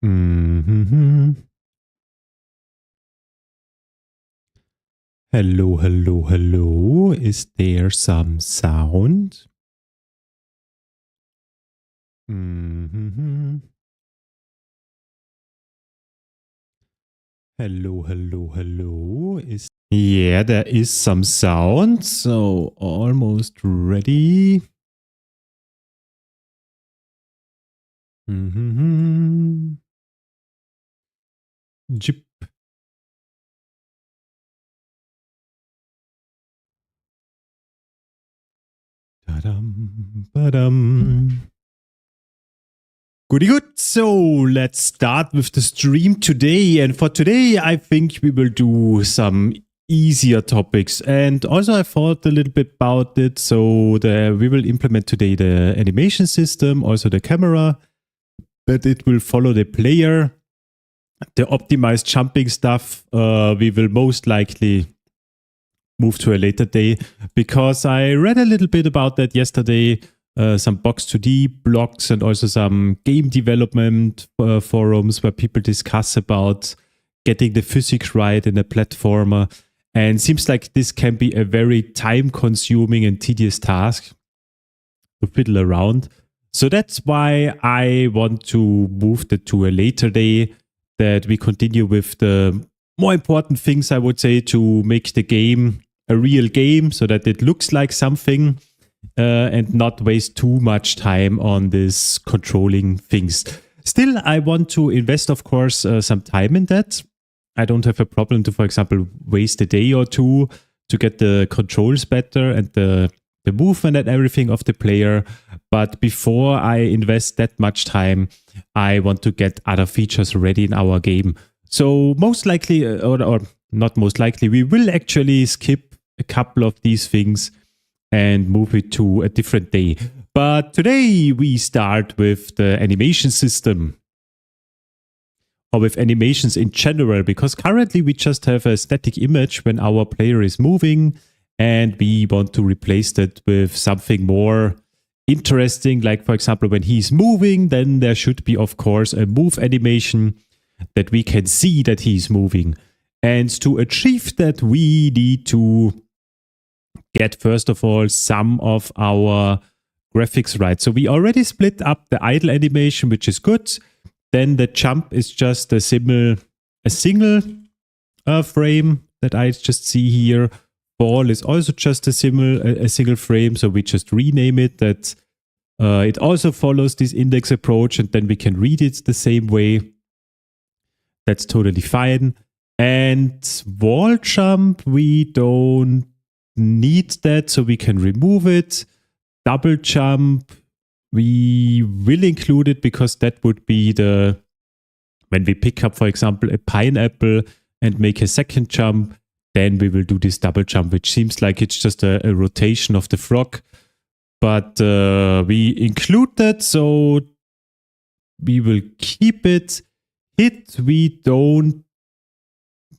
Mm-hmm. Hello, hello, hello. Is there some sound? Mm-hmm. Hello, hello, hello. Yeah, there is some sound. So almost ready. Mm-hmm. Jip. Ta-dum, ba-dum. Goody good. So let's start with the stream today. And for today, I think we will do some easier topics. And also I thought a little bit about it. So we will implement today the animation system, also the camera, but it will follow the player. The optimized jumping stuff, we will most likely move to a later day because I read a little bit about that yesterday. Some Box 2D blogs and also some game development forums where people discuss about getting the physics right in a platformer. And seems like this can be a very time consuming and tedious task to fiddle around. So that's why I want to move that to a later day, that we continue with the more important things, I would say, to make the game a real game so that it looks like something and not waste too much time on this controlling things. Still, I want to invest, of course, some time in that. I don't have a problem to, for example, waste a day or two to get the controls better and the movement and everything of the player. But before I invest that much time, I want to get other features ready in our game. So most likely, or not most likely, we will actually skip a couple of these things and move it to a different day. But today we start with the animation system, or with animations in general, because currently we just have a static image when our player is moving, and we want to replace that with something more interesting. Like, for example, when he's moving, then there should be, of course, a move animation that we can see that he's moving. And to achieve that, we need to get, first of all, some of our graphics right. So we already split up the idle animation, which is good. Then the jump is just a single frame that I just see here. Ball is also just a single frame, so we just rename it that it also follows this index approach, and then we can read it the same way. That's totally fine. And wall jump, we don't need that, so we can remove it. Double jump, we will include it because that would be when we pick up, for example, a pineapple and make a second jump, then we will do this double jump, which seems like it's just a rotation of the frog. But we include that, so we will keep it. Hit, we don't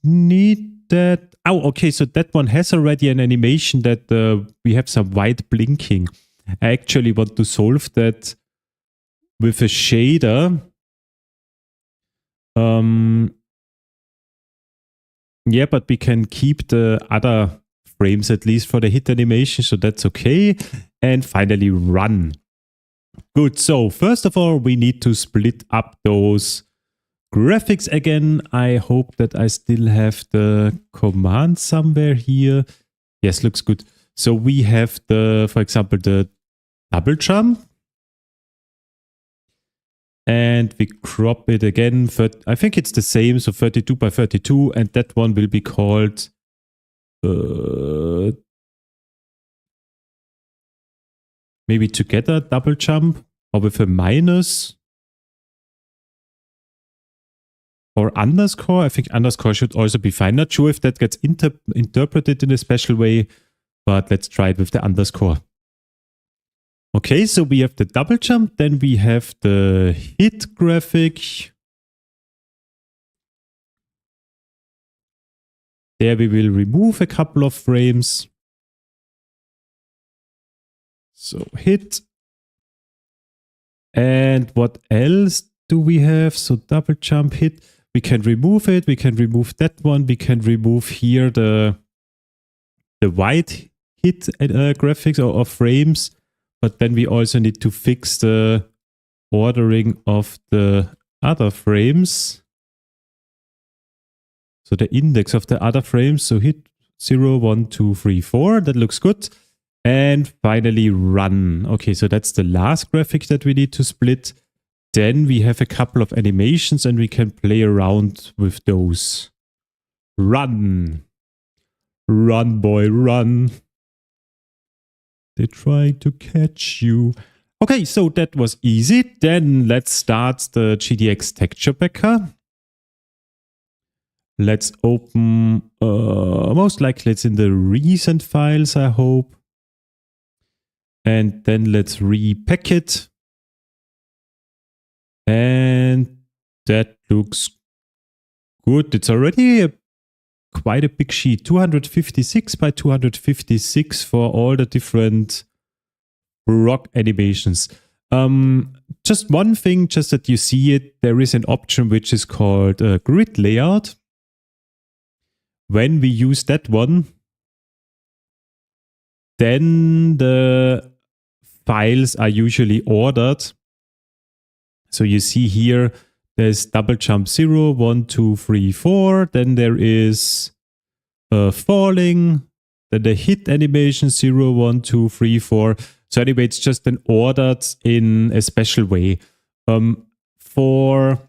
need that. Oh, okay, so that one has already an animation that we have some white blinking. I actually want to solve that with a shader. Yeah, but we can keep the other frames at least for the hit animation, so that's okay. And finally, run. Good, so first of all, we need to split up those graphics again. I hope that I still have the command somewhere here. Yes, looks good. So we have for example, the double jump. And we crop it again. I think it's the same, so 32 by 32. And that one will be called maybe together double jump, or with a minus. Or underscore. I think underscore should also be fine. Not sure if that gets interpreted in a special way, but let's try it with the underscore. Okay, so we have the double jump, then we have the hit graphic. There we will remove a couple of frames. So hit. And what else do we have? So double jump hit. We can remove it. We can remove that one. We can remove here the white hit graphics or frames. But then we also need to fix the ordering of the other frames. So the index of the other frames. So hit 0, 1, 2, 3, 4. That looks good. And finally run. Okay, so that's the last graphic that we need to split. Then we have a couple of animations and we can play around with those. Run. Run, boy, run. They're trying to catch you. Okay, so that was easy. Then let's start the GDX texture packer. Let's open, most likely it's in the recent files, I hope. And then let's repack it. And that looks good. It's already quite a big sheet, 256 by 256 for all the different rock animations. Just one thing, just that you see it, there is an option which is called grid layout. When we use that one, then the files are usually ordered. So you see here, there's double jump 0, 1, 2, 3, 4. Then there is falling. Then the hit animation 0, 1, 2, 3, 4. So anyway, it's just then ordered in a special way. For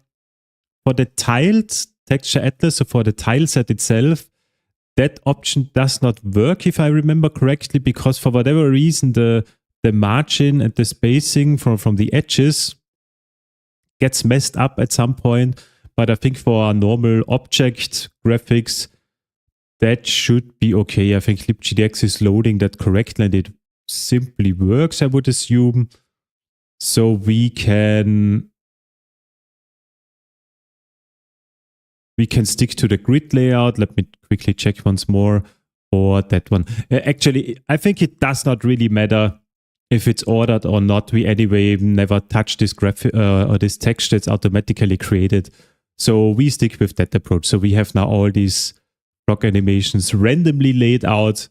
the tiled texture atlas, so for the tile set itself, that option does not work, if I remember correctly, because for whatever reason, the margin and the spacing from the edges gets messed up at some point. But I think for our normal object graphics, that should be okay. I think LibGDX is loading that correctly and it simply works, I would assume. So we can stick to the grid layout. Let me quickly check once more. Or that one. Actually, I think it does not really matter if it's ordered or not. We anyway never touch this graphic or this text that's automatically created. So we stick with that approach. So we have now all these rock animations randomly laid out,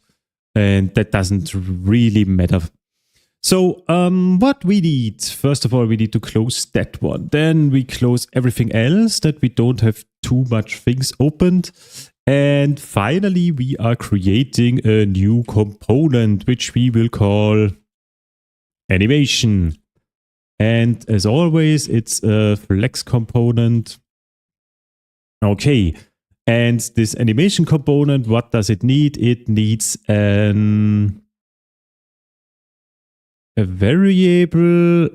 and that doesn't really matter. So what we need, first of all, we need to close that one. Then we close everything else that we don't have too much things opened. And finally, we are creating a new component, which we will call animation. And as always, it's a flex component. Okay. And this animation component, what does it need? It needs a variable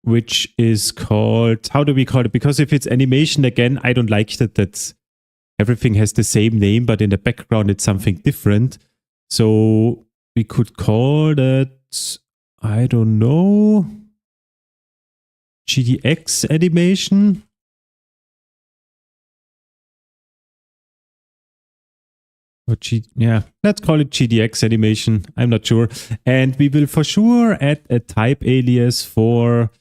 which is called, how do we call it? Because if it's animation, again, I don't like that everything has the same name, but in the background it's something different. So we could call that, I don't know, GDX animation. Or yeah, let's call it GDX animation. I'm not sure. And we will for sure add a type alias for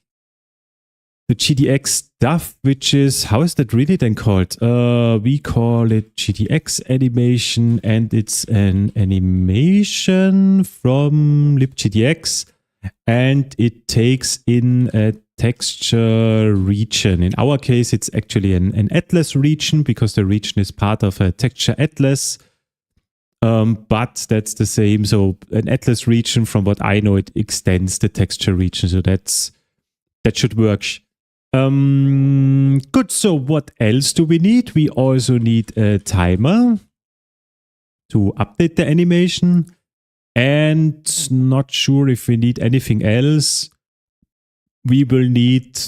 the GDX stuff, which is, how is that really then called? We call it GDX animation, and it's an animation from LibGDX, and it takes in a texture region. In our case, it's actually an atlas region because the region is part of a texture atlas. But that's the same. So an atlas region, from what I know, it extends the texture region. So that should work. Good. So what else do we need? We also need a timer to update the animation. And not sure if we need anything else. We will need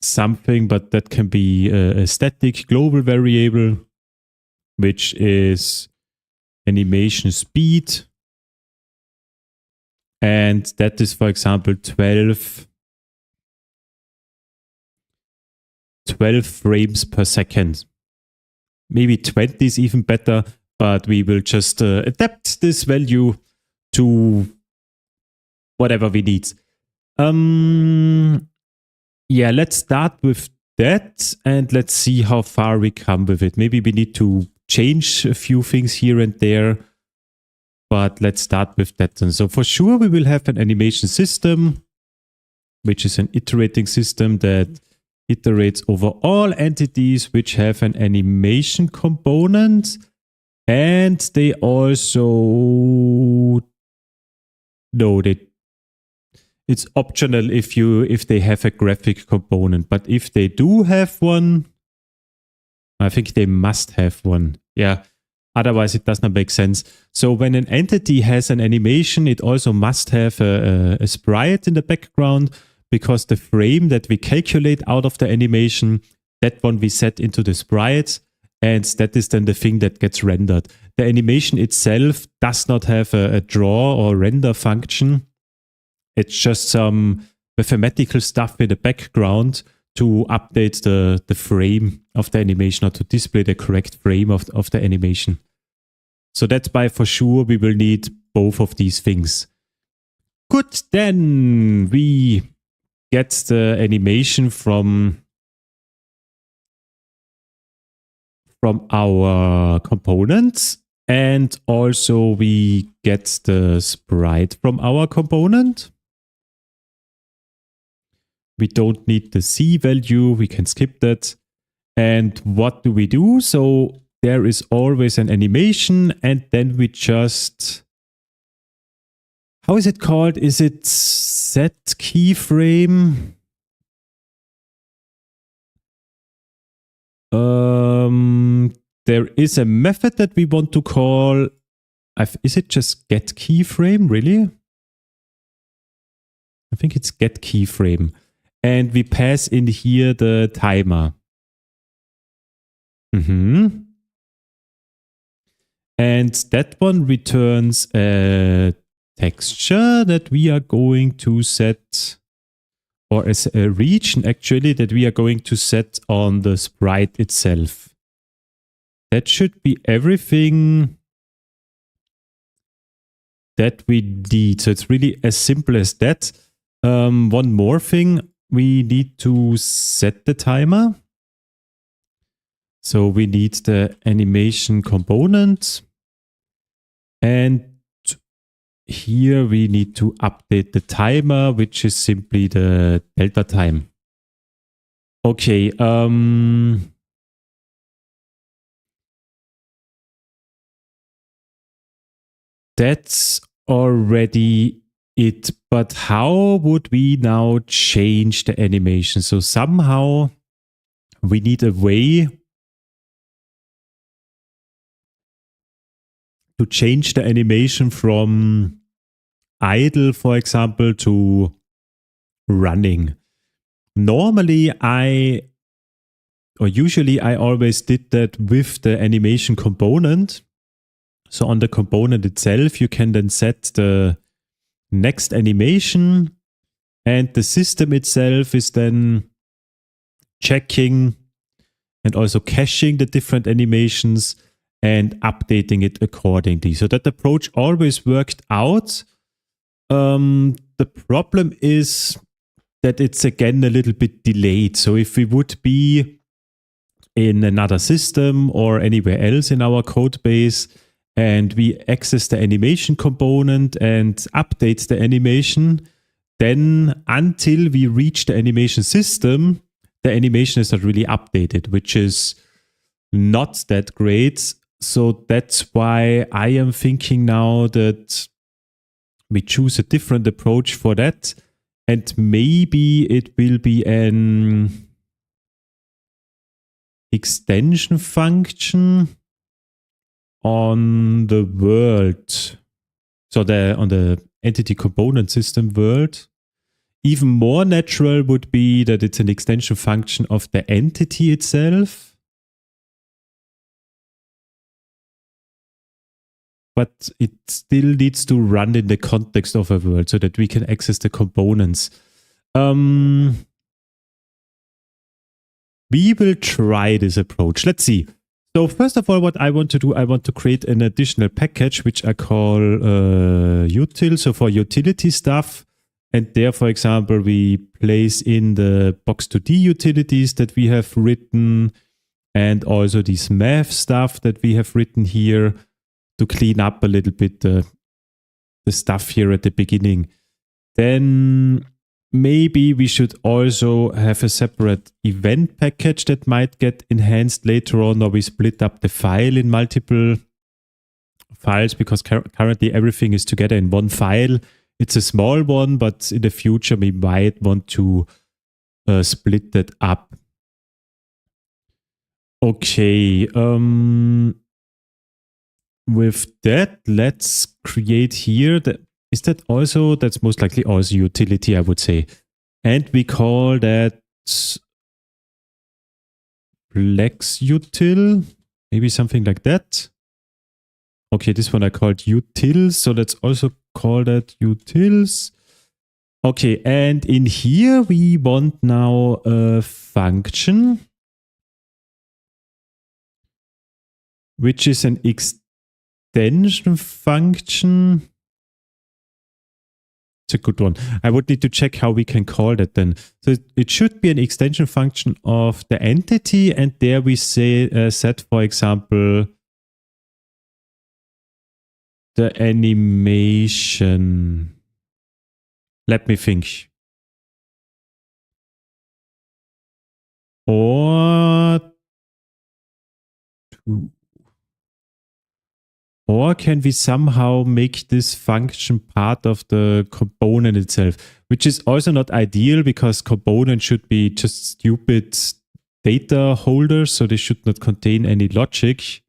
something, but that can be a static global variable, which is animation speed. And that is, for example, 12 frames per second. Maybe 20 is even better, but we will just adapt this value to whatever we need. Yeah, let's start with that and let's see how far we come with it. Maybe we need to change a few things here and there, but let's start with that. And so for sure, we will have an animation system, which is an iterating system that iterates over all entities which have an animation component. And they also, no, it's optional if they have a graphic component, but if they do have one, I think they must have one. Yeah, otherwise it does not make sense. So when an entity has an animation, it also must have a sprite in the background, because the frame that we calculate out of the animation, that one we set into the sprite, and that is then the thing that gets rendered. The animation itself does not have a draw or render function. It's just some mathematical stuff in the background to update the frame of the animation, or to display the correct frame of the animation. So that's by for sure we will need both of these things. Good, then we get the animation from our components, and also we get the sprite from our component. We don't need the C value, we can skip that. And what do we do? So there is always an animation, and then we just, how is it called? Is it set keyframe? There is a method that we want to call, is it just get keyframe, really? I think it's get keyframe. And we pass in here the timer. And that one returns a texture that we are going to set, or as a region actually, that we are going to set on the sprite itself. That should be everything that we need. So it's really as simple as that. One more thing, we need to set the timer. So we need the animation component. And here we need to update the timer, which is simply the delta time. Okay. That's already it. But how would we now change the animation? So somehow we need a way to change the animation from idle, for example, to running. Normally usually I always did that with the animation component. So on the component itself, you can then set the next animation, and the system itself is then checking and also caching the different animations and updating it accordingly. So that approach always worked out. The problem is that it's again a little bit delayed. So if we would be in another system or anywhere else in our code base, and we access the animation component and update the animation, then until we reach the animation system, the animation is not really updated, which is not that great. So that's why I am thinking now that we choose a different approach for that. And maybe it will be an extension function on the world. So on the entity component system world. Even more natural would be that it's an extension function of the entity itself. But it still needs to run in the context of a world so that we can access the components. We will try this approach. Let's see. So first of all, what I want to do, I want to create an additional package, which I call util. So for utility stuff, And there, for example, we place in the box2d utilities that we have written and also this math stuff that we have written here to clean up a little bit the stuff here at the beginning. Then maybe we should also have a separate event package that might get enhanced later on, or we split up the file in multiple files because currently everything is together in one file. It's a small one, but in the future we might want to split that up. Okay, with that, let's create here. Is that also, that's most likely also utility, I would say. And we call that FlexUtil, maybe something like that. Okay, this one I called utils, so let's also call that utils. Okay, and in here we want now a function, which is an extension function. It's a good one. I would need to check how we can call that then. So it should be an extension function of the entity, and there we say set, for example, the animation. Let me think. Or can we somehow make this function part of the component itself, which is also not ideal because components should be just stupid data holders, so they should not contain any logic.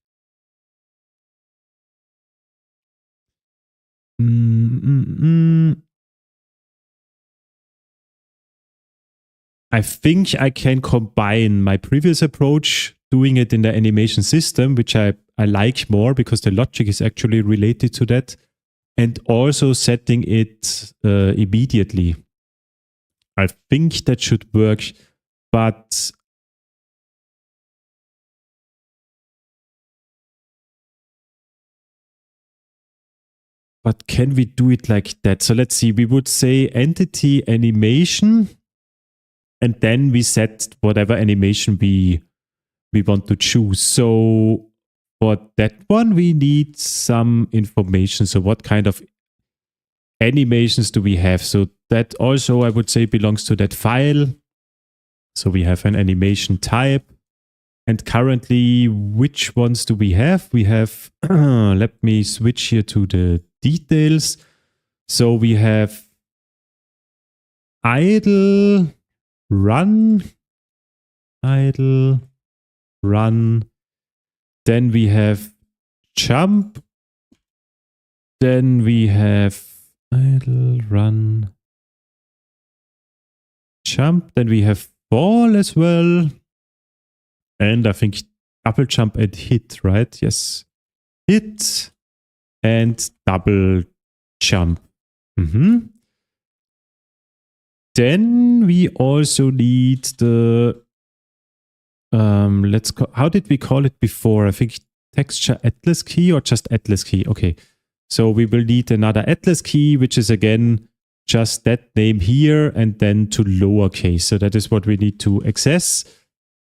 I think I can combine my previous approach, doing it in the animation system, which I like more because the logic is actually related to that, and also setting it immediately. I think that should work, but can we do it like that? So let's see, we would say entity animation, and then we set whatever animation we want to choose. So for that one, we need some information. So what kind of animations do we have? So that also, I would say, belongs to that file. So we have an animation type. And currently, which ones do we have? We have, let me switch here to the details. So we have idle, run, idle, run. Then we have jump. Then we have idle, run, jump. Then we have fall as well. And I think double jump and hit, right? Yes. Hit and double jump. Then we also need the, how did we call it before? I think texture atlas key or just atlas key. Okay. So we will need another atlas key, which is again just that name here and then to lowercase. So that is what we need to access.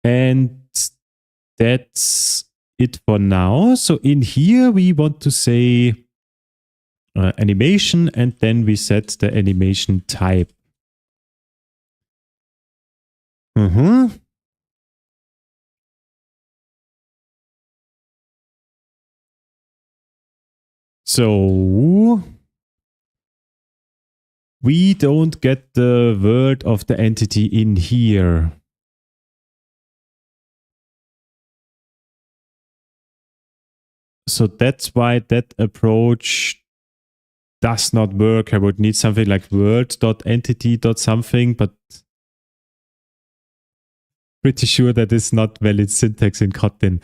And that's it for now. So in here, we want to say animation, and then we set the animation type. So we don't get the word of the entity in here. So that's why that approach does not work. I would need something like word.entity.something, but pretty sure that is not valid syntax in Kotlin.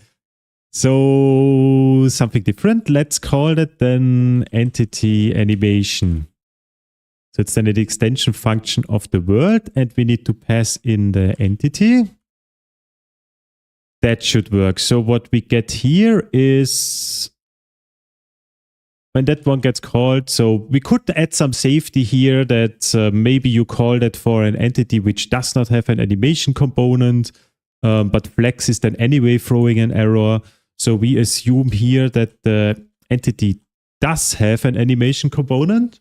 So something different. Let's call that then entity animation. So it's then an extension function of the word, and we need to pass in the entity. That should work. So what we get here is when that one gets called. So we could add some safety here that maybe you call that for an entity which does not have an animation component, but Flex is then anyway throwing an error. So we assume here that the entity does have an animation component.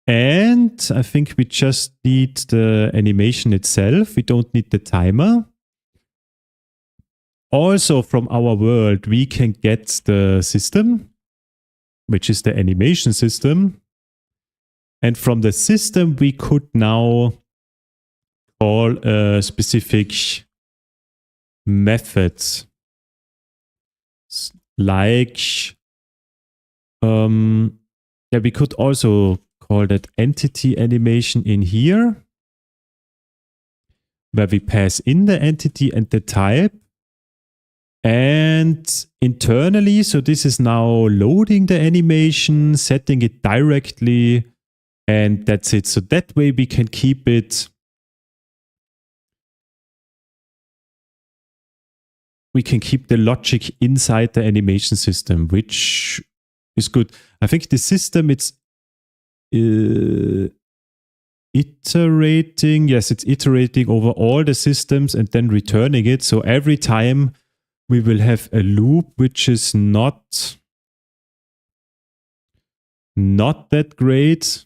And I think we just need the animation itself. We don't need the timer. Also from our world, we can get the system, which is the animation system. And from the system, we could now call a specific method. Like, yeah, we could also call that entity animation in here, where we pass in the entity and the type. And internally, so this is now loading the animation, setting it directly, and that's it. So that way we can keep it. We can keep the logic inside the animation system, which is good. I think the system, it's iterating. Yes, it's iterating over all the systems and then returning it. So every time we will have a loop which is not that great.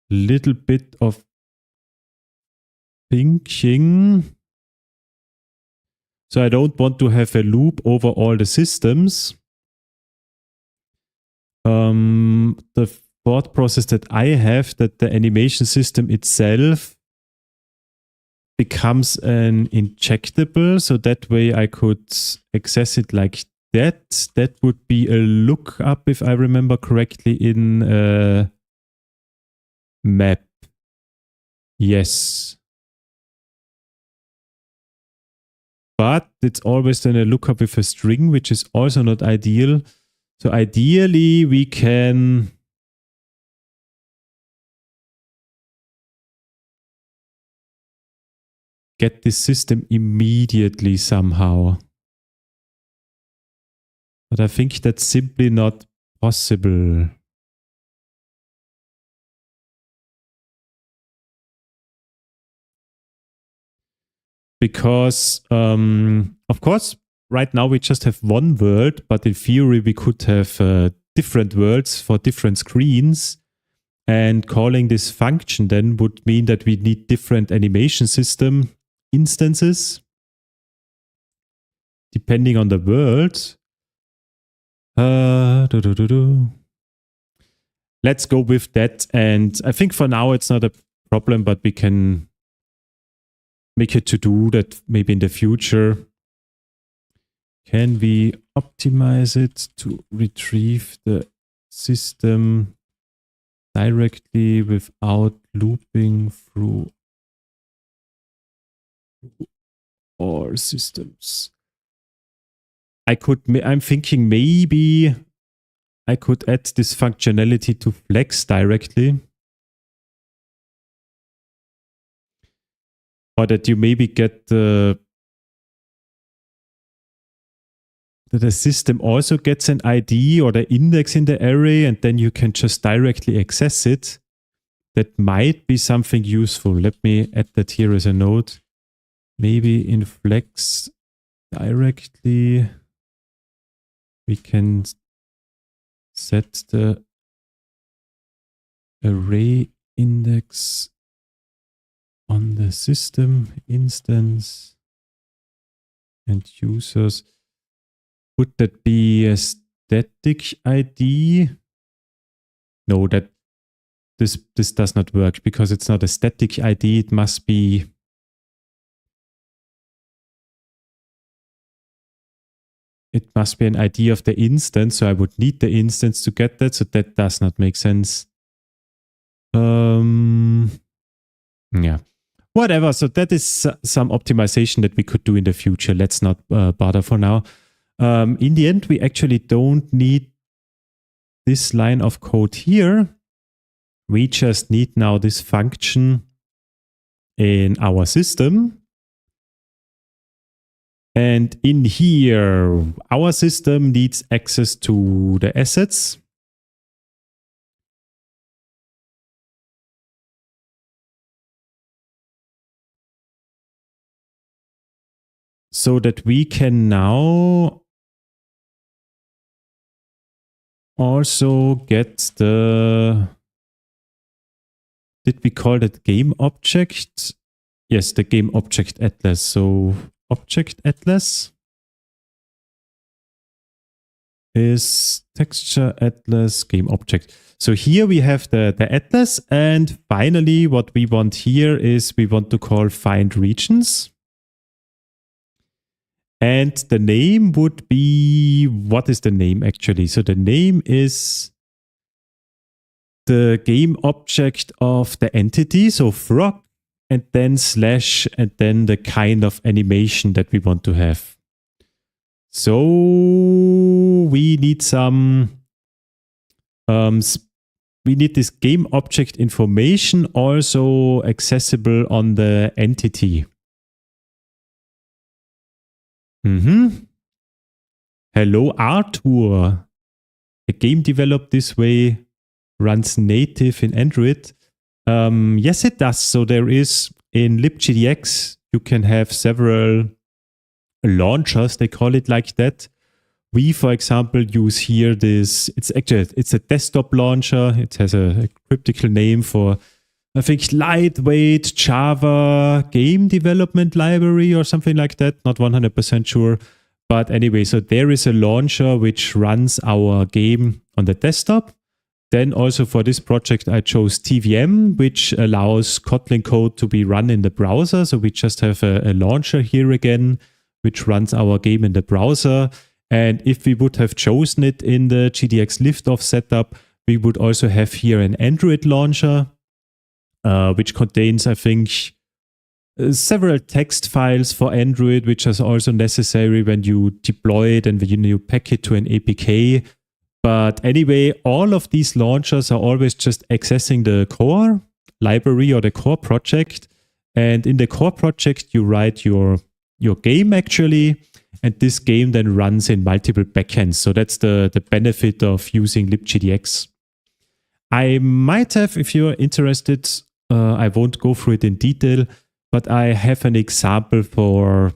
Little bit of thinking. So I don't want to have a loop over all the systems. The thought process that I have, that the animation system itself becomes an injectable, so that way I could access it like that. That would be a lookup, if I remember correctly, in map. Yes. But it's always then a lookup with a string, which is also not ideal. So ideally we can get this system immediately somehow. But I think that's simply not possible. Because, of course, right now we just have one world, but in theory we could have different worlds for different screens. And calling this function then would mean that we need different animation system instances depending on the world. Let's go with that. And I think for now it's not a problem, but we can make it to do that maybe in the future. Can we optimize it to retrieve the system directly without looping through all systems? I'm thinking maybe I could add this functionality to Flex directly. Or that you maybe get that the system also gets an ID or the index in the array, and then you can just directly access it. That might be something useful. Let me add that here as a note. Maybe in Flex directly we can set the array index on the system instance and users. Would that be a static ID? No, that this does not work because it's not a static ID. It must be an ID of the instance. So I would need the instance to get that. So that does not make sense. Yeah. Whatever. So that is some optimization that we could do in the future. Let's not bother for now. In the end, we actually don't need this line of code here. We just need now this function in our system. And in here, our system needs access to the assets. So that we can now also get the, did we call that game object? Yes, the game object atlas. So object atlas is texture atlas game object. So here we have the atlas, and finally what we want here is we want to call find regions. And the name would be, what is the name actually? So the name is the game object of the entity, so frog, and then slash, and then the kind of animation that we want to have. So we need some, we need this game object information also accessible on the entity. Hello, Arthur. A game developed this way runs native in Android. Yes, it does. So there is in LibGDX, you can have several launchers. They call it like that. We, for example, use here this. It's a desktop launcher. It has a cryptical name for, I think, lightweight Java game development library or something like that. Not 100% sure. But anyway, so there is a launcher which runs our game on the desktop. Then also for this project, I chose TVM, which allows Kotlin code to be run in the browser. So we just have a launcher here again, which runs our game in the browser. And if we would have chosen it in the GDX liftoff setup, we would also have here an Android launcher, which contains, I think, several text files for Android, which is also necessary when you deploy it and when you pack it to an APK. But anyway, all of these launchers are always just accessing the core library or the core project. And in the core project, you write your game actually. And this game then runs in multiple backends. So that's the benefit of using LibGDX. I might have, if you're interested, I won't go through it in detail, but I have an example for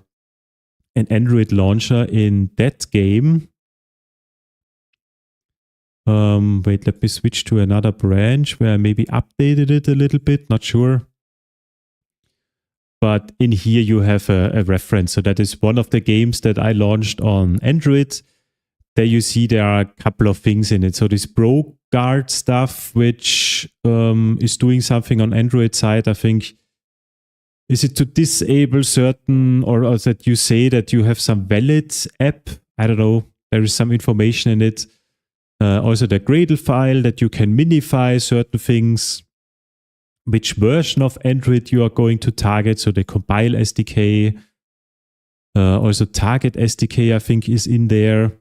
an Android launcher in that game. Wait, let me switch to another branch where I maybe updated it a little bit, not sure. But in here you have a reference. So that is one of the games that I launched on Android. There you see there are a couple of things in it. So this Pro Guard stuff, which is doing something on Android side, I think. Is it to disable certain, or that you say that you have some valid app? I don't know. There is some information in it. Also the Gradle file that you can minify certain things. Which version of Android you are going to target. So the compile SDK. Also target SDK, I think, is in there.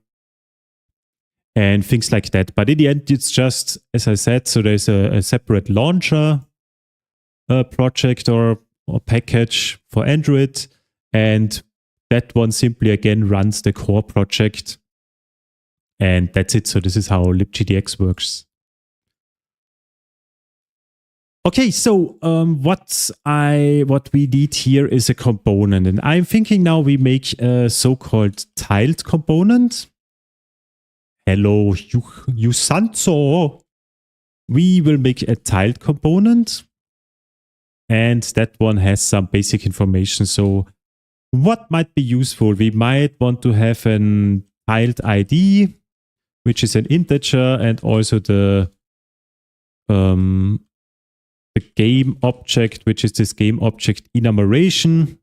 And things like that. But in the end, it's just, as I said, so there's a separate launcher project or package for Android. And that one simply, again, runs the core project. And that's it. So this is how LibGDX works. Okay, so what we need here is a component. And I'm thinking now we make a so-called tiled component. Hello, you Sanzo. We will make a tiled component. And that one has some basic information. So what might be useful? We might want to have an tiled ID, which is an integer, and also the game object, which is this game object enumeration.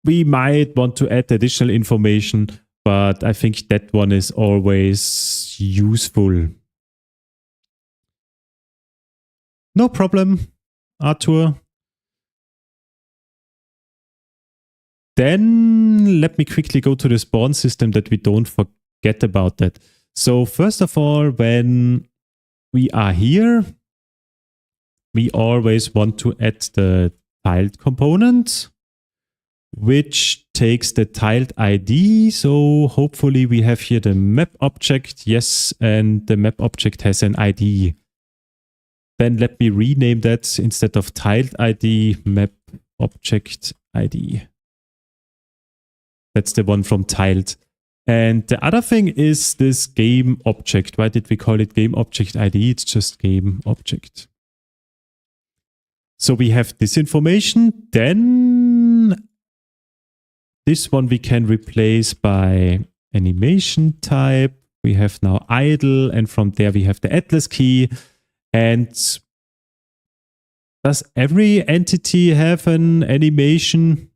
We might want to add additional information, but I think that one is always useful. No problem, Arthur. then let me quickly go to the spawn system that we don't forget about that. So first of all, when we are here, we always want to add the tiled component, which takes the tiled ID. So hopefully we have here the map object. Yes, and the map object has an ID. Then let me rename that instead of tiled ID, map object ID. That's the one from tiled. And the other thing is this game object. Why did we call it game object ID? It's just game object. So we have this information. Then this one we can replace by animation type. We have now idle, and from there we have the atlas key. And does every entity have an animation?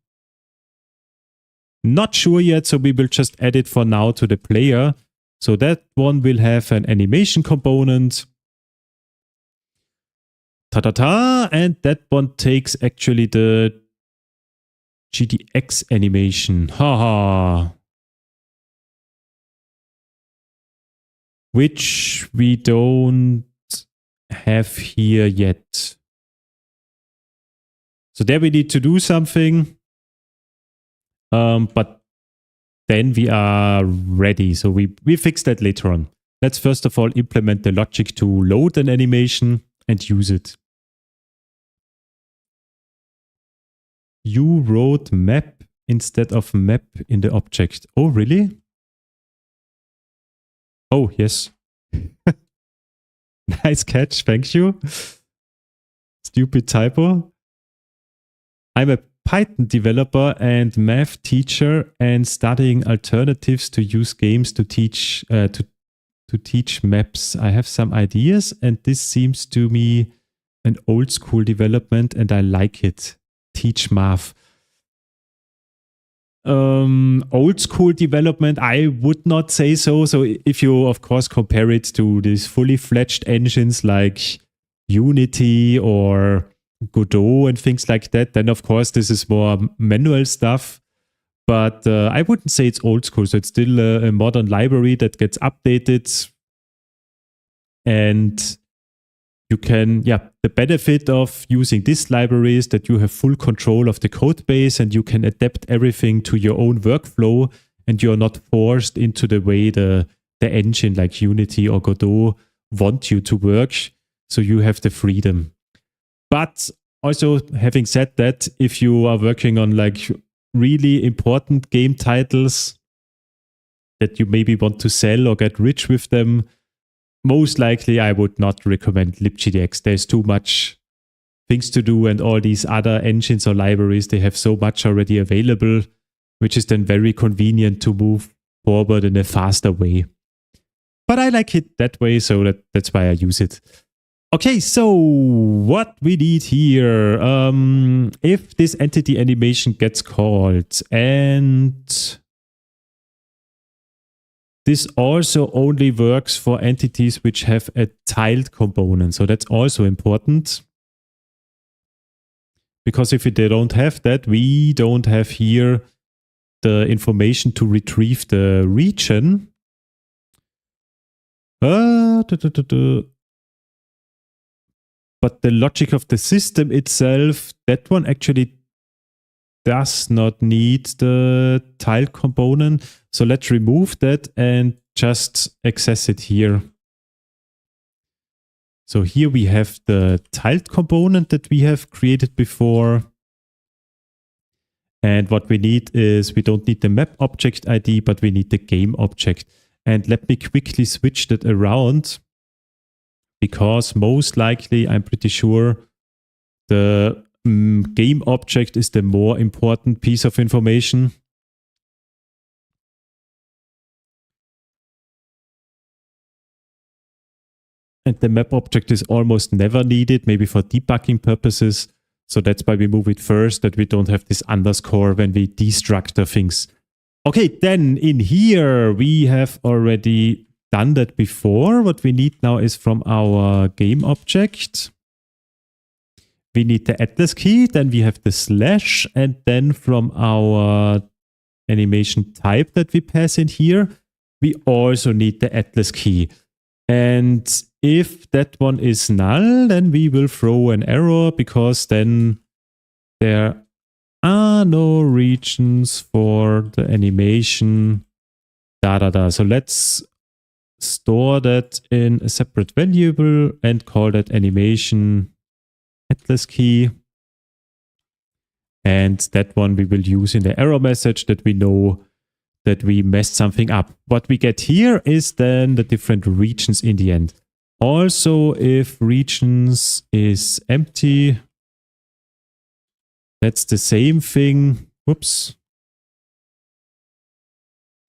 Not sure yet, so we will just add it for now to the player. So that one will have an animation component. Ta-ta-ta! And that one takes actually the GDX animation. Haha. Which we don't have here yet. So there we need to do something. But then we are ready. So we fix that later on. Let's first of all implement the logic to load an animation and use it. You wrote map instead of map in the object. Oh, really? Oh, yes. Nice catch. Thank you. Stupid typo. I'm a Python developer and math teacher and studying alternatives to use games to teach teach maps. I have some ideas and this seems to me an old school development and I like it. Teach math. Old school development, I would not say so. So if you of course compare it to these fully fledged engines like Unity or Godot and things like that, then of course this is more manual stuff. But I wouldn't say it's old school. So it's still a modern library that gets updated. And you can, the benefit of using this library is that you have full control of the code base and you can adapt everything to your own workflow and you're not forced into the way the engine like Unity or Godot want you to work. So you have the freedom. But also having said that, if you are working on like really important game titles that you maybe want to sell or get rich with them, most likely I would not recommend LibGDX. There's too much things to do and all these other engines or libraries, they have so much already available, which is then very convenient to move forward in a faster way. But I like it that way, so that's why I use it. Okay, so what we need here, if this entity animation gets called, and this also only works for entities which have a tiled component, so that's also important. Because if they don't have that, we don't have here the information to retrieve the region. But the logic of the system itself, that one actually does not need the tiled component. So let's remove that and just access it here. So here we have the tiled component that we have created before. And what we need is, we don't need the map object ID, but we need the game object. And let me quickly switch that around, because most likely, I'm pretty sure, the game object is the more important piece of information. And the map object is almost never needed, maybe for debugging purposes. So that's why we move it first, that we don't have this underscore when we destructure things. Okay, then in here, we have already done that before. What we need now is from our game object. we need the atlas key, then we have the slash, and then from our animation type that we pass in here, we also need the atlas key. And if that one is null, then we will throw an error because then there are no regions for the animation. So let's store that in a separate variable and call that animation atlas key. And that one we will use in the error message that we know that we messed something up. What we get here is then the different regions in the end. Also, if regions is empty, that's the same thing. Whoops.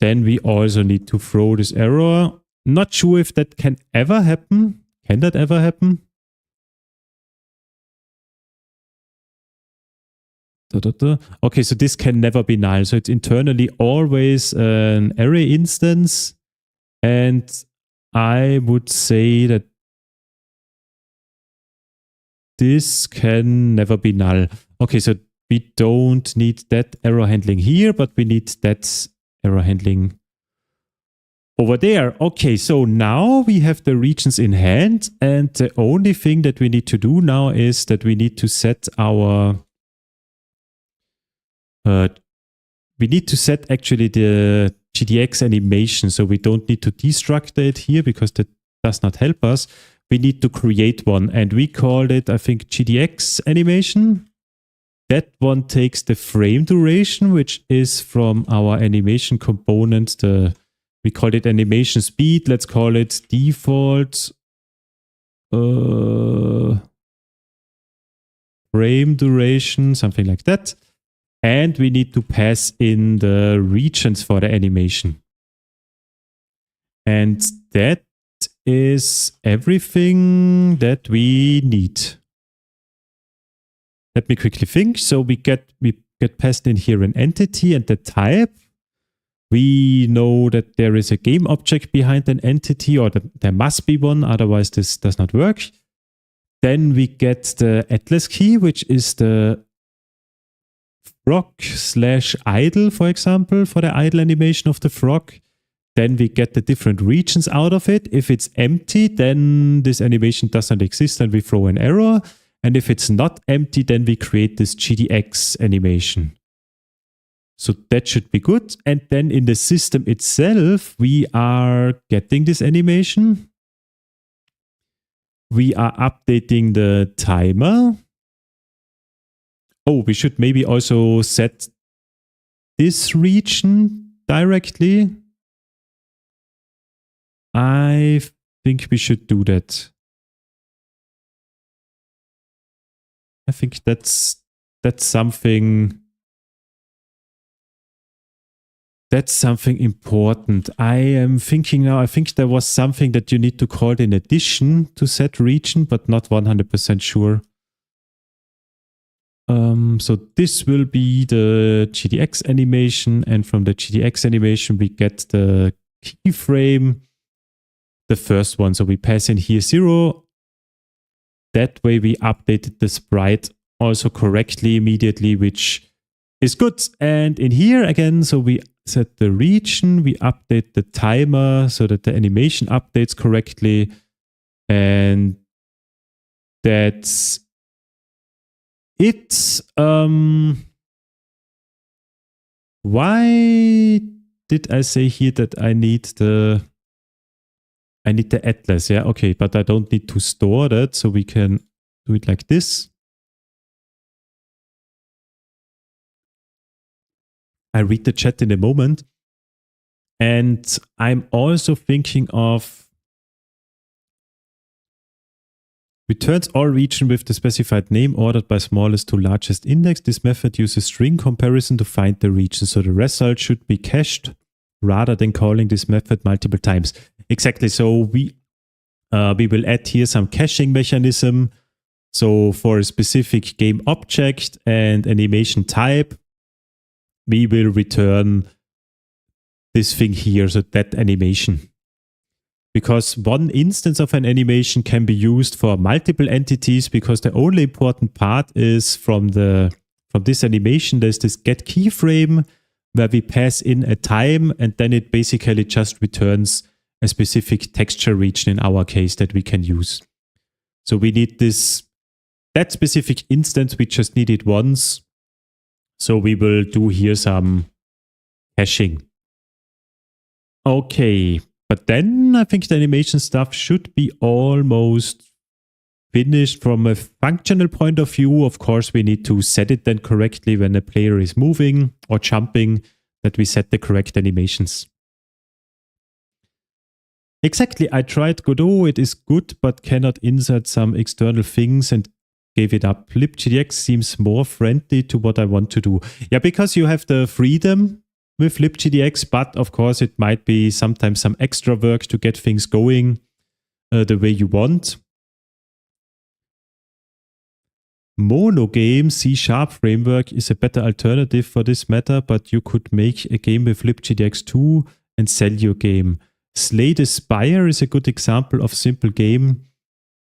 Then we also need to throw this error. Not sure if that can ever happen. Can that ever happen? Okay, so this can never be null. So it's internally always an array instance. And I would say that this can never be null. Okay, so we don't need that error handling here, but we need that error handling over there. Okay, so now we have the regions in hand. And the only thing that we need to do now is that we need to set our we need to set actually the GDX animation. So we don't need to destruct it here because that does not help us. We need to create one and we call it, I think, GDX animation. That one takes the frame duration, which is from our animation component. We call it animation speed. Let's call it default frame duration, something like that. And we need to pass in the regions for the animation. And that is everything that we need. Let me quickly think. So we get passed in here an entity and the type. We know that there is a game object behind an entity, or there must be one, otherwise this does not work. Then we get the atlas key, which is the frog/idle, for example, for the idle animation of the frog. Then we get the different regions out of it. If it's empty, then this animation doesn't exist and we throw an error. And if it's not empty, then we create this GDX animation. So that should be good. And then in the system itself, we are getting this animation. We are updating the timer. Oh, we should maybe also set this region directly. I think we should do that. I think that's something important. I am thinking now, I think there was something that you need to call in addition to set region, but not 100% sure. So this will be the GDX animation, and from the GDX animation we get the keyframe, the first one. So we pass in here 0. That way we updated the sprite also correctly immediately, which is good. And in here again, so we set the region, we update the timer so that the animation updates correctly. And that's it. Why did I say here that I need the atlas? Yeah, okay, but I don't need to store that, so we can do it like this. I read the chat in a moment. And I'm also thinking of returns all region with the specified name ordered by smallest to largest index. This method uses string comparison to find the region. So the result should be cached rather than calling this method multiple times. Exactly. So we will add here some caching mechanism. So for a specific game object and animation type, we will return this thing here, so that animation. because one instance of an animation can be used for multiple entities, because the only important part is from this animation, there's this get keyframe where we pass in a time, and then it basically just returns a specific texture region in our case that we can use. So we need that specific instance, we just need it once. So we will do here some caching. Okay, but then I think the animation stuff should be almost finished from a functional point of view. Of course, we need to set it then correctly when a player is moving or jumping, that we set the correct animations. Exactly, I tried Godot, it is good, but cannot insert some external things and gave it up. LibGDX seems more friendly to what I want to do. Yeah, because you have the freedom with LibGDX, but of course it might be sometimes some extra work to get things going the way you want. Monogame C# framework is a better alternative for this matter, but you could make a game with LibGDX too and sell your game. Slay the Spire is a good example of simple game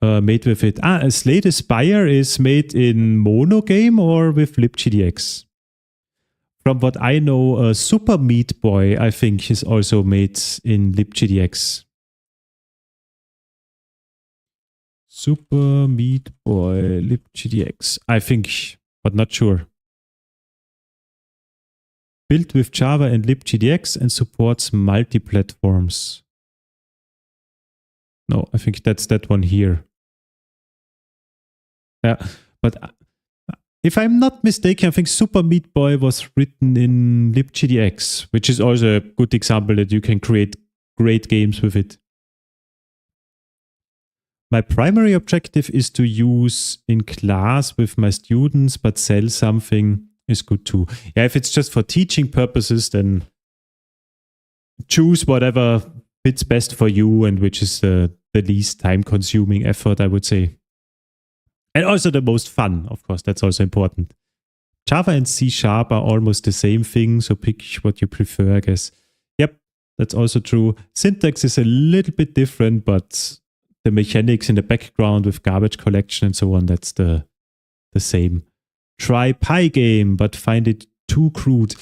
made with it. Slay the Spire is made in Monogame or with LibGDX? From what I know, Super Meat Boy, I think, is also made in LibGDX. Super Meat Boy, LibGDX. I think, but not sure. Built with Java and LibGDX and supports multi-platforms. No, I think that's that one here. Yeah, but if I'm not mistaken, I think Super Meat Boy was written in LibGDX, which is also a good example that you can create great games with it. My primary objective is to use in class with my students, but sell something is good too. Yeah, if it's just for teaching purposes, then choose whatever fits best for you and which is the least time-consuming effort, I would say. And also the most fun, of course, that's also important. Java and C# are almost the same thing, so pick what you prefer, I guess. Yep, that's also true. Syntax is a little bit different, but the mechanics in the background with garbage collection and so on, that's the same. Try Pygame, but find it too crude.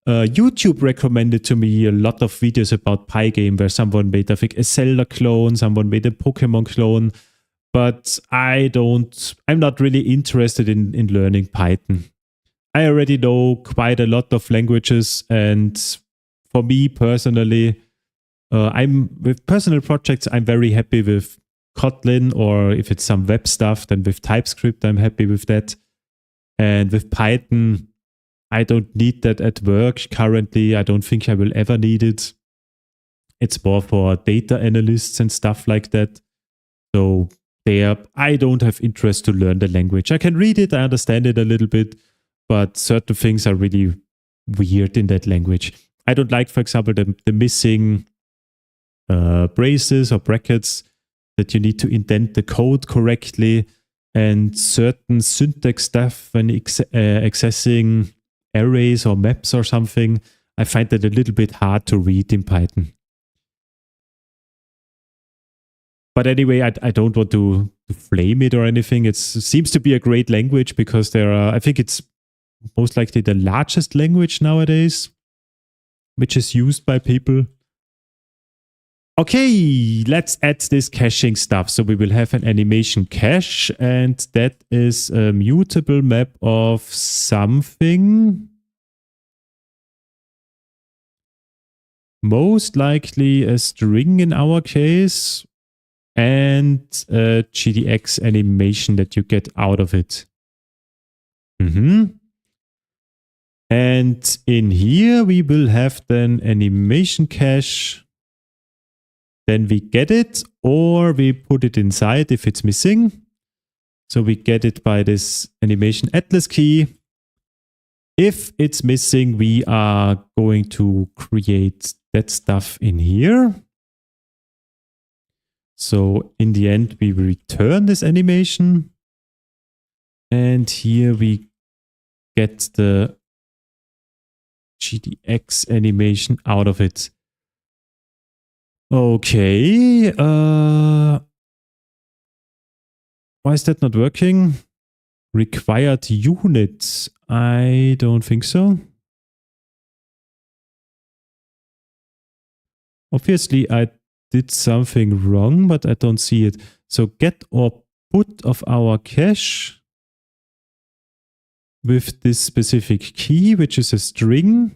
YouTube recommended to me a lot of videos about Pygame where someone made, I think, a Zelda clone, someone made a Pokemon clone, but I'm not really interested in learning Python. I already know quite a lot of languages, and for me personally, with personal projects, I'm very happy with Kotlin, or if it's some web stuff, then with TypeScript, I'm happy with that. And with Python, I don't need that at work currently. I don't think I will ever need it. It's more for data analysts and stuff like that. So I don't have interest to learn the language. I can read it, I understand it a little bit, but certain things are really weird in that language. I don't like, for example, the missing braces or brackets that you need to indent the code correctly, and certain syntax stuff when accessing arrays or maps or something. I find that a little bit hard to read in Python. But anyway, I don't want to flame it or anything. It seems to be a great language because I think it's most likely the largest language nowadays, which is used by people. Okay, let's add this caching stuff. So we will have an animation cache, and that is a mutable map of something. Most likely a string in our case, and a GDX animation that you get out of it. And in here we will have then animation cache. Then we get it, or we put it inside if it's missing. So we get it by this animation atlas key. If it's missing, we are going to create that stuff in here. So in the end, we return this animation. And here we get the GDX animation out of it. Okay. Why is that not working? Required units. I don't think so. Obviously, I did something wrong, but I don't see it. So get or put of our cache with this specific key, which is a string.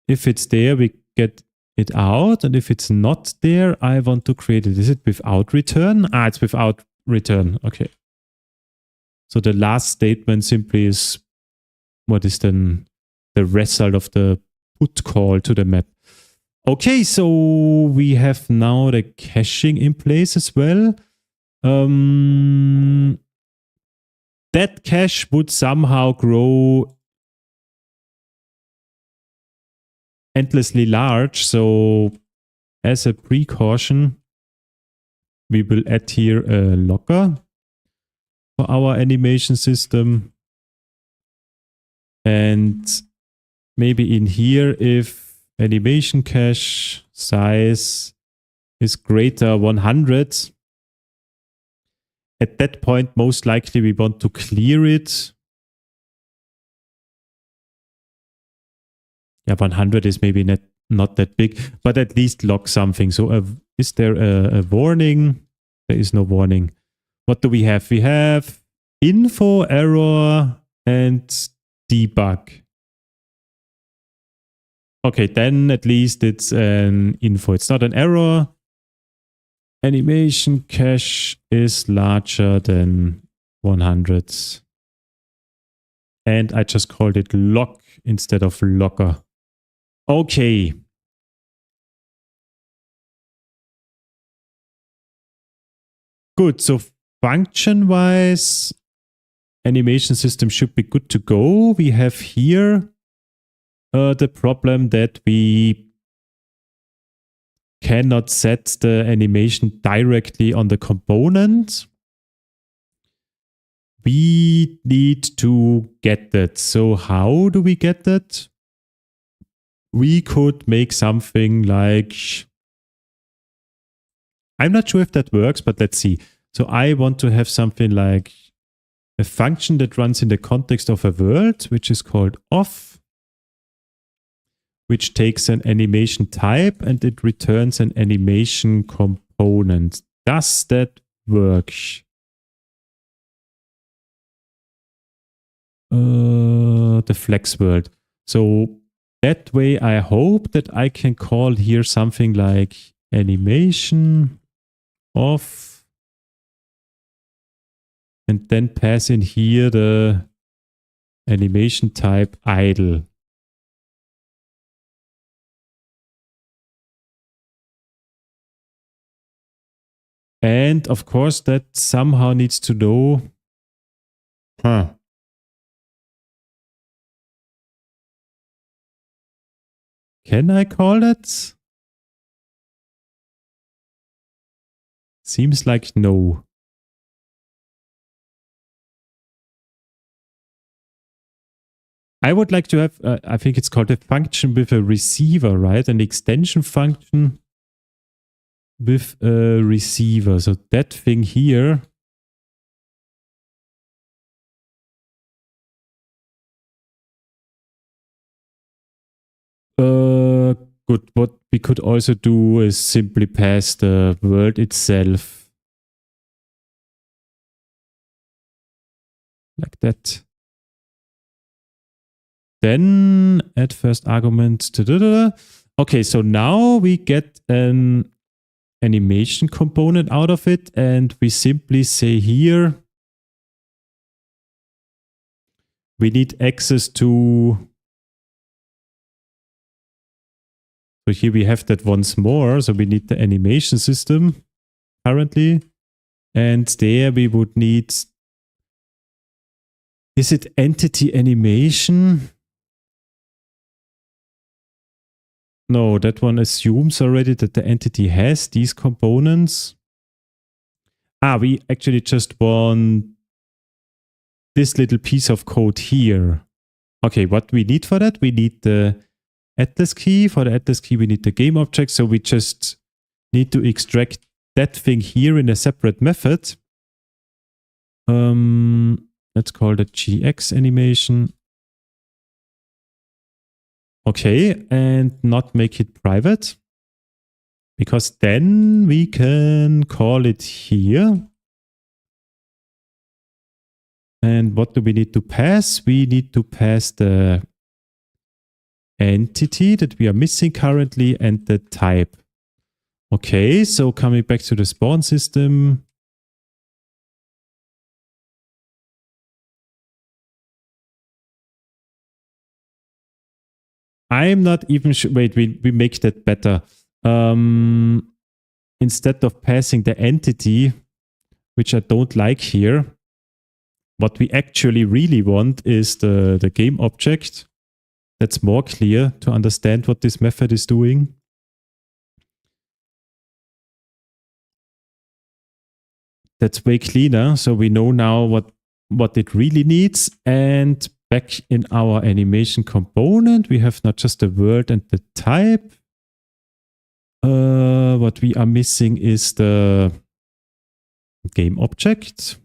If it's there, we get it out. And if it's not there, I want to create it. Is it without return? Ah, it's without return. Okay. So the last statement simply is what is then the result of the put call to the map. Okay, so we have now the caching in place as well. That cache would somehow grow endlessly large. So as a precaution, we will add here a locker for our animation system. And maybe in here, if animation cache size is greater 100, at that point, most likely we want to clear it. Yeah, 100 is maybe not that big, but at least log something. So is there a warning? There is no warning. What do we have? We have info, error, and debug. Okay, then at least it's an info. It's not an error. Animation cache is larger than 100. And I just called it log instead of locker. Okay. Good. So function-wise, animation system should be good to go. We have here the problem that we cannot set the animation directly on the component. We need to get that. So how do we get that? We could make something like, I'm not sure if that works, but let's see. So I want to have something like a function that runs in the context of a world, which is called off, which takes an animation type and it returns an animation component. Does that work? The flex world. So that way I hope that I can call here something like animation off and then pass in here the animation type idle. And of course that somehow needs to know, can I call that? Seems like no. I would like to have, I think it's called a function with a receiver, right? An extension function with a receiver. So that thing here. Good. What we could also do is simply pass the world itself. Like that. Then add first argument. Okay, so now we get an animation component out of it, and we simply say here we need access to. So here we have that once more. So we need the animation system currently, and there we would need. Is it entity animation? No, that one assumes already that the entity has these components. We actually just want this little piece of code here. Okay, what we need for that? We need the atlas key. For the atlas key, we need the game object. So we just need to extract that thing here in a separate method. Let's call the GX animation. Okay, and not make it private. Because then we can call it here. And what do we need to pass? We need to pass the entity that we are missing currently and the type. Okay, so coming back to the spawn system. I'm not even sure. Wait, we make that better. Instead of passing the entity, which I don't like here, what we actually really want is the game object. That's more clear to understand what this method is doing. That's way cleaner. So we know now what it really needs. And back in our animation component, we have not just the world and the type. What we are missing is the game object,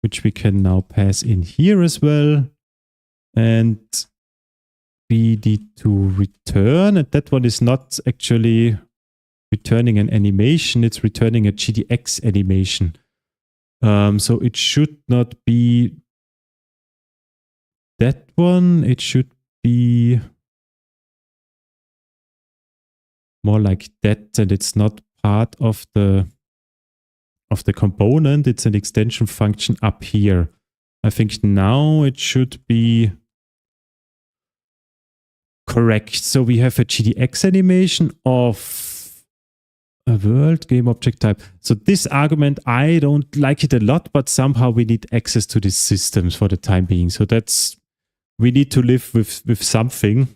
which we can now pass in here as well. And we need to return, and that one is not actually returning an animation, it's returning a GDX animation. So it should not be that one, it should be more like that, and it's not part of the component, it's an extension function up here. I think now it should be correct. So we have a GDX animation of a world game object type. So this argument, I don't like it a lot, but somehow we need access to these systems for the time being. So that's, we need to live with something.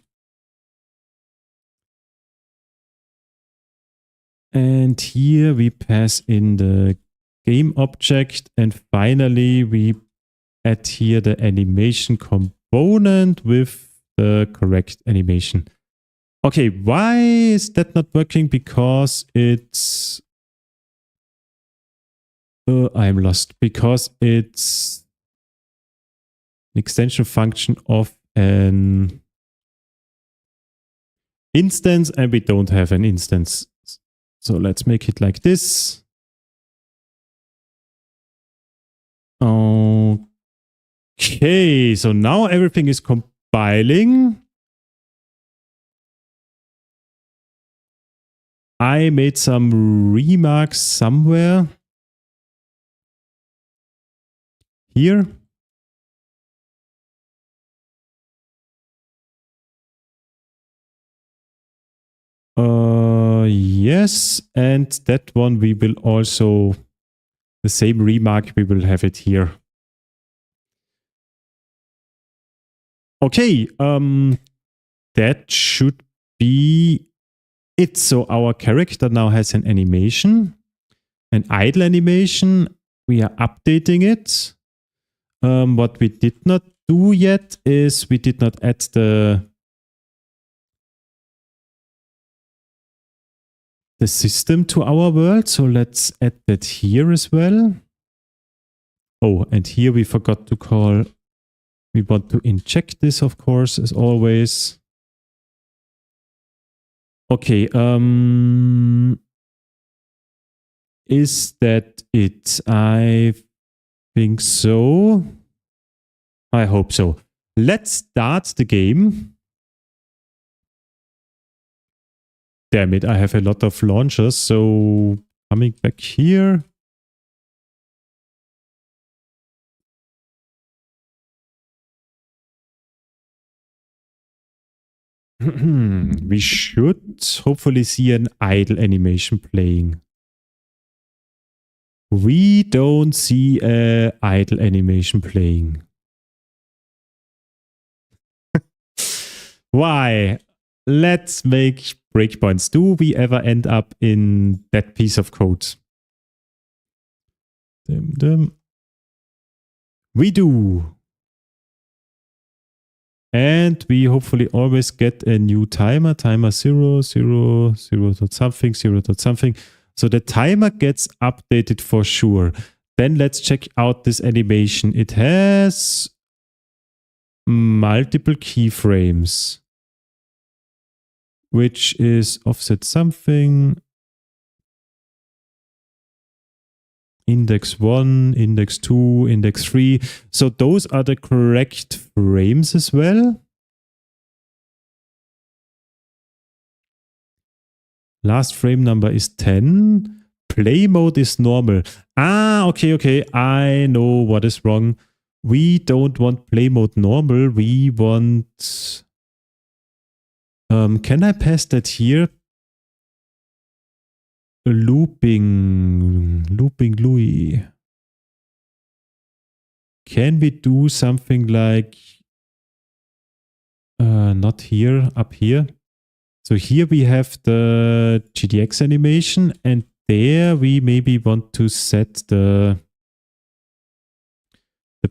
And here we pass in the game object, and finally we add here the animation component with the correct animation. Okay, why is that not working? Because it's... I'm lost. Because it's an extension function of an instance, and we don't have an instance. So let's make it like this. Okay, so now everything is compiling. I made some remarks somewhere. Here. Yes, and that one we will also, the same remark, we will have it here. Okay, that should be it. So our character now has an animation, an idle animation. We are updating it. What we did not do yet is we did not add the system to our world. So let's add that here as well. Oh, and here we forgot to call, we want to inject this, of course, as always. Okay, is that it? I think so. I hope so. Let's start the game. Damn it, I have a lot of launchers. So coming back here. We should hopefully see an idle animation playing. We don't see an idle animation playing. Why? Let's make breakpoints. Do we ever end up in that piece of code? We do. And we hopefully always get a new timer. Timer 0, 0, 0 dot something, 0 dot something. So the timer gets updated for sure. Then let's check out this animation. It has multiple keyframes, which is offset something. Index 1, index 2, index 3. So those are the correct frames as well. Last frame number is 10. Play mode is normal. Ah, okay. I know what is wrong. We don't want play mode normal. We want... can I pass that here? Looping Louis. Can we do something like not here, up here? So here we have the GDX animation, and there we maybe want to set the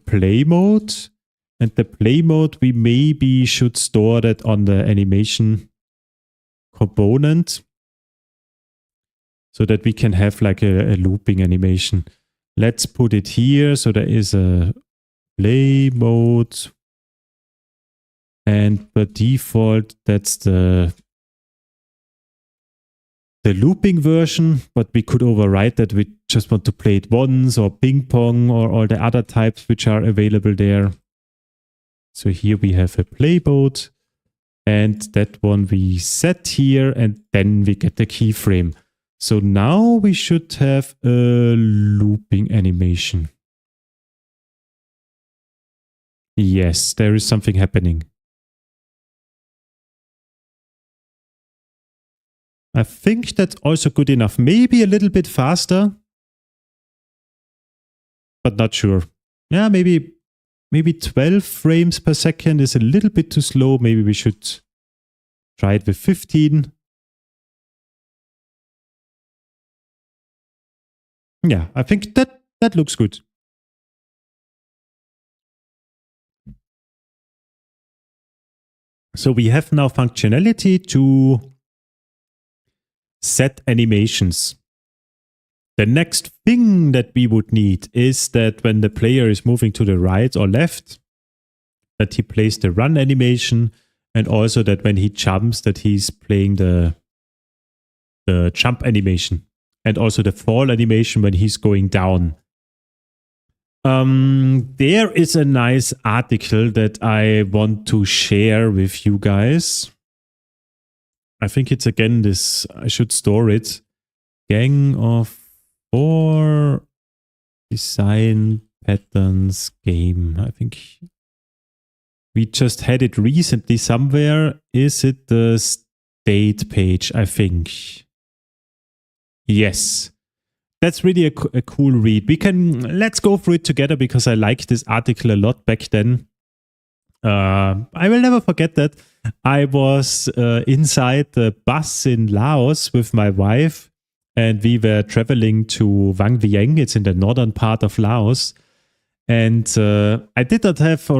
play mode, and the play mode we maybe should store that on the animation component, so that we can have like a looping animation. Let's put it here. So there is a play mode. And by default, that's the looping version. But we could override that. We just want to play it once, or ping pong, or all the other types which are available there. So here we have a play mode. And that one we set here. And then we get the keyframe. So now we should have a looping animation. Yes, there is something happening. I think that's also good enough. Maybe a little bit faster, but not sure. Yeah, maybe 12 frames per second is a little bit too slow. Maybe we should try it with 15. Yeah, I think that looks good. So we have now functionality to set animations. The next thing that we would need is that when the player is moving to the right or left, that he plays the run animation, and also that when he jumps, that he's playing the jump animation. And also the fall animation when he's going down. There is a nice article that I want to share with you guys. I think it's again this, I should store it. Gang of 4 design patterns game. I think we just had it recently somewhere. Is it the state page? I think. Yes, that's really a cool read. Let's go through it together because I liked this article a lot back then. I will never forget that. I was inside the bus in Laos with my wife, and we were traveling to Vang Vieng. It's in the northern part of Laos. And I did not have,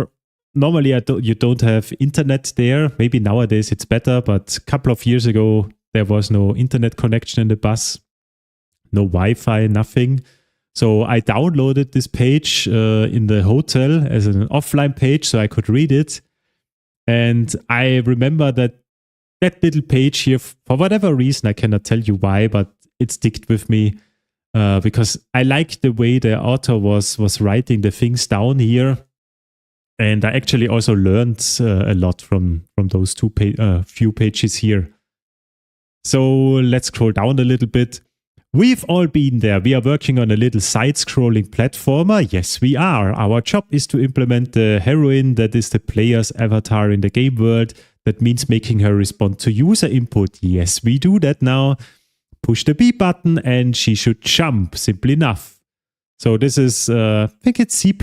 normally you don't have internet there. Maybe nowadays it's better, but a couple of years ago, there was no internet connection in the bus. No Wi-Fi, nothing. So I downloaded this page in the hotel as an offline page so I could read it. And I remember that little page here, for whatever reason, I cannot tell you why, but it stuck with me because I liked the way the author was writing the things down here. And I actually also learned a lot from those few pages here. So let's scroll down a little bit. We've all been there. We are working on a little side-scrolling platformer. Yes, we are. Our job is to implement the heroine that is the player's avatar in the game world. That means making her respond to user input. Yes, we do that now. Push the B button and she should jump. Simple enough. So this is, I think it's C++,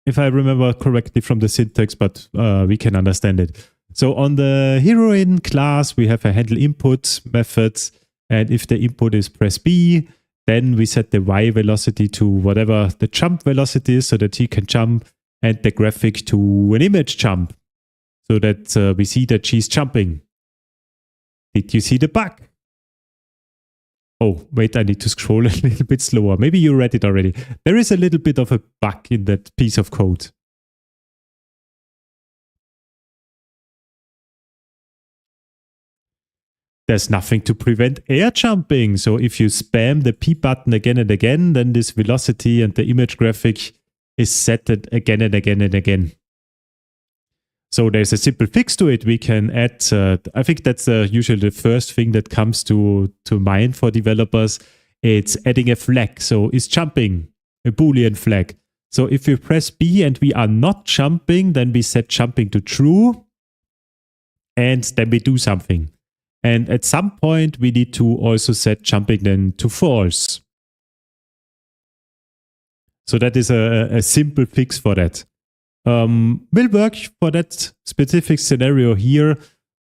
if I remember correctly from the syntax, but we can understand it. So on the heroine class, we have a handle input method. And if the input is press B, then we set the Y velocity to whatever the jump velocity is so that he can jump. and the graphic to an image jump so that we see that she's jumping. Did you see the bug? Oh, wait, I need to scroll a little bit slower. Maybe you read it already. There is a little bit of a bug in that piece of code. There's nothing to prevent air jumping. So if you spam the P button again and again, then this velocity and the image graphic is set again and again and again. So there's a simple fix to it. We can add, I think that's usually the first thing that comes to mind for developers. It's adding a flag. So it's jumping, a Boolean flag. So if we press B and we are not jumping, then we set jumping to true. And then we do something. And at some point, we need to also set jumping then to false. So that is a simple fix for that. Will work for that specific scenario here,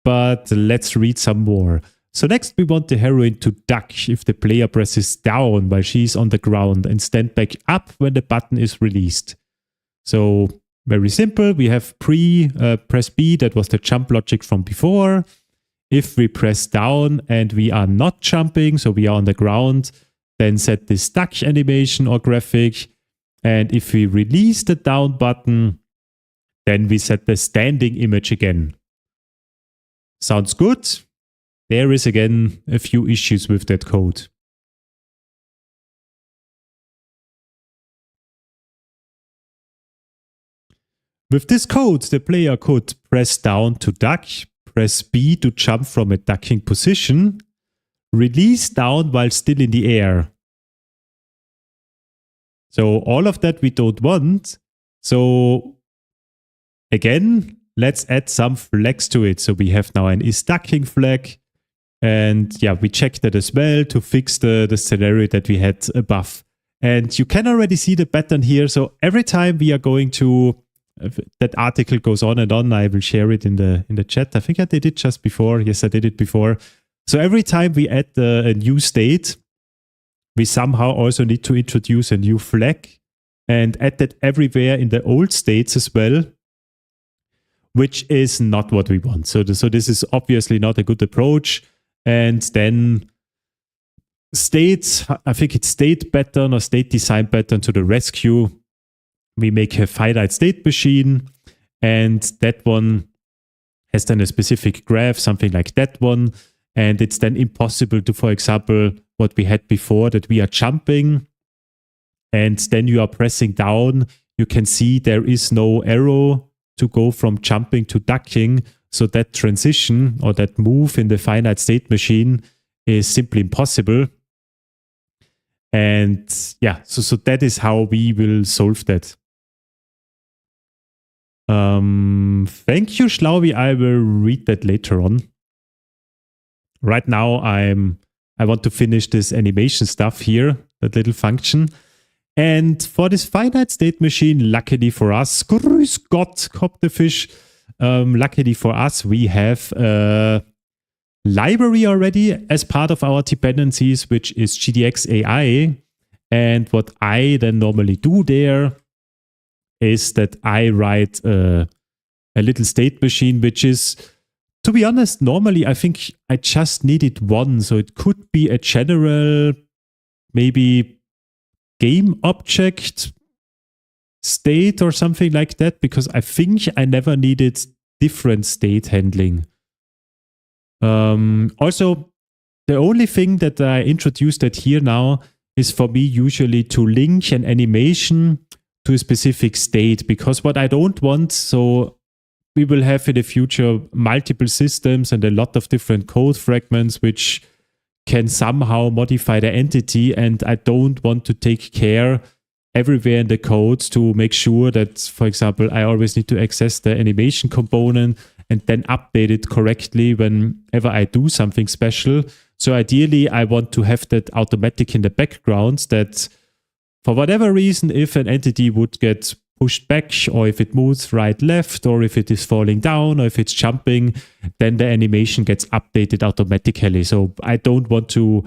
but let's read some more. So next we want the heroine to duck if the player presses down while she's on the ground and stand back up when the button is released. So very simple, we have press B, that was the jump logic from before. If we press down and we are not jumping, so we are on the ground, then set this duck animation or graphic. And if we release the down button, then we set the standing image again. Sounds good. There is again a few issues with that code. With this code, the player could press down to duck, press B to jump from a ducking position, release down while still in the air. So all of that we don't want. So again, let's add some flags to it. So we have now an isDucking flag. And yeah, we checked that as well to fix the scenario that we had above. And you can already see the pattern here. So every time we are going to, that article goes on and on. I will share it in the chat. I think I did it just before. Yes, I did it before. So every time we add a new state, we somehow also need to introduce a new flag and add that everywhere in the old states as well, which is not what we want. So this is obviously not a good approach. And then states, I think it's state pattern or state design pattern to the rescue. We make a finite state machine, and that one has then a specific graph, something like that one. And it's then impossible to, for example, what we had before, that we are jumping and then you are pressing down. You can see there is no arrow to go from jumping to ducking. So that transition or that move in the finite state machine is simply impossible. And yeah, so that is how we will solve that. Thank you, Schlaubi. I will read that later on. Right now, I want to finish this animation stuff here, that little function. And for this finite state machine, luckily for us, grüß Gott, Cop the Fish, luckily for us, we have a library already as part of our dependencies, which is GDX AI. And what I then normally do there is that I write a little state machine, which is, to be honest, normally I think I just needed one. So it could be a general, maybe game object state or something like that, because I think I never needed different state handling. Also, the only thing that I introduced that here now is for me usually to link an animation to a specific state, because what I don't want, so we will have in the future multiple systems and a lot of different code fragments which can somehow modify the entity, and I don't want to take care everywhere in the code to make sure that, for example, I always need to access the animation component and then update it correctly whenever I do something special. So ideally, I want to have that automatic in the background, that for whatever reason, if an entity would get pushed back, or if it moves right, left, or if it is falling down, or if it's jumping, then the animation gets updated automatically. So I don't want to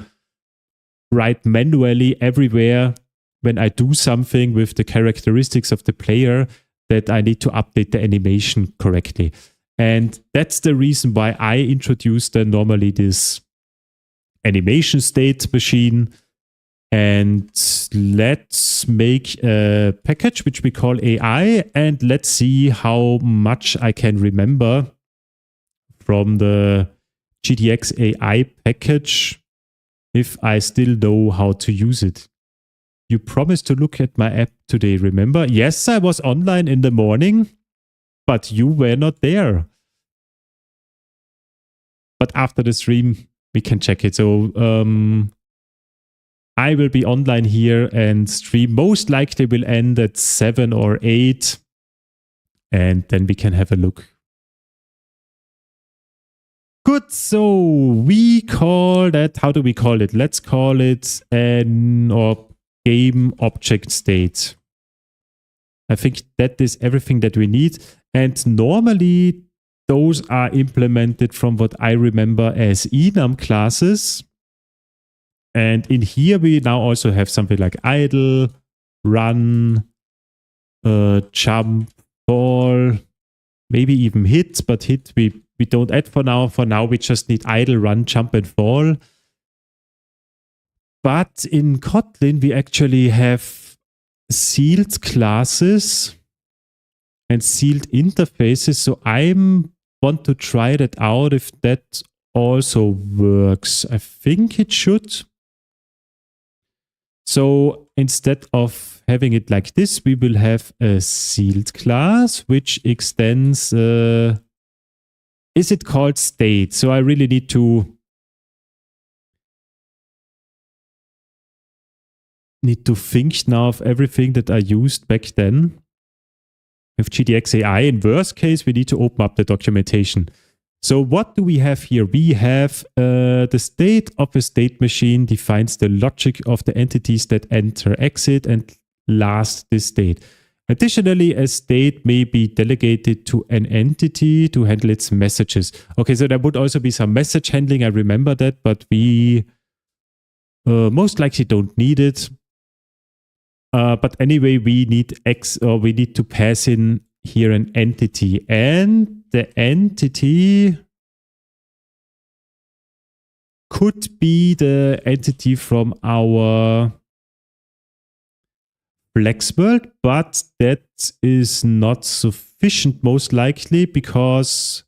write manually everywhere when I do something with the characteristics of the player, that I need to update the animation correctly. And that's the reason why I introduced normally this animation state machine. And let's make a package which we call AI, and let's see how much I can remember from the GDX AI package if I still know how to use it. You promised to look at my app today, remember? Yes, I was online in the morning, but you were not there. But after the stream, we can check it. So I will be online here, and stream most likely will end at 7 or 8. And then we can have a look. Good, so we call that, how do we call it? Let's call it an game object state. I think that is everything that we need. And normally those are implemented from what I remember as enum classes. And in here we now also have something like idle, run, jump, fall, maybe even hit, but hit we don't add for now. For now we just need idle, run, jump, and fall. But in Kotlin we actually have sealed classes and sealed interfaces. So I want to try that out if that also works. I think it should. So instead of having it like this, we will have a sealed class which extends, is it called state? So I really need to think now of everything that I used back then. With GDX AI, in worst case, we need to open up the documentation. So what do we have here? We have the state of a state machine defines the logic of the entities that enter, exit, and last this state. Additionally, a state may be delegated to an entity to handle its messages. Okay, so there would also be some message handling. I remember that, but we most likely don't need it. But anyway, we need we need to pass in here an entity, and the entity could be the entity from our Flex world, but that is not sufficient most likely because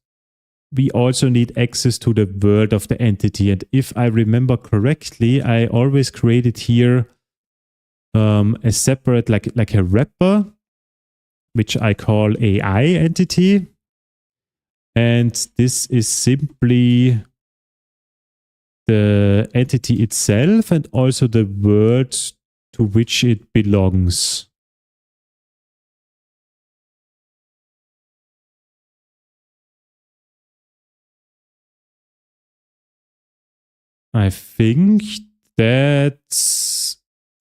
we also need access to the world of the entity. And if I remember correctly, I always created here a separate, like a wrapper, which I call AI entity. And this is simply the entity itself and also the world to which it belongs. I think that's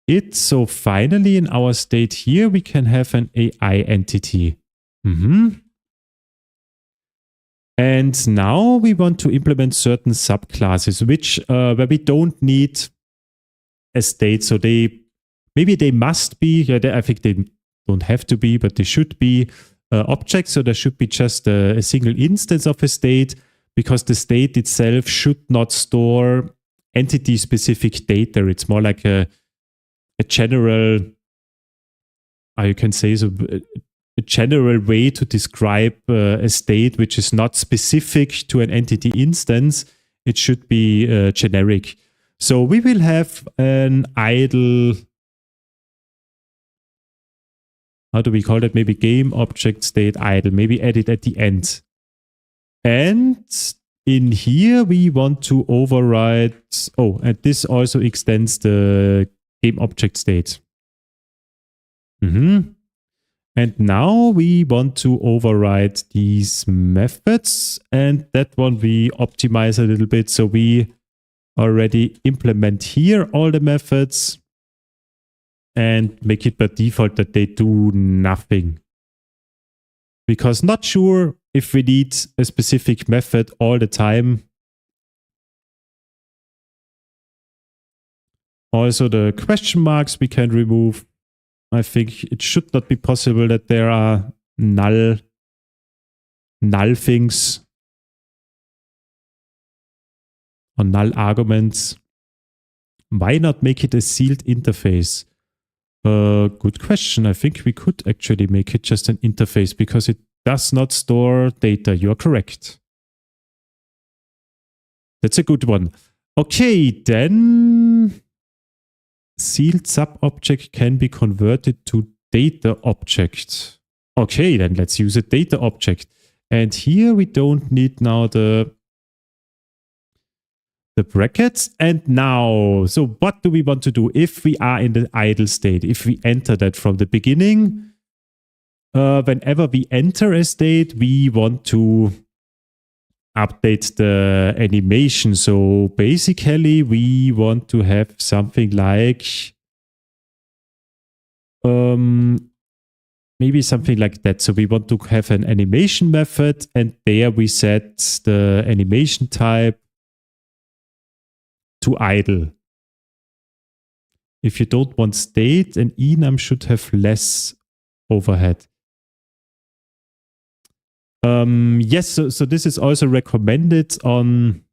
it. So finally in our state here, we can have an AI entity. And now we want to implement certain subclasses, which where we don't need a state. So maybe they must be, I think they don't have to be, but they should be objects. So there should be just a single instance of a state, because the state itself should not store entity-specific data. It's more like a general, you can say so, a general way to describe a state which is not specific to an entity instance. It should be generic. So we will have an idle, how do we call it? Maybe game object state idle, maybe add it at the end. And in here we want to override, and this also extends the game object state. And now we want to override these methods, and that one we optimize a little bit. So we already implement here all the methods and make it by default that they do nothing. Because not sure if we need a specific method all the time. Also the question marks we can remove. I think it should not be possible that there are null things or null arguments. Why not make it a sealed interface? Good question. I think we could actually make it just an interface because it does not store data. You're correct. That's a good one. Okay, then sealed sub-object can be converted to data object. Okay, then let's use a data object. And here we don't need now the brackets. And now, so what do we want to do if we are in the idle state? If we enter that from the beginning, whenever we enter a state, we want to update the animation. So basically, we want to have something like maybe something like that. So we want to have an animation method, and there we set the animation type to idle. If you don't want state, an enum should have less overhead. Yes, so this is also recommended on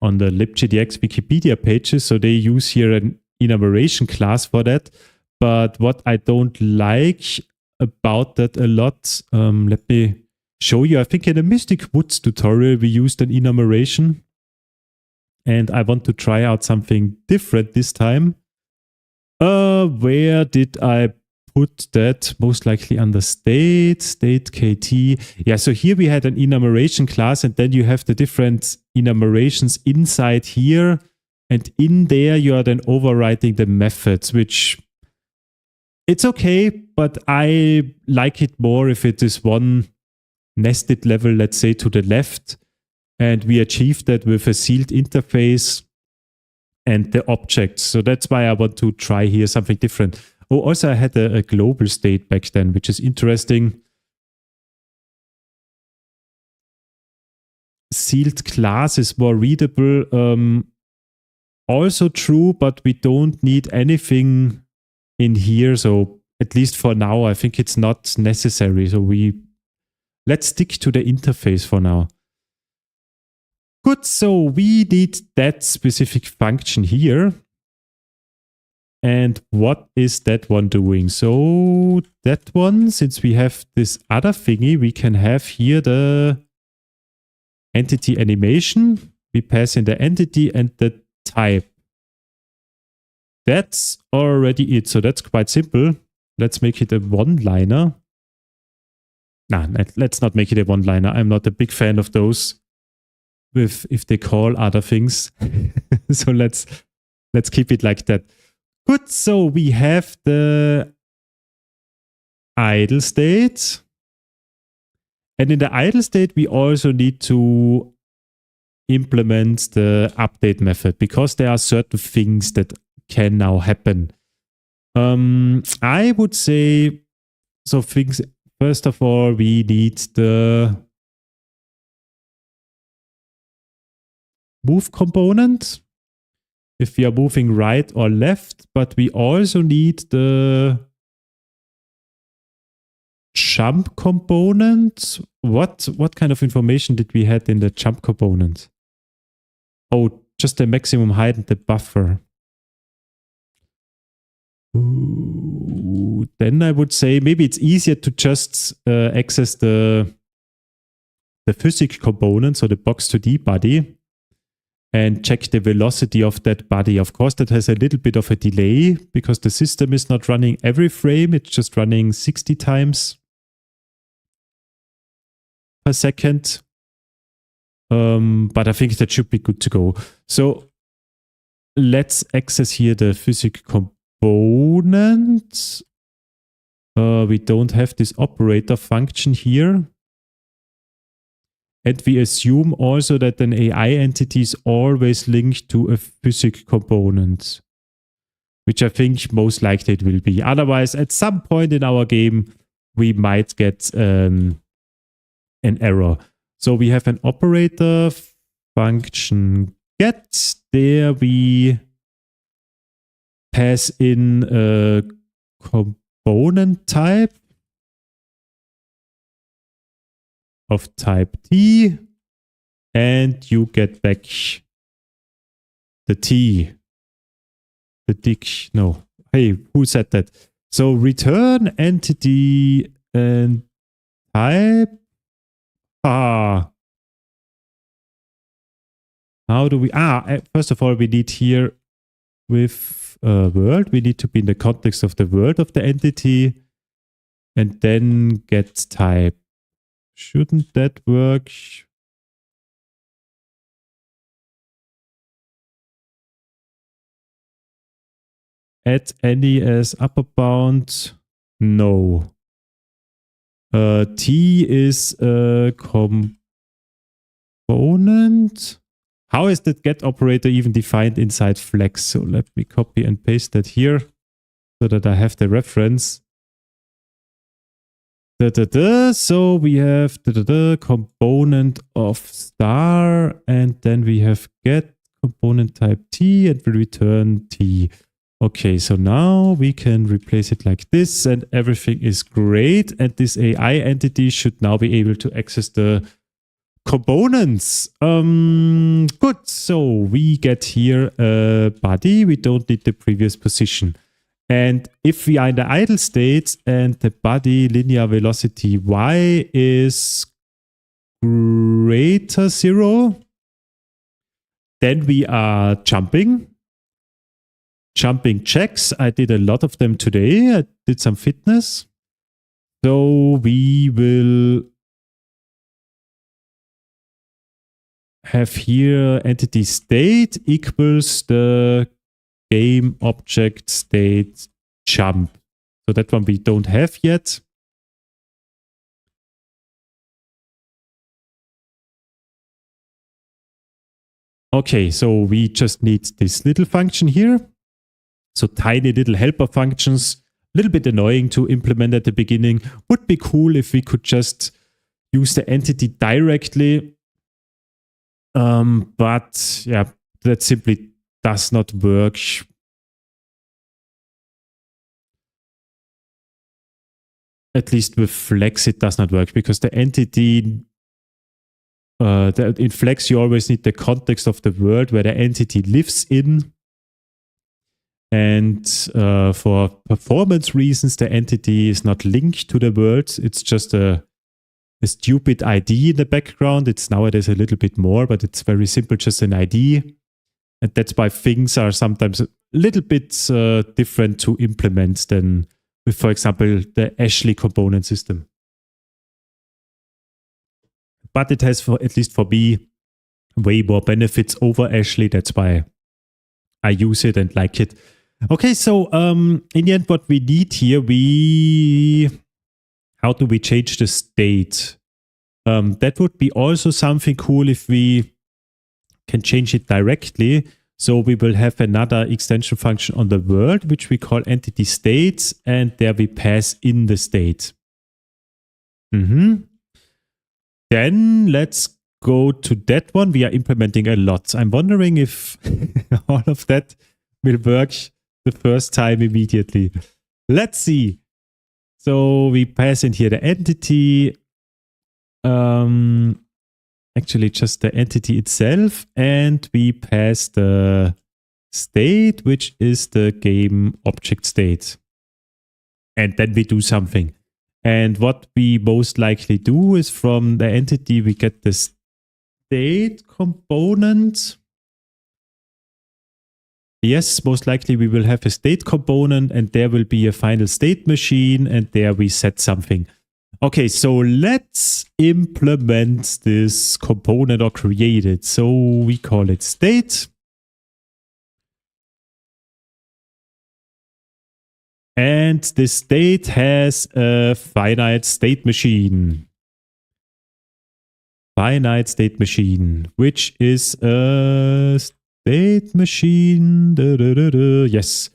the LibGDX Wikipedia pages. So they use here an enumeration class for that. But what I don't like about that a lot, let me show you. I think in the Mystic Woods tutorial, we used an enumeration. And I want to try out something different this time. Where did I put that? Most likely under state KT. Yeah, so here we had an enumeration class, and then you have the different enumerations inside here. And in there, you are then overwriting the methods, which it's okay, but I like it more if it is one nested level, let's say, to the left. And we achieve that with a sealed interface and the objects. So that's why I want to try here something different. Oh, also I had a global state back then, which is interesting. Sealed class is more readable. Also true, but we don't need anything in here. So at least for now, I think it's not necessary. So let's stick to the interface for now. Good, so we need that specific function here. And what is that one doing? So that one, since we have this other thingy, we can have here the entity animation. We pass in the entity and the type. That's already it. So that's quite simple. Let's make it a one-liner. Nah, let's not make it a one-liner. I'm not a big fan of those. If they call other things. So let's keep it like that. Good, so we have the idle state. And in the idle state, we also need to implement the update method because there are certain things that can now happen. I would say, so things, first of all, we need the move component if we are moving right or left, but we also need the jump component. What kind of information did we have in the jump component? Oh, just the maximum height and the buffer. Ooh, then I would say maybe it's easier to just access the physics component, so the box2D body, and check the velocity of that body. Of course, that has a little bit of a delay because the system is not running every frame. It's just running 60 times per second. But I think that should be good to go. So let's access here the physics component. We don't have this operator function here. And we assume also that an AI entity is always linked to a physics component, which I think most likely it will be. Otherwise, at some point in our game, we might get an error. So we have an operator function get. There we pass in a component type. of type T, and you get back the T. The dick, no. Hey, who said that? So return entity and type. How do we? First of all, we need here with world, we need to be in the context of the world of the entity and then get type. Shouldn't that work? Add any as upper bound? No. T is a component. How is that get operator even defined inside Flex? So let me copy and paste that here so that I have the reference. So we have component of star, and then we have get component type T and we return T. Okay, so now we can replace it like this and everything is great. And this AI entity should now be able to access the components. Good. So we get here a body. We don't need the previous position. And if we are in the idle state and the body linear velocity y is greater 0, then we are jumping. Jumping checks. I did a lot of them today. I did some fitness. So we will have here entity state equals the game object state jump. So that one we don't have yet. Okay, so we just need this little function here. So tiny little helper functions, a little bit annoying to implement at the beginning. Would be cool if we could just use the entity directly. But yeah, that simply does not work. At least with Flex, it does not work because the entity, in Flex, you always need the context of the world where the entity lives in. And for performance reasons, the entity is not linked to the world. It's just a stupid ID in the background. It's nowadays a little bit more, but it's very simple, just an ID. And that's why things are sometimes a little bit different to implement than with, for example, the Ashley component system. But it has, at least for me, way more benefits over Ashley. That's why I use it and like it. Okay, so in the end, what we need here, how do we change the state? That would be also something cool if we can change it directly. So we will have another extension function on the world, which we call entity states, and there we pass in the state. Then let's go to that one. We are implementing a lot. I'm wondering if all of that will work the first time immediately. Let's see. So we pass in here the entity, actually just the entity itself, and we pass the state, which is the game object state. And then we do something. And what we most likely do is from the entity, we get the state component. Yes, most likely we will have a state component and there will be a final state machine and there we set something. Okay, so let's implement this component or create it. So we call it state. And the state has a finite state machine. Finite state machine, which is a state machine, yes,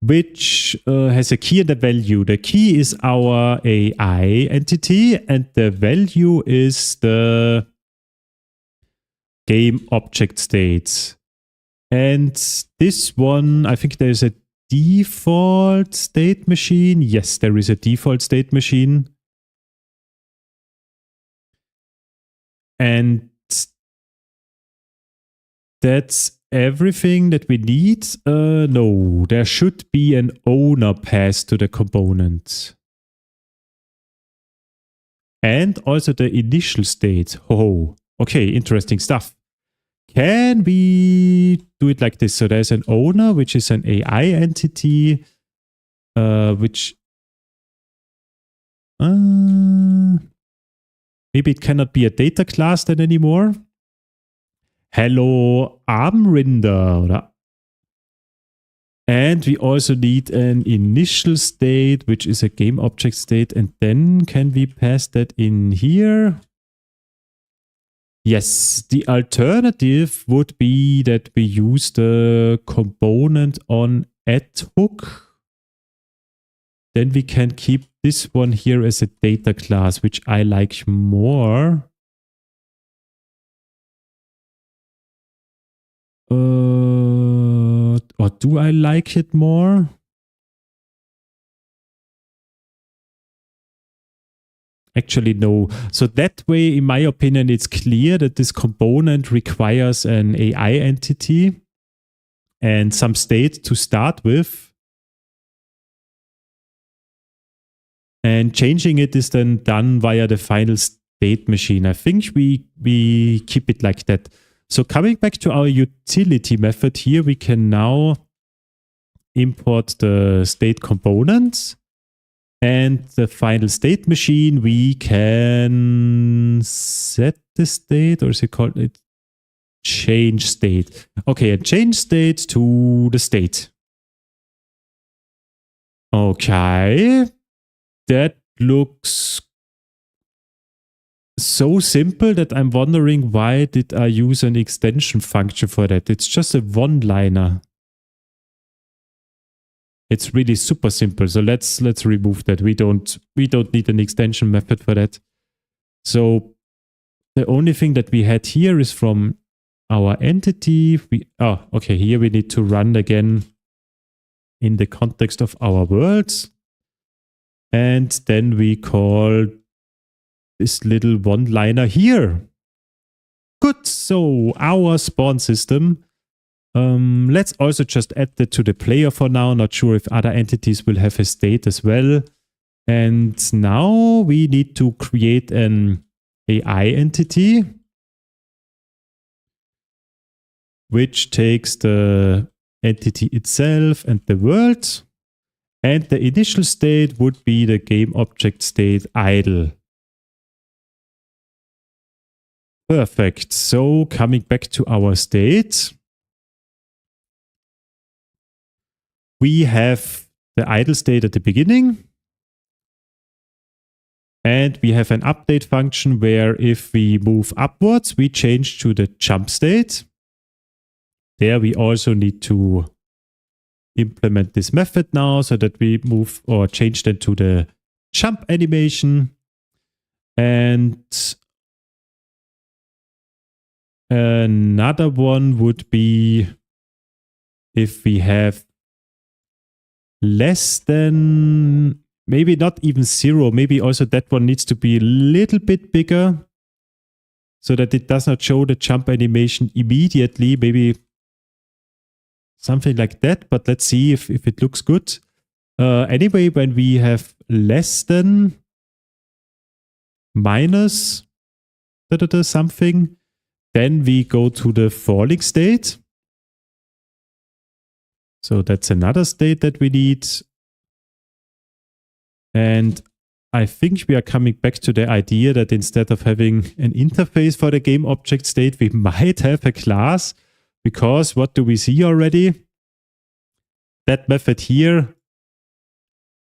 which has a key and a value. The key is our AI entity and the value is the game object state. And this one, I think there's a default state machine. Yes, there is a default state machine. And that's everything that we need. No, there should be an owner passed to the component. And also the initial state. Oh, okay, interesting stuff. Can we do it like this? So there's an owner, which is an AI entity, which maybe it cannot be a data class then anymore. Hello, Armrinder. And we also need an initial state, which is a game object state. And then can we pass that in here? Yes, the alternative would be that we use the component on add-hook. Then we can keep this one here as a data class, which I like more. Or do I like it more? Actually, no. So that way, in my opinion, it's clear that this component requires an AI entity and some state to start with. And changing it is then done via the final state machine. I think we keep it like that. So coming back to our utility method here, we can now import the state components. And the final state machine, we can set the state, or is it called it? Change state. Okay, and change state to the state. Okay. That looks so simple that I'm wondering why did I use an extension function for that? It's just a one-liner. It's really super simple. So let's remove that. We don't need an extension method for that. So the only thing that we had here is from our entity. Okay, here we need to run again in the context of our worlds. And then we call this little one-liner here. Good. So our spawn system. Let's also just add that to the player for now. Not sure if other entities will have a state as well. And now we need to create an AI entity, which takes the entity itself and the world. And the initial state would be the game object state idle. Perfect. So coming back to our state, we have the idle state at the beginning. And we have an update function where if we move upwards, we change to the jump state. There we also need to implement this method now so that we move or change that to the jump animation. And another one would be if we have less than, maybe not even 0, maybe also that one needs to be a little bit bigger so that it does not show the jump animation immediately. Maybe something like that, but let's see if it looks good. Anyway, when we have less than minus something, then we go to the falling state. So that's another state that we need. And I think we are coming back to the idea that instead of having an interface for the game object state, we might have a class. Because what do we see already? That method here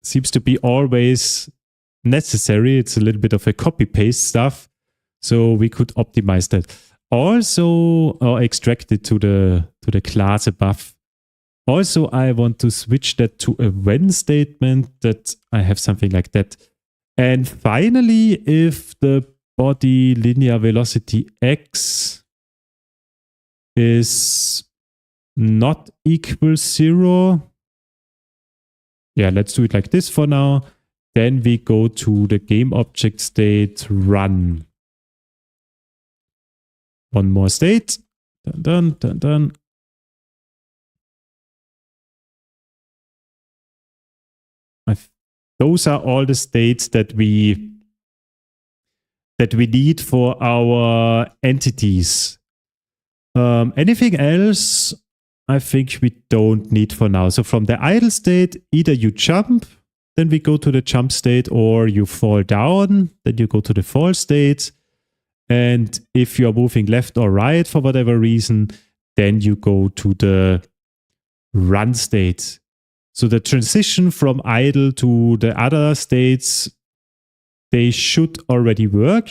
seems to be always necessary. It's a little bit of a copy-paste stuff. So we could optimize that. Also, or extract it to the class above. Also, I want to switch that to a when statement, that I have something like that. And finally, if the body linear velocity x is not equal 0. Yeah, let's do it like this for now. Then we go to the game object state run. One more state. Dun, dun, dun, dun. Those are all the states that we need for our entities. Anything else, I think we don't need for now. So from the idle state, either you jump, then we go to the jump state, or you fall down, then you go to the fall state. And if you're moving left or right for whatever reason, then you go to the run state. So the transition from idle to the other states, they should already work.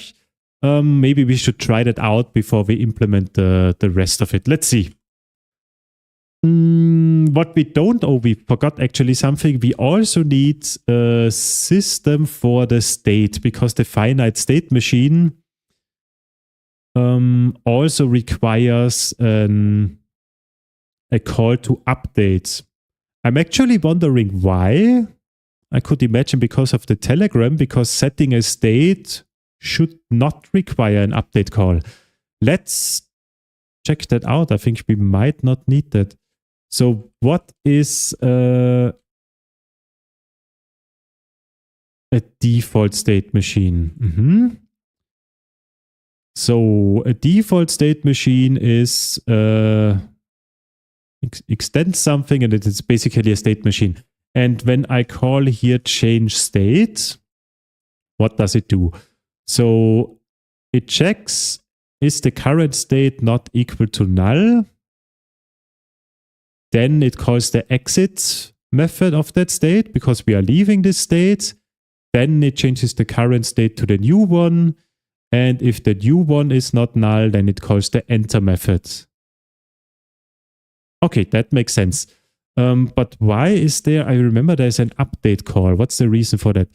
Maybe we should try that out before we implement the rest of it. Let's see. What we don't, we forgot actually something. We also need a system for the state, because the finite state machine also requires a call to update. I'm actually wondering why. I could imagine because of the telegram, because setting a state should not require an update call. Let's check that out. I think we might not need that. So what is a default state machine? So a default state machine is extends something, and it is basically a state machine. And when I call here change state, what does it do? So it checks, is the current state not equal to null? Then it calls the exit method of that state, because we are leaving this state. Then it changes the current state to the new one. And if the new one is not null, then it calls the enter method. Okay, that makes sense. But why is there, I remember there's an update call. What's the reason for that?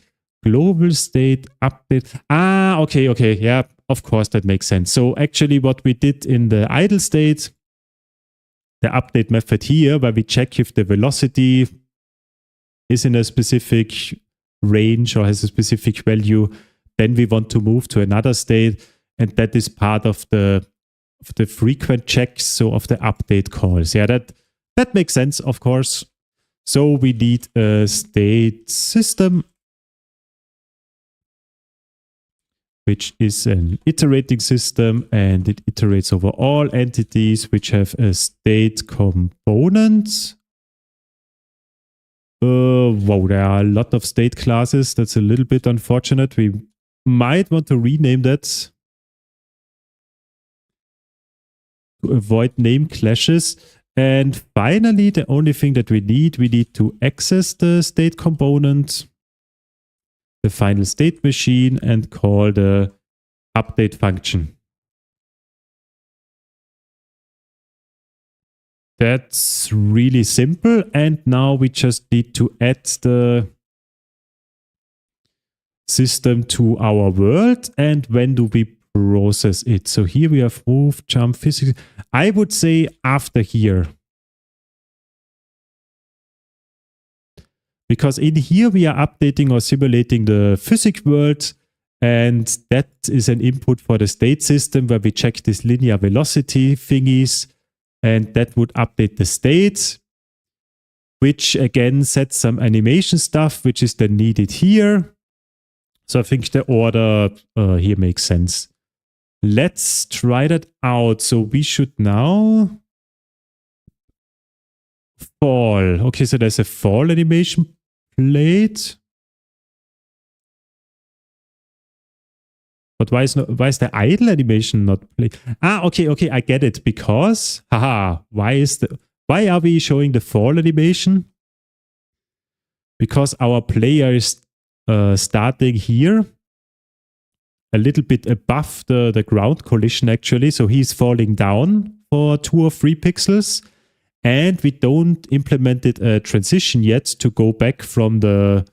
Global state update. Okay. Yeah, of course, that makes sense. So actually what we did in the idle state, the update method here, where we check if the velocity is in a specific range or has a specific value, then we want to move to another state. And that is part of the frequent checks, so of the update calls. Yeah, that makes sense, of course. So we need a state system, which is an iterating system, and it iterates over all entities which have a state component. Wow, there are a lot of state classes. That's a little bit unfortunate. We might want to rename that to avoid name clashes. And finally, the only thing that we need to access the state component, the final state machine, and call the update function. That's really simple. And now we just need to add the system to our world. And when do we process it? So here we have move, jump, physics. I would say after here. Because in here we are updating or simulating the physics world, and that is an input for the state system where we check this linear velocity thingies, and that would update the state, which again sets some animation stuff, which is then needed here. So I think the order here makes sense. Let's try that out. So we should now fall. Okay, so there's a fall animation played. But why is the idle animation not played? Okay, I get it. Because, why are we showing the fall animation? Because our player is starting here a little bit above the ground collision actually. So he's falling down for 2 or 3 pixels. And we don't implemented a transition yet to go back from the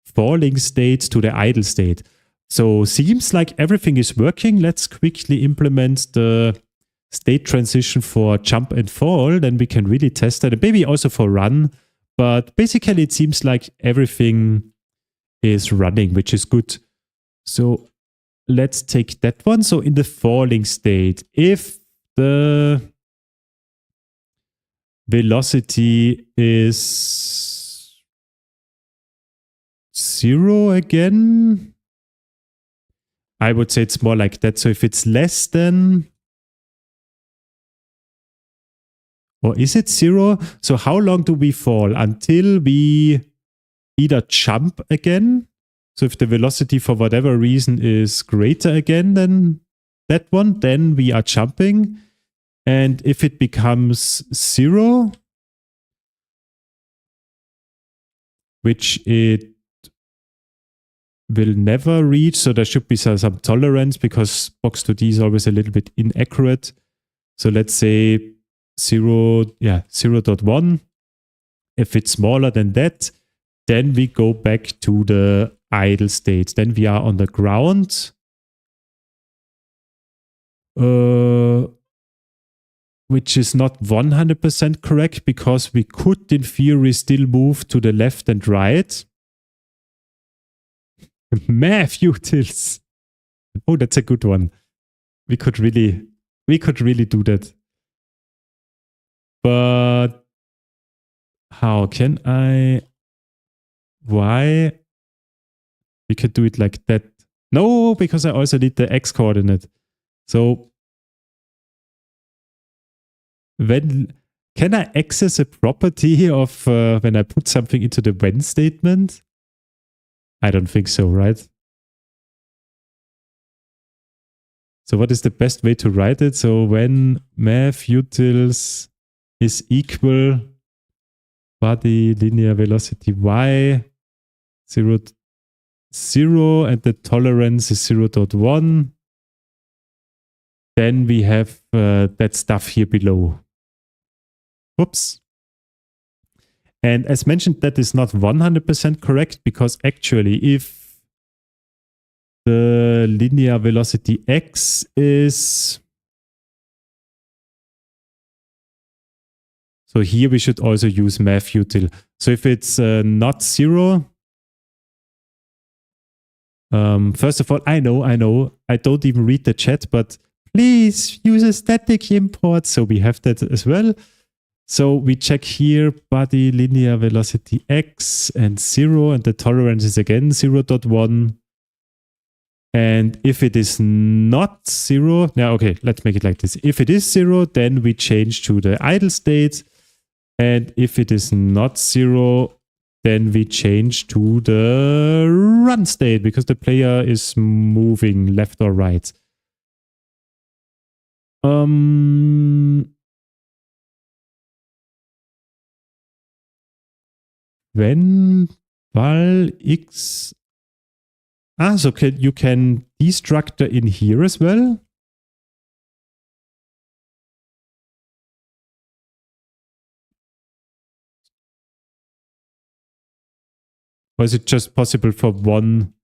falling state to the idle state. So seems like everything is working. Let's quickly implement the state transition for jump and fall. Then we can really test that. And maybe also for run. But basically it seems like everything is running, which is good. So let's take that one. So in the falling state, if the velocity is 0 again. I would say it's more like that. So if it's less than, or is it 0? So how long do we fall until we either jump again? So if the velocity for whatever reason is greater again than that one, then we are jumping. And if it becomes 0, which it will never reach, so there should be some tolerance because box 2D is always a little bit inaccurate. So let's say 0.1. If it's smaller than that, then we go back to the idle state. Then we are on the ground. Which is not 100% correct because we could in theory still move to the left and right. Math utils. Oh, that's a good one. We could really do that. But how can I? Why? We could do it like that. No, because I also need the x coordinate. So when can I access a property of when I put something into the when statement? I don't think so, right? So what is the best way to write it? So when math utils is equal body linear velocity y 0, 0 and the tolerance is 0.1, then we have that stuff here below. Whoops. And as mentioned, that is not 100% correct because actually if the linear velocity x is... So here we should also use math util. So if it's not 0, first of all, I know, I don't even read the chat, but please use a static import. So we have that as well. So we check here body linear velocity x and 0, and the tolerance is again 0.1. And if it is not 0, now okay, let's make it like this. If it is 0, then we change to the idle state. And if it is not 0, then we change to the run state because the player is moving left or right. When val x... so you can destructor in here as well? Or is it just possible for one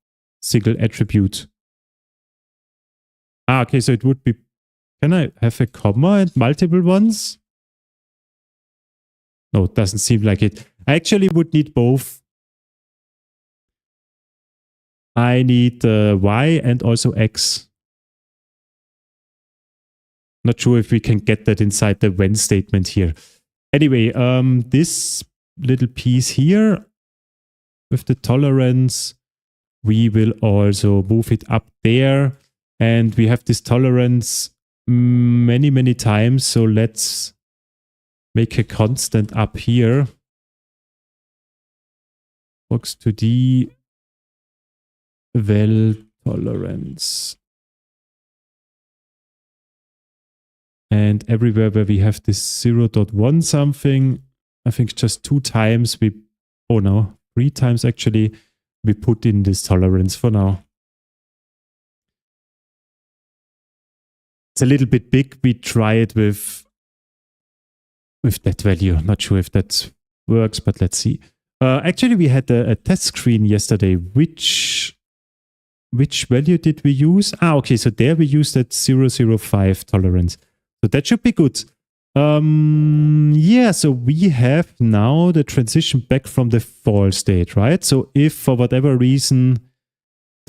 single attribute? Okay, so it would be... Can I have a comma and multiple ones? No, it doesn't seem like it. I actually would need both. I need y and also x. Not sure if we can get that inside the when statement here. Anyway, this little piece here with the tolerance, we will also move it up there. And we have this tolerance many, many times. So let's make a constant up here. Box 2D vel tolerance. And everywhere where we have this 0.1 something, I think just 2 times we, oh no, 3 times actually, we put in this tolerance for now. It's a little bit big. We try it with that value. Not sure if that works, but let's see. Actually, we had a test screen yesterday. Which value did we use? Okay, so there we used that 0.05 tolerance. So that should be good. Yeah, so we have now the transition back from the fall state, right? So if for whatever reason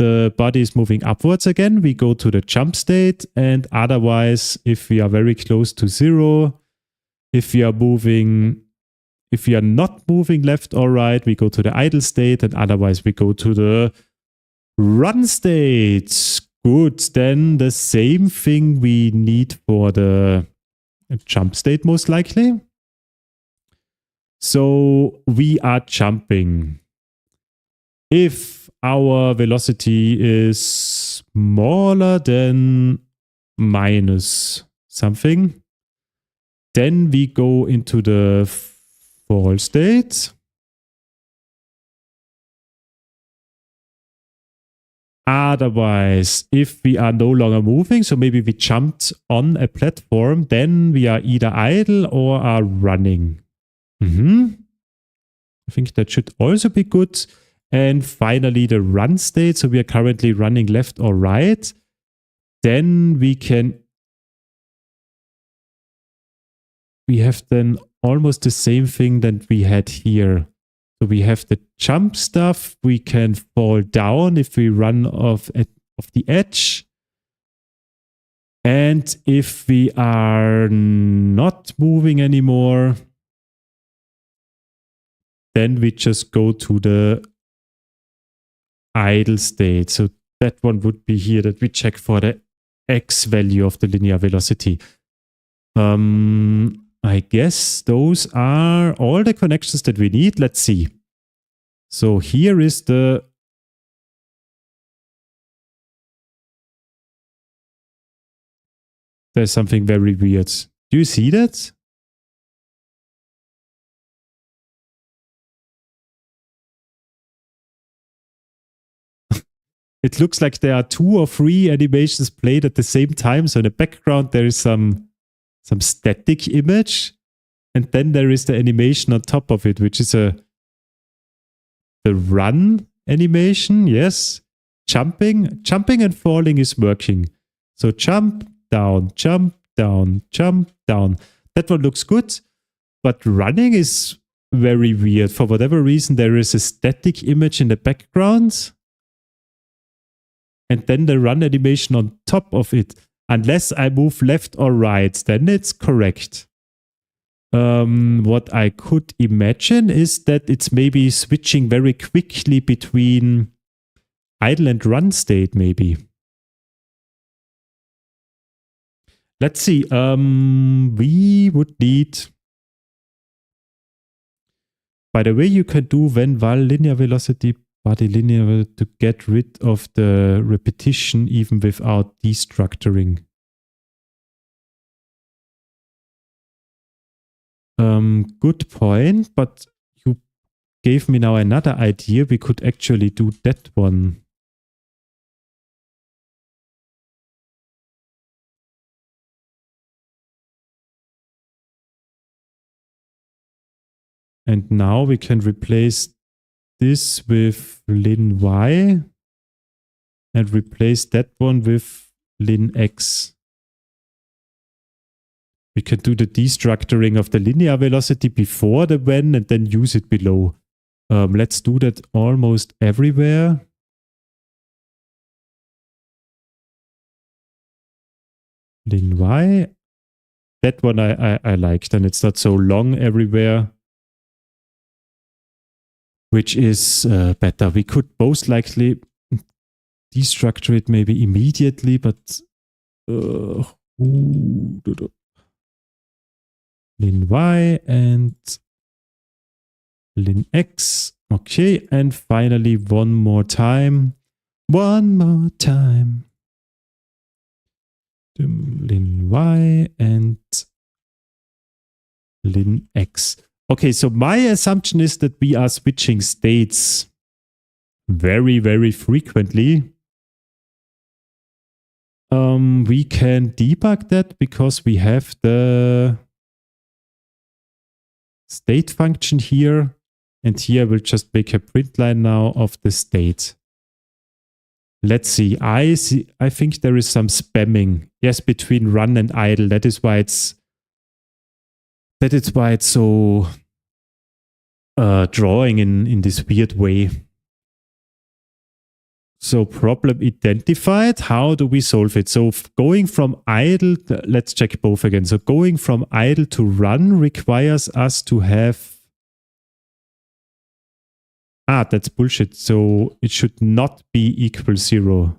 the body is moving upwards again, we go to the jump state. And otherwise, if we are very close to 0, if we are not moving left or right, we go to the idle state, and otherwise we go to the run state. Good, then the same thing we need for the jump state most likely. So we are jumping. If our velocity is smaller than minus something, then we go into the fall state. Otherwise, if we are no longer moving, so maybe we jumped on a platform, then we are either idle or are running. I think that should also be good. And finally, the run state. So we are currently running left or right. Then we have then almost the same thing that we had here. So we have the jump stuff. We can fall down if we run off the edge. And if we are not moving anymore, then we just go to the idle state. So that one would be here, that we check for the x value of the linear velocity. I guess those are all the connections that we need. Let's see. So here is there's something very weird. Do you see that? It looks like there are 2 or 3 animations played at the same time. So in the background, there is some static image. And then there is the animation on top of it, which is the run animation. Yes. Jumping and falling is working. So jump, down, jump, down, jump, down. That one looks good. But running is very weird. For whatever reason, there is a static image in the background. And then the run animation on top of it. Unless I move left or right, then it's correct. What I could imagine is that it's maybe switching very quickly between idle and run state, maybe. Let's see. We would need... By the way, you can do when val linear velocity body linear to get rid of the repetition even without destructuring. Good point, but you gave me now another idea. We could actually do that one. And now we can replace this with lin y and replace that one with lin x. We can do the destructuring of the linear velocity before the when and then use it below. Let's do that almost everywhere. Lin y. That one I liked, and it's not so long everywhere, which is better. We could most likely destructure it maybe immediately, but lin y and lin x. Okay, and finally one more time. Lin y and lin x. Okay, so my assumption is that we are switching states very, very frequently. We can debug that because we have the state function here. And here we'll just make a print line now of the state. Let's see. I think there is some spamming. Yes, between run and idle. That is why it's so drawing in this weird way. So problem identified. How do we solve it? So going from idle, let's check both again. So going from idle to run requires us to have, that's bullshit. So it should not be equal 0.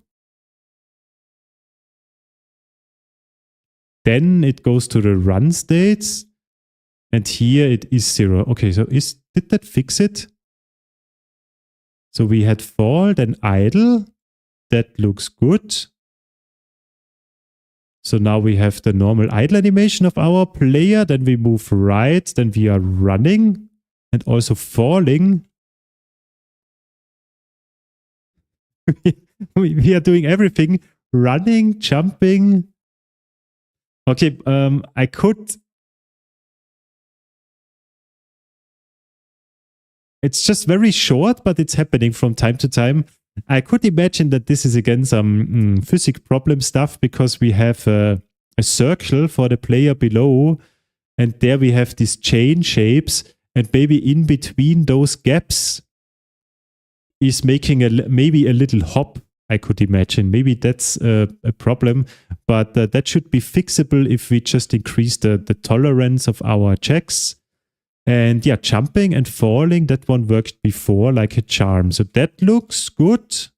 Then it goes to the run states. And here it is 0. Okay, so did that fix it? So we had fall, then idle. That looks good. So now we have the normal idle animation of our player. Then we move right. Then we are running and also falling. We are doing everything. Running, jumping. Okay, I could... It's just very short, but it's happening from time to time. I could imagine that this is again some physics problem stuff because we have a circle for the player below and there we have these chain shapes and maybe in between those gaps is making maybe a little hop, I could imagine. Maybe that's a problem, but that should be fixable if we just increase the tolerance of our checks. And yeah, jumping and falling, that one worked before like a charm. So that looks good.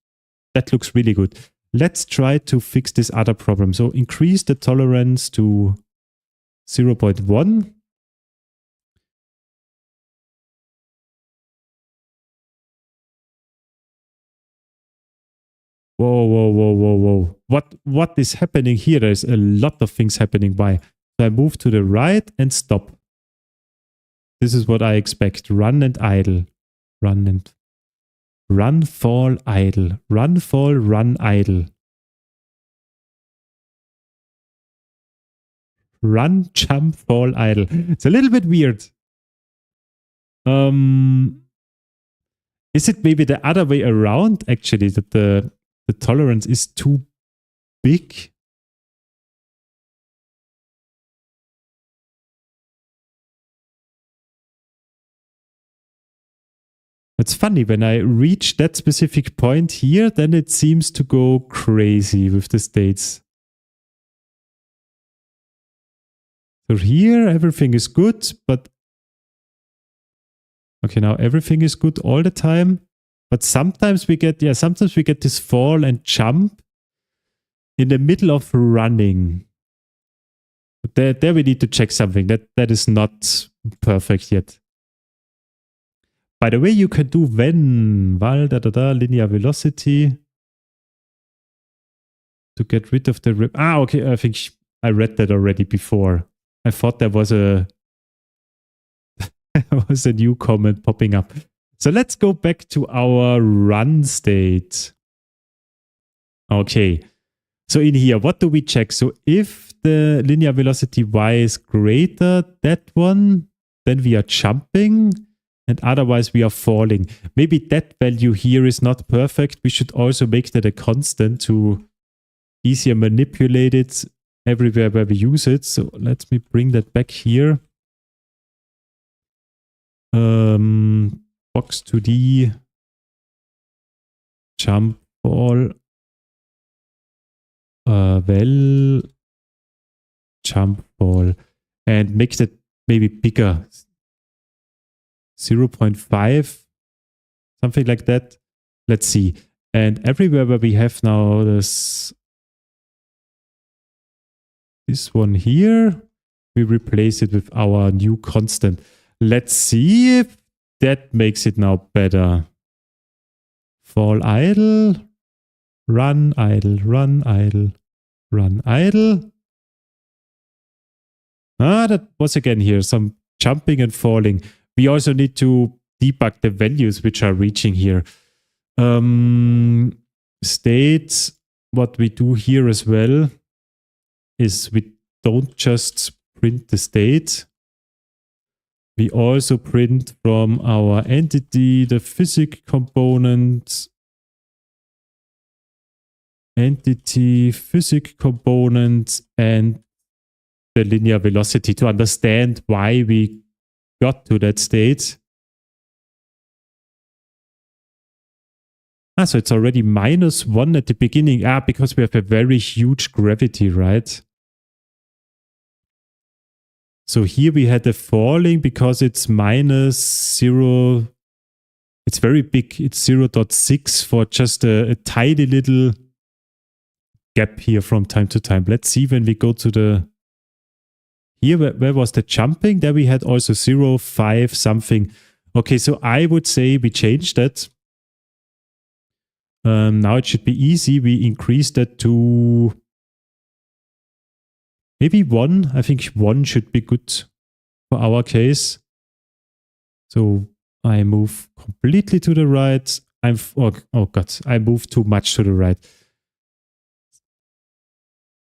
That looks really good. Let's try to fix this other problem. So increase the tolerance to 0.1. Whoa. What is happening here? There's a lot of things happening by. So I move to the right and stop. This is what I expect. Run and idle. Run, fall, idle. Run, fall, run, idle. Run, jump, fall, idle. It's a little bit weird. Is it maybe the other way around, actually, that the tolerance is too big? It's funny, when I reach that specific point here, then it seems to go crazy with the states. So here, everything is good, but okay, now everything is good all the time. But sometimes we get, this fall and jump in the middle of running. But there we need to check something. That is not perfect yet. By the way, you can do linear velocity to get rid of the rip. Okay, I think I read that already before. I thought there was a new comment popping up. So let's go back to our run state. Okay. So in here, what do we check? So if the linear velocity y is greater, that one, then we are jumping. And otherwise we are falling. Maybe that value here is not perfect. We should also make that a constant to easier manipulate it everywhere where we use it. So let me bring that back here. Box 2D, jump, fall, jump, fall, and make that maybe bigger. 0.5, something like that. Let's see. And everywhere where we have now this one here, we replace it with our new constant. Let's see if that makes it now better. Fall idle, run idle, run idle, run idle. That was again here, some jumping and falling. We also need to debug the values which are reaching here. States, what we do here as well is we don't just print the state. We also print from our entity the physics component, entity, physics component, and the linear velocity to understand why we got to that state. So it's already -1 at the beginning. Because we have a very huge gravity, right? So here we had a falling because it's -0. It's very big. It's 0.6 for just a tiny little gap here from time to time. Let's see when we go to the... Here, where was the jumping? There we had also 0.5 something. Okay, so I would say we changed that. Now it should be easy. We increased that to maybe 1. I think 1 should be good for our case. So I move completely to the right. Oh God, I move too much to the right.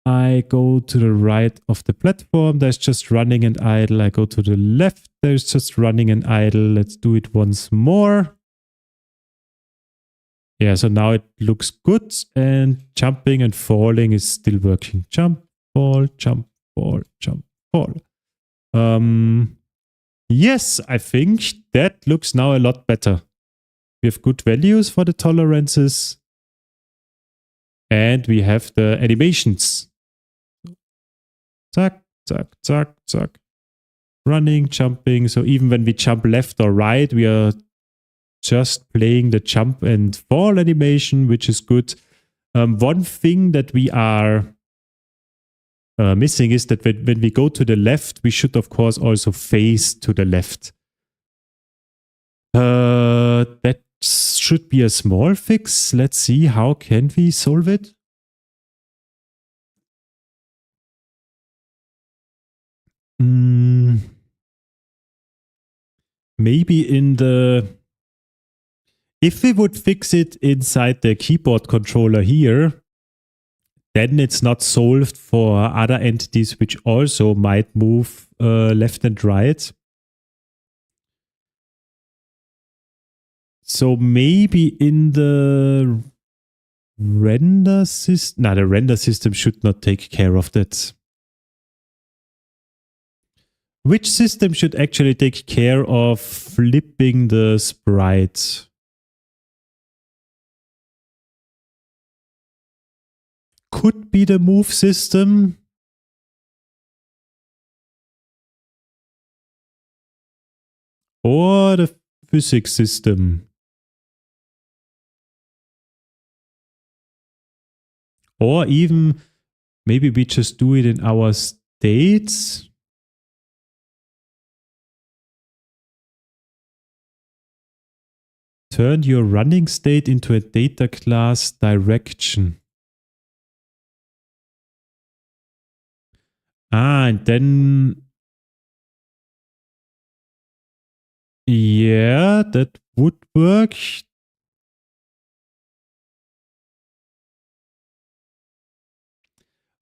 I go to the right of the platform. There's just running and idle. I go to the left. There's just running and idle. Let's do it once more. Yeah, so now it looks good. And jumping and falling is still working. Jump, fall, jump, fall, jump, fall. Yes, I think that looks now a lot better. We have good values for the tolerances. And we have the animations. Zack, zack, zack, zack. Running, jumping. So even when we jump left or right, we are just playing the jump and fall animation, which is good. One thing that we are missing is that when we go to the left, we should, of course, also face to the left. That should be a small fix. Let's see, how can we solve it? Maybe in the... If we would fix it inside the keyboard controller here, then it's not solved for other entities which also might move left and right. So maybe in the render system... No, the render system should not take care of that. Which system should actually take care of flipping the sprite? Could be the move system. Or the physics system. Or even maybe we just do it in our states. Turn your running state into a data class direction. And then... Yeah, that would work.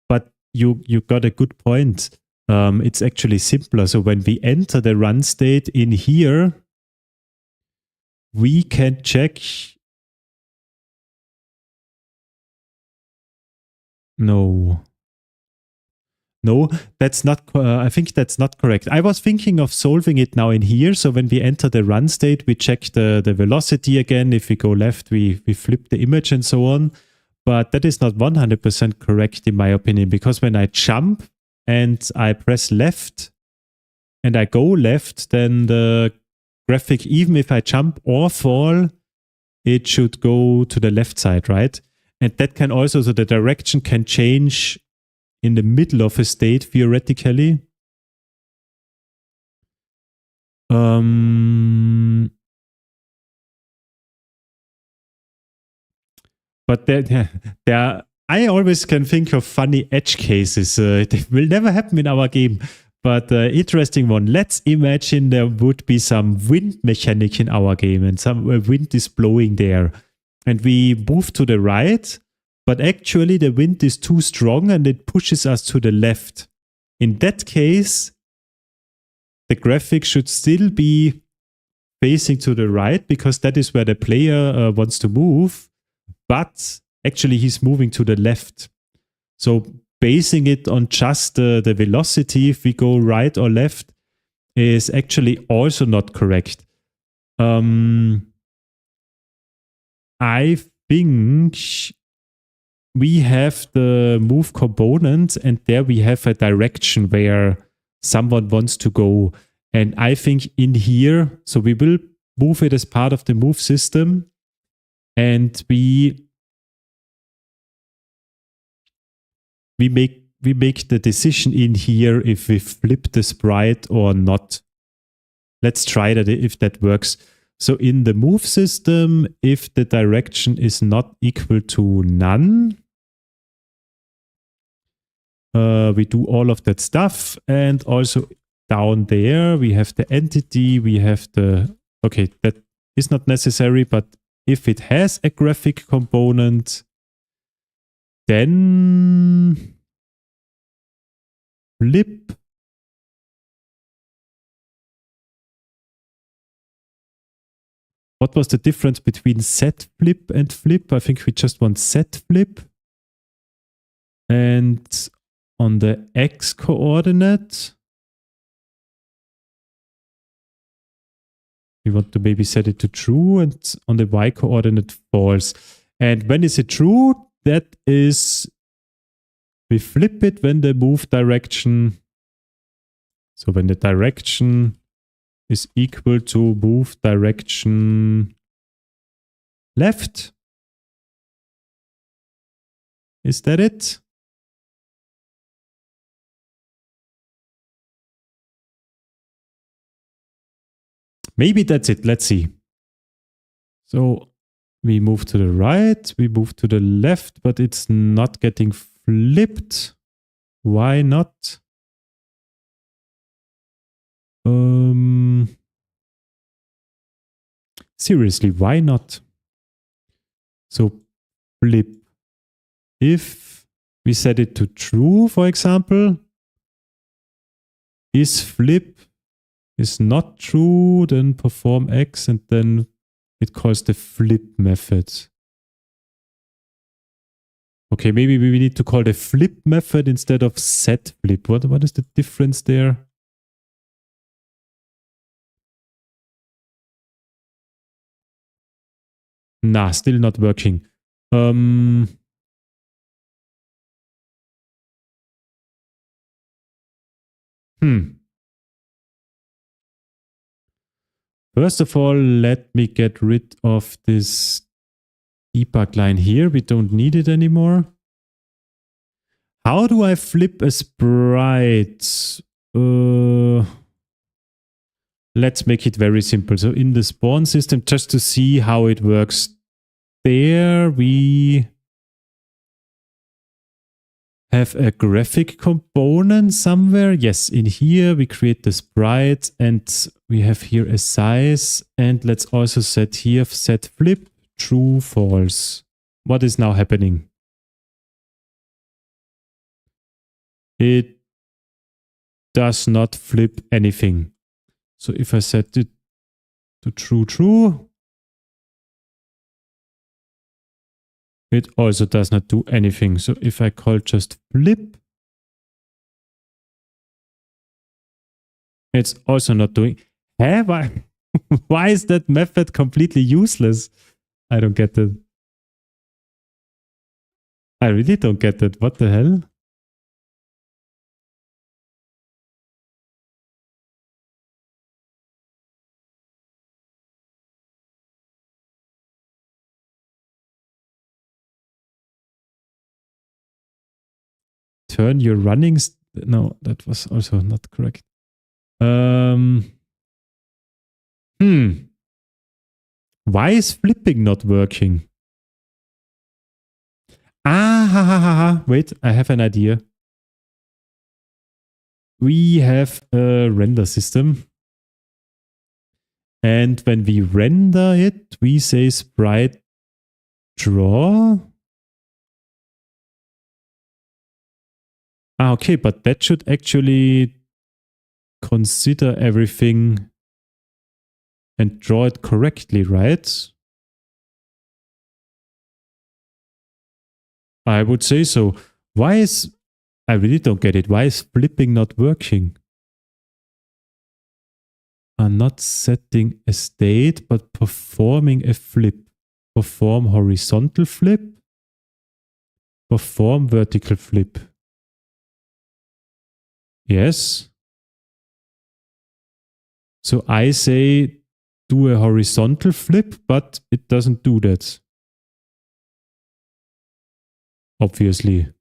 But you got a good point. It's actually simpler. So when we enter the run state in here, we can check... No, that's not... I think that's not correct. I was thinking of solving it now in here. So when we enter the run state, we check the velocity again. If we go left, we flip the image and so on. But that is not 100% correct in my opinion, because when I jump and I press left and I go left, then the graphic, even if I jump or fall, it should go to the left side, right? And that can also, so the direction can change in the middle of a state, theoretically. But there, I always can think of funny edge cases. It will never happen in our game. But interesting one. Let's imagine there would be some wind mechanic in our game and some wind is blowing there. And we move to the right, but actually the wind is too strong and it pushes us to the left. In that case, the graphic should still be facing to the right because that is where the player wants to move. But actually he's moving to the left. So basing it on just the velocity, if we go right or left, is actually also not correct. I think we have the move component, and there we have a direction where someone wants to go. And I think in here, so we will move it as part of the move system, and we make the decision in here if we flip the sprite or not. Let's try that if that works. So in the move system, if the direction is not equal to none, we do all of that stuff. And also down there, we have the entity, we have the, okay, that is not necessary, but if it has a graphic component, then flip. What was the difference between set flip and flip? I think we just want set flip. And on the x coordinate, we want to maybe set it to true, and on the y coordinate false. And when is it true? That is, we flip it when the move direction, so when the direction is equal to move direction left. Is that it? Maybe that's it. Let's see. So we move to the right, we move to the left, but it's not getting flipped. Why not? Seriously, why not? So flip. If we set it to true, for example, is flip is not true, then perform X, and then it calls the flip method. Okay, maybe we need to call the flip method instead of set flip. What is the difference there? Nah, still not working. First of all, let me get rid of this debug line here. We don't need it anymore. How do I flip a sprite? Let's make it very simple. So in the spawn system, just to see how it works, there we have a graphic component somewhere. Yes, in here we create the sprite, and we have here a size, and let's also set here set flip true false. What is now happening? It does not flip anything. So if I set it to true, it also does not do anything. So if I call just flip, it's also not doing. Why is that method completely useless? I don't get it. I really don't get it. What the hell? Turn your runnings. No, that was also not correct. Why is flipping not working? Wait, I have an idea. We have a render system. And when we render it, we say sprite draw. Okay, but that should actually consider everything and draw it correctly, right? I would say so. I really don't get it. Why is flipping not working? I'm not setting a state, but performing a flip. Perform horizontal flip. Perform vertical flip. Yes. So I say do a horizontal flip, but it doesn't do that. Obviously.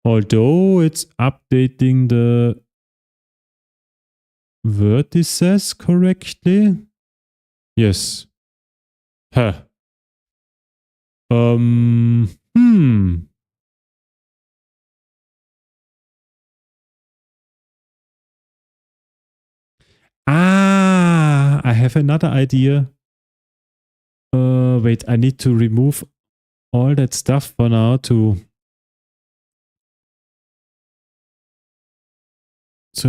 Although it's updating the vertices correctly. Yes. Huh. Ah, I have another idea. Wait, I need to remove all that stuff for now so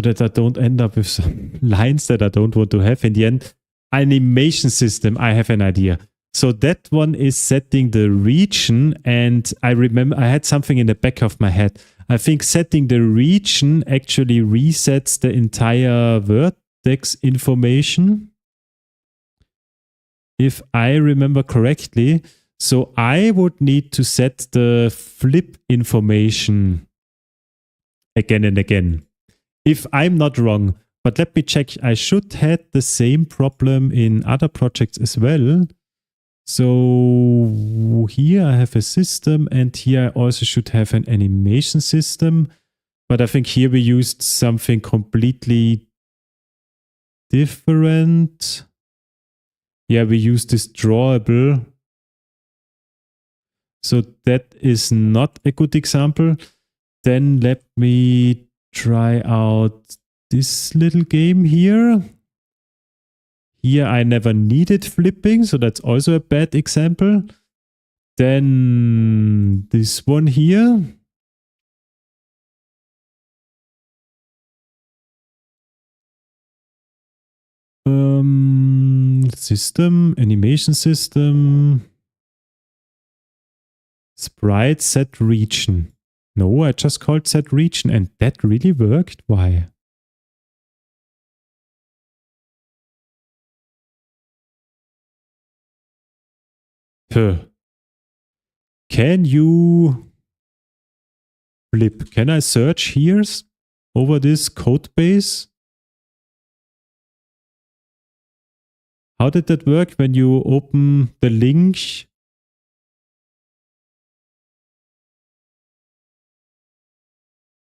that I don't end up with some lines that I don't want to have in the end. Animation system, I have an idea. So that one is setting the region, and I remember I had something in the back of my head. I think setting the region actually resets the entire vertex information, if I remember correctly. So I would need to set the flip information again and again, if I'm not wrong. But let me check. I should have the same problem in other projects as well. So here I have a system, and here I also should have an animation system. But I think here we used something completely different. Yeah, we used this drawable. So that is not a good example. Then let me try out this little game here. Here I never needed flipping, so that's also a bad example. Then this one here. System, animation system, sprite set region. No, I just called set region, and that really worked. Why? Can you flip? Can I search here over this code base? How did that work when you open the link?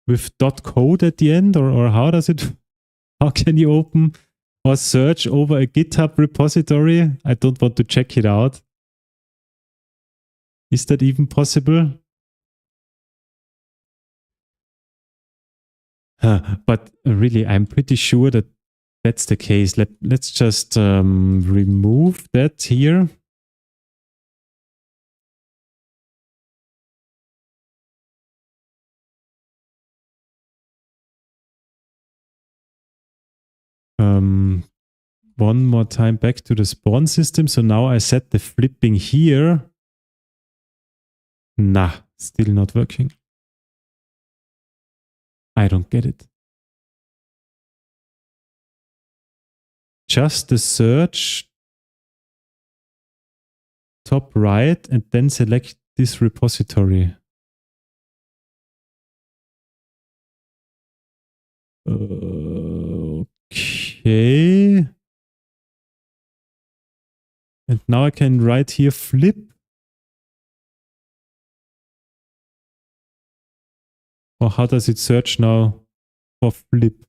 With .code at the end, or how does it? How can you open or search over a GitHub repository? I don't want to check it out. Is that even possible? But really, I'm pretty sure that that's the case. Let's just remove that here. One more time back to the spawn system. So now I set the flipping here. Nah, still not working. I don't get it. Just the search top right and then select this repository. Okay. And now I can write here flip. Or how does it search now for flip?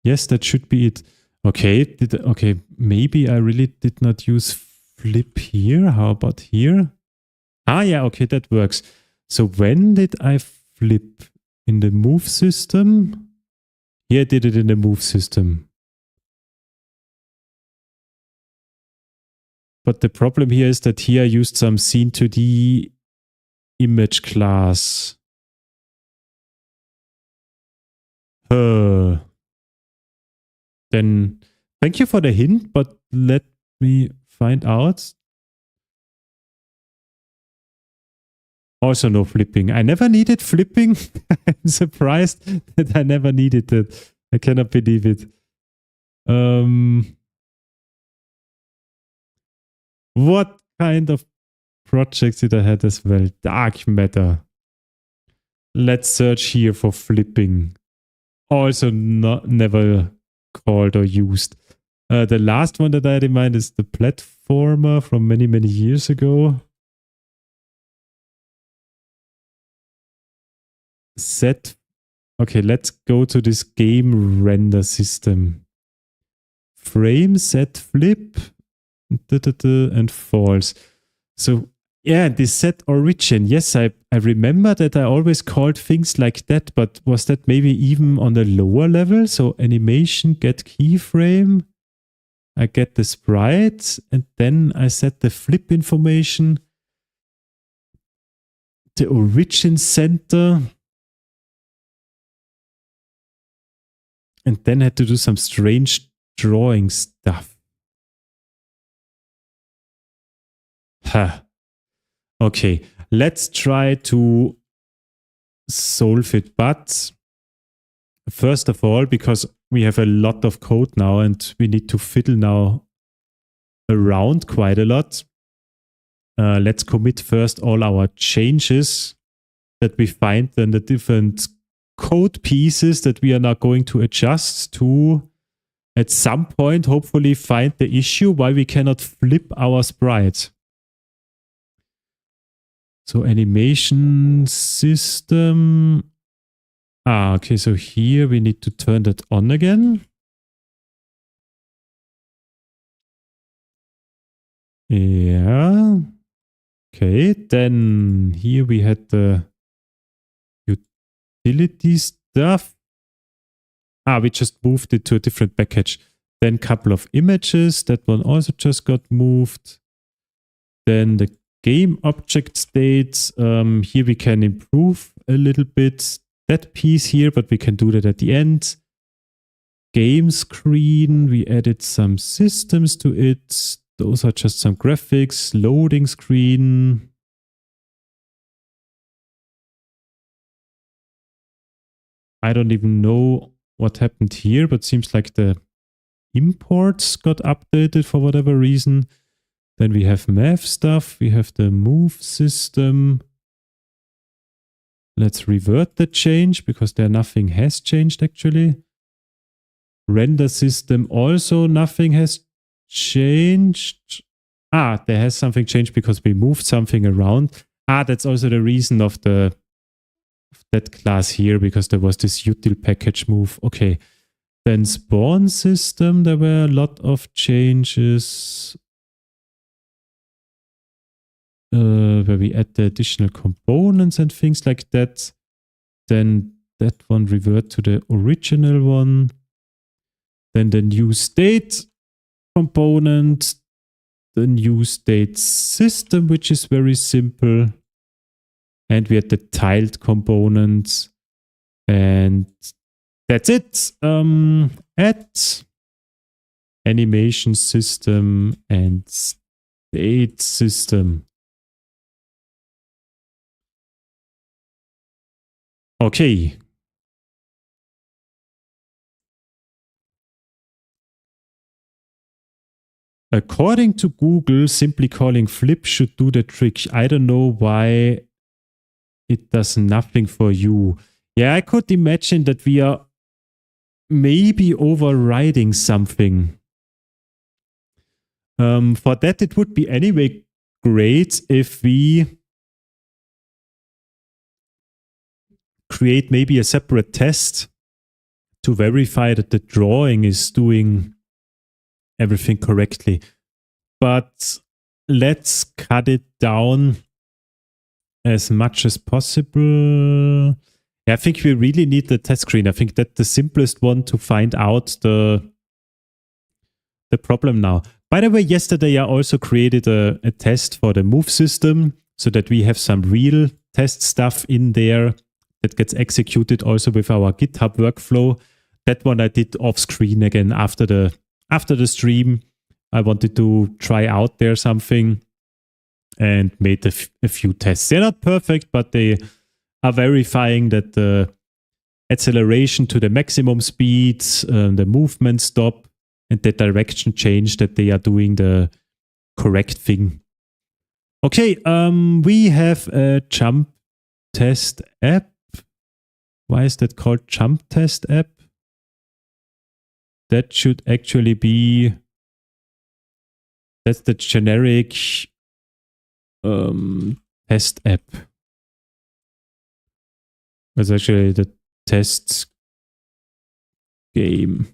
Yes, that should be it. Okay, okay, maybe I really did not use flip here. How about here? Ah, yeah, okay, that works. So when did I flip? In the move system? Here I did it in the move system. But the problem here is that here I used some scene2D image class. Then thank you for the hint, but let me find out. Also no flipping. I never needed flipping. I'm surprised that I never needed it. I cannot believe it. What kind of projects did I have as well? Dark matter. Let's search here for flipping. Also never called or used. The last one that I had in mind is the platformer from many, many years ago. Set. Okay, let's go to this game render system. Frame, set, flip, and false. So yeah, this set origin. Yes, I remember that I always called things like that, but was that maybe even on the lower level? So animation, get keyframe. I get the sprite, and then I set the flip information. The origin center. And then had to do some strange drawing stuff. Huh. Okay, let's try to solve it. But first of all, because we have a lot of code now and we need to fiddle now around quite a lot, let's commit first all our changes that we find in the different code pieces that we are now going to adjust to at some point hopefully find the issue why we cannot flip our sprite. So animation system. Okay, so here we need to turn that on again. Yeah. Okay, then here we had the utility stuff. We just moved it to a different package. Then a couple of images. That one also just got moved. Then the game object states. Here we can improve a little bit that piece here, but we can do that at the end. Game screen. We added some systems to it. Those are just some graphics. Loading screen. I don't even know what happened here, but seems like the imports got updated for whatever reason. Then we have math stuff. We have the move system. Let's revert the change because there nothing has changed actually. Render system also nothing has changed. There has something changed because we moved something around. That's also the reason of that class here, because there was this util package move. Okay. Then spawn system, there were a lot of changes where we add the additional components and things like that. Then that one revert to the original one. Then the new state component, the new state system, which is very simple. And we had the tiled components. And that's it. Add animation system and state system. Okay. According to Google, simply calling flip should do the trick. I don't know why it does nothing for you. Yeah, I could imagine that we are maybe overriding something. For that, it would be anyway great if we create maybe a separate test to verify that the drawing is doing everything correctly. But let's cut it down as much as possible. Yeah, I think we really need the test screen. I think that's the simplest one to find out the problem now. By the way, yesterday I also created a test for the move system so that we have some real test stuff in there that gets executed also with our GitHub workflow. That one I did off screen again after the stream. I wanted to try out there something and made a few tests. They're not perfect, but they are verifying that the acceleration to the maximum speed, the movement stop, and the direction change, that they are doing the correct thing. Okay, we have a jump test app. Why is that called jump test app? That should actually be, that's the generic test app. That's actually the test game.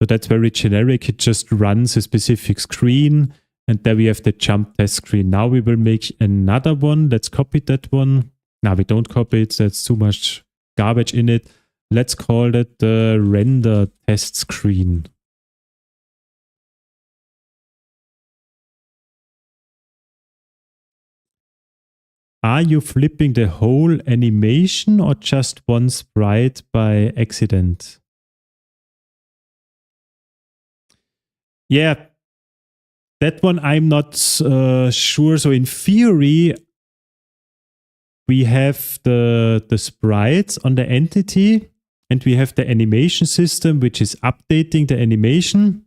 So that's very generic. It just runs a specific screen, and there we have the jump test screen. Now we will make another one. Let's copy that one. Now we don't copy it. That's too much garbage in it. Let's call it the render test screen. Are you flipping the whole animation or just one sprite by accident? Yeah, that one I'm not sure. So in theory, we have the sprites on the entity, and we have the animation system, which is updating the animation.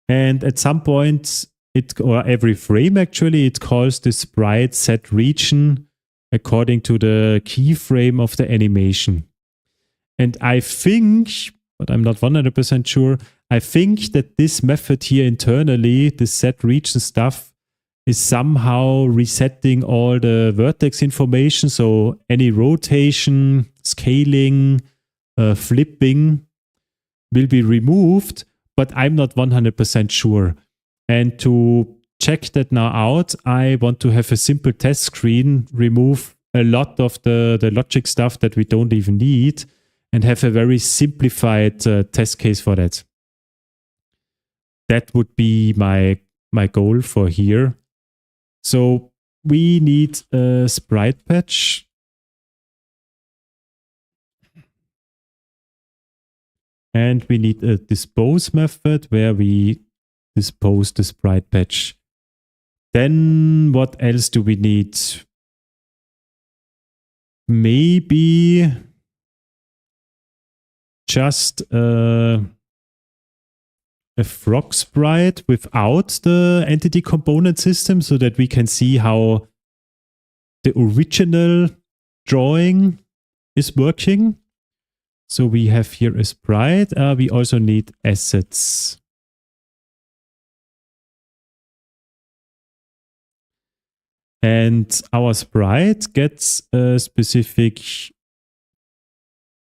And at some point, or every frame actually, it calls the sprite set region according to the keyframe of the animation. And I think, but I'm not 100% sure, I think that this method here internally, the set region stuff, is somehow resetting all the vertex information. So any rotation, scaling, flipping will be removed, but I'm not 100% sure. And to check that now out, I want to have a simple test screen, remove a lot of the logic stuff that we don't even need, and have a very simplified test case for that. That would be my goal for here. So we need a sprite patch. And we need a dispose method where we dispose the sprite patch. Then what else do we need? Maybe just a frog sprite without the entity component system, so that we can see how the original drawing is working. So we have here a sprite. We also need assets. And our sprite gets a specific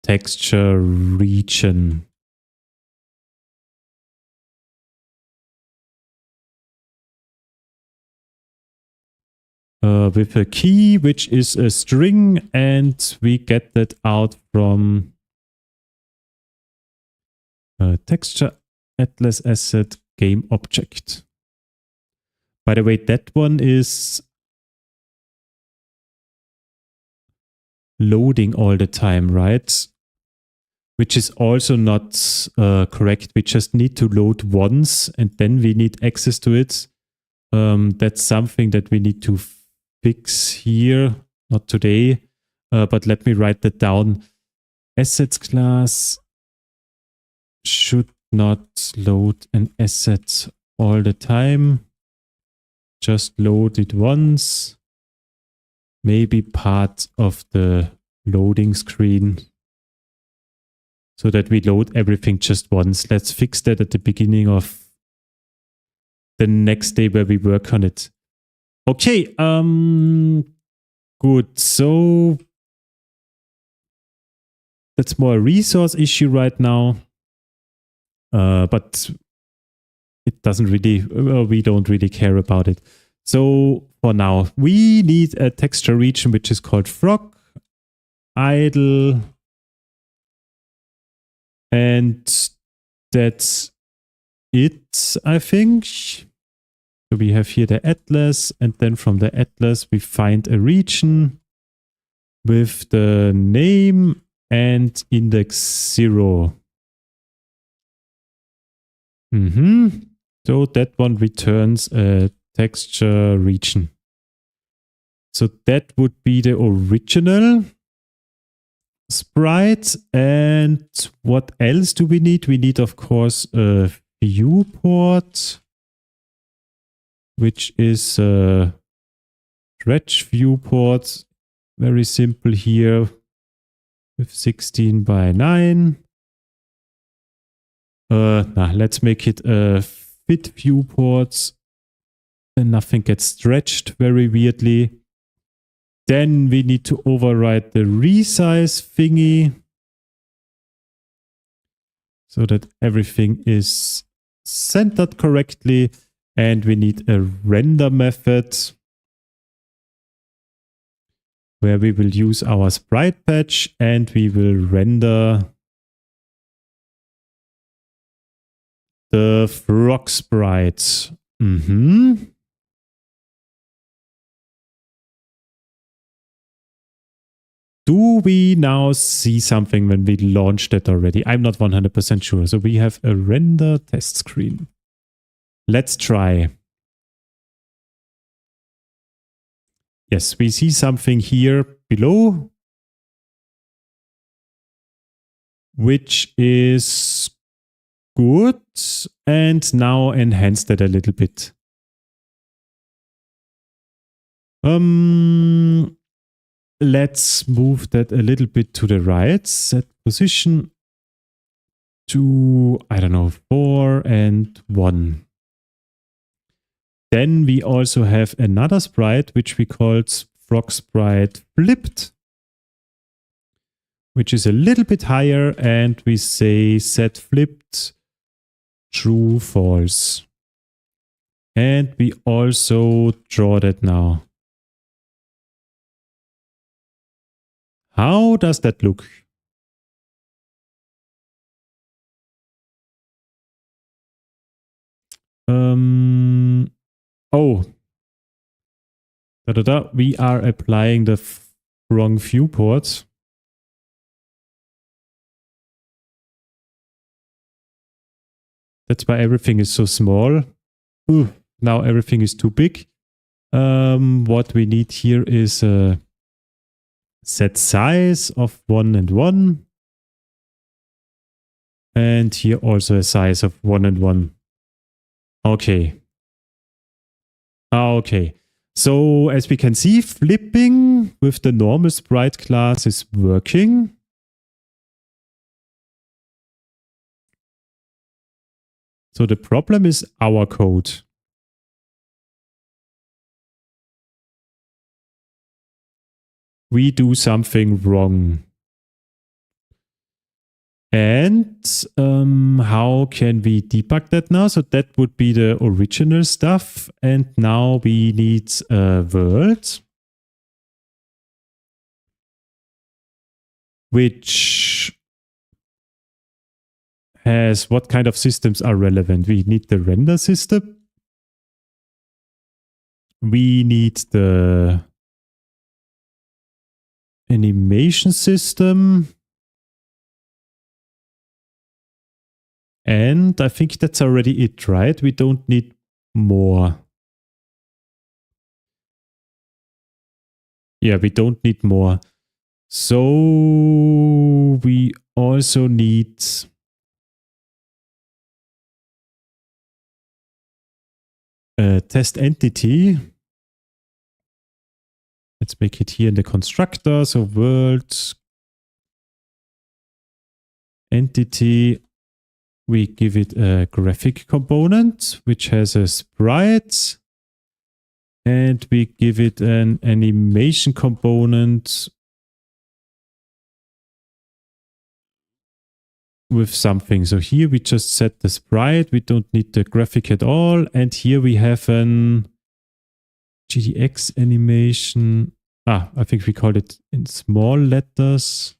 texture region. With a key, which is a string, and we get that out from texture atlas asset game object. By the way, that one is loading all the time, right? Which is also not correct. We just need to load once, and then we need access to it. That's something that we need to fix here, not today, but let me write that down. Assets class should not load an asset all the time. Just load it once. Maybe part of the loading screen, so that we load everything just once. Let's fix that at the beginning of the next day where we work on it. Okay, good. So that's more a resource issue right now. But it doesn't really, well, we don't really care about it. So for now, we need a texture region which is called frog, idle, and that's it, I think. So we have here the atlas, and then from the atlas we find a region with the name and index 0. So that one returns a texture region. So that would be the original sprite. And what else do we need? We need, of course, a viewport, which is a stretch viewport. Very simple here with 16 by 9. Let's make it a fit viewport. Then nothing gets stretched very weirdly. Then we need to override the resize thingy so that everything is centered correctly. And we need a render method where we will use our sprite patch and we will render the frog sprite. Do we now see something when we launched it already? I'm not 100% sure. So we have a render test screen. Let's try. Yes, we see something here below, which is good, and now enhance that a little bit. Let's move that a little bit to the right. Set position to, I don't know, 4 and 1. Then we also have another sprite, which we called frog sprite flipped, which is a little bit higher, and we say set flipped true, false. And we also draw that now. How does that look? We are applying the wrong viewport. That's why everything is so small. Now everything is too big. What we need here is a set size of 1 and 1. And here also a size of 1 and 1. Okay. Okay. So as we can see, flipping with the normal sprite class is working. So the problem is our code. We do something wrong. And how can we debug that now? So that would be the original stuff. And now we need a world, which has what kind of systems are relevant. We need the render system. We need the animation system. And I think that's already it, right? We don't need more. Yeah, we don't need more. So we also need a test entity. Let's make it here in the constructor. So world entity. We give it a graphic component, which has a sprite. And we give it an animation component with something. So here we just set the sprite. We don't need the graphic at all. And here we have an GDX animation. I think we call it in small letters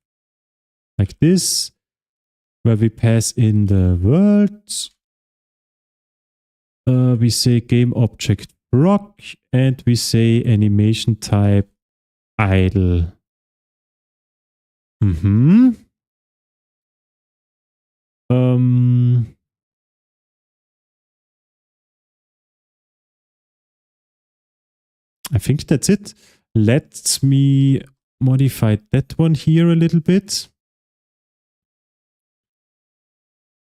like this, where we pass in the world We say game object proc, and we say animation type idle. I think that's it. Let me modify that one here a little bit.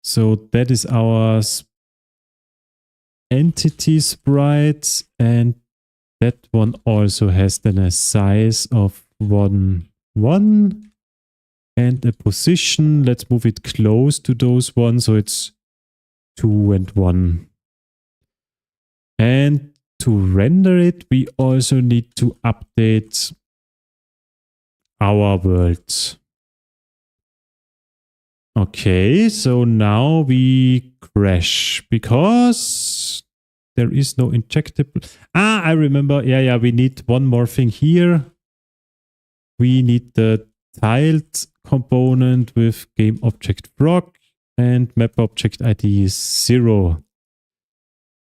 So that is our entity sprite, and that one also has then a size of 1, 1 and a position. Let's move it close to those ones, so it's 2 and 1. And to render it, we also need to update our world. Okay, so now we crash because there is no injectable. I remember. Yeah, we need one more thing here. We need the tiled component with game object proc and map object ID is 0.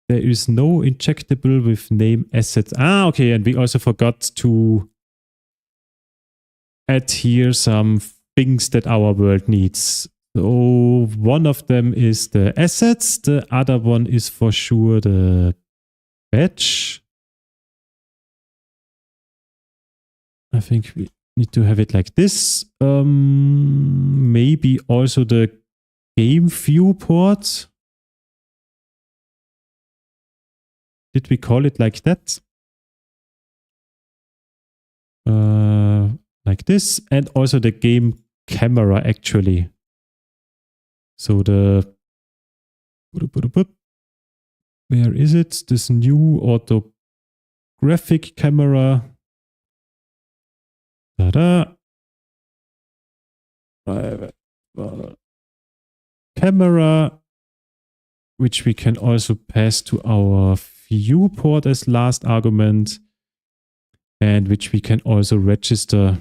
There is no injectable with name assets. Okay, and we also forgot to add here some things that our world needs. So one of them is the assets. The other one is for sure the badge. I think we need to have it like this. Maybe also the game viewport. Did we call it like that? Like this. And also the game camera actually. So the, where is it? This new orthographic camera. Camera, which we can also pass to our viewport as last argument, and which we can also register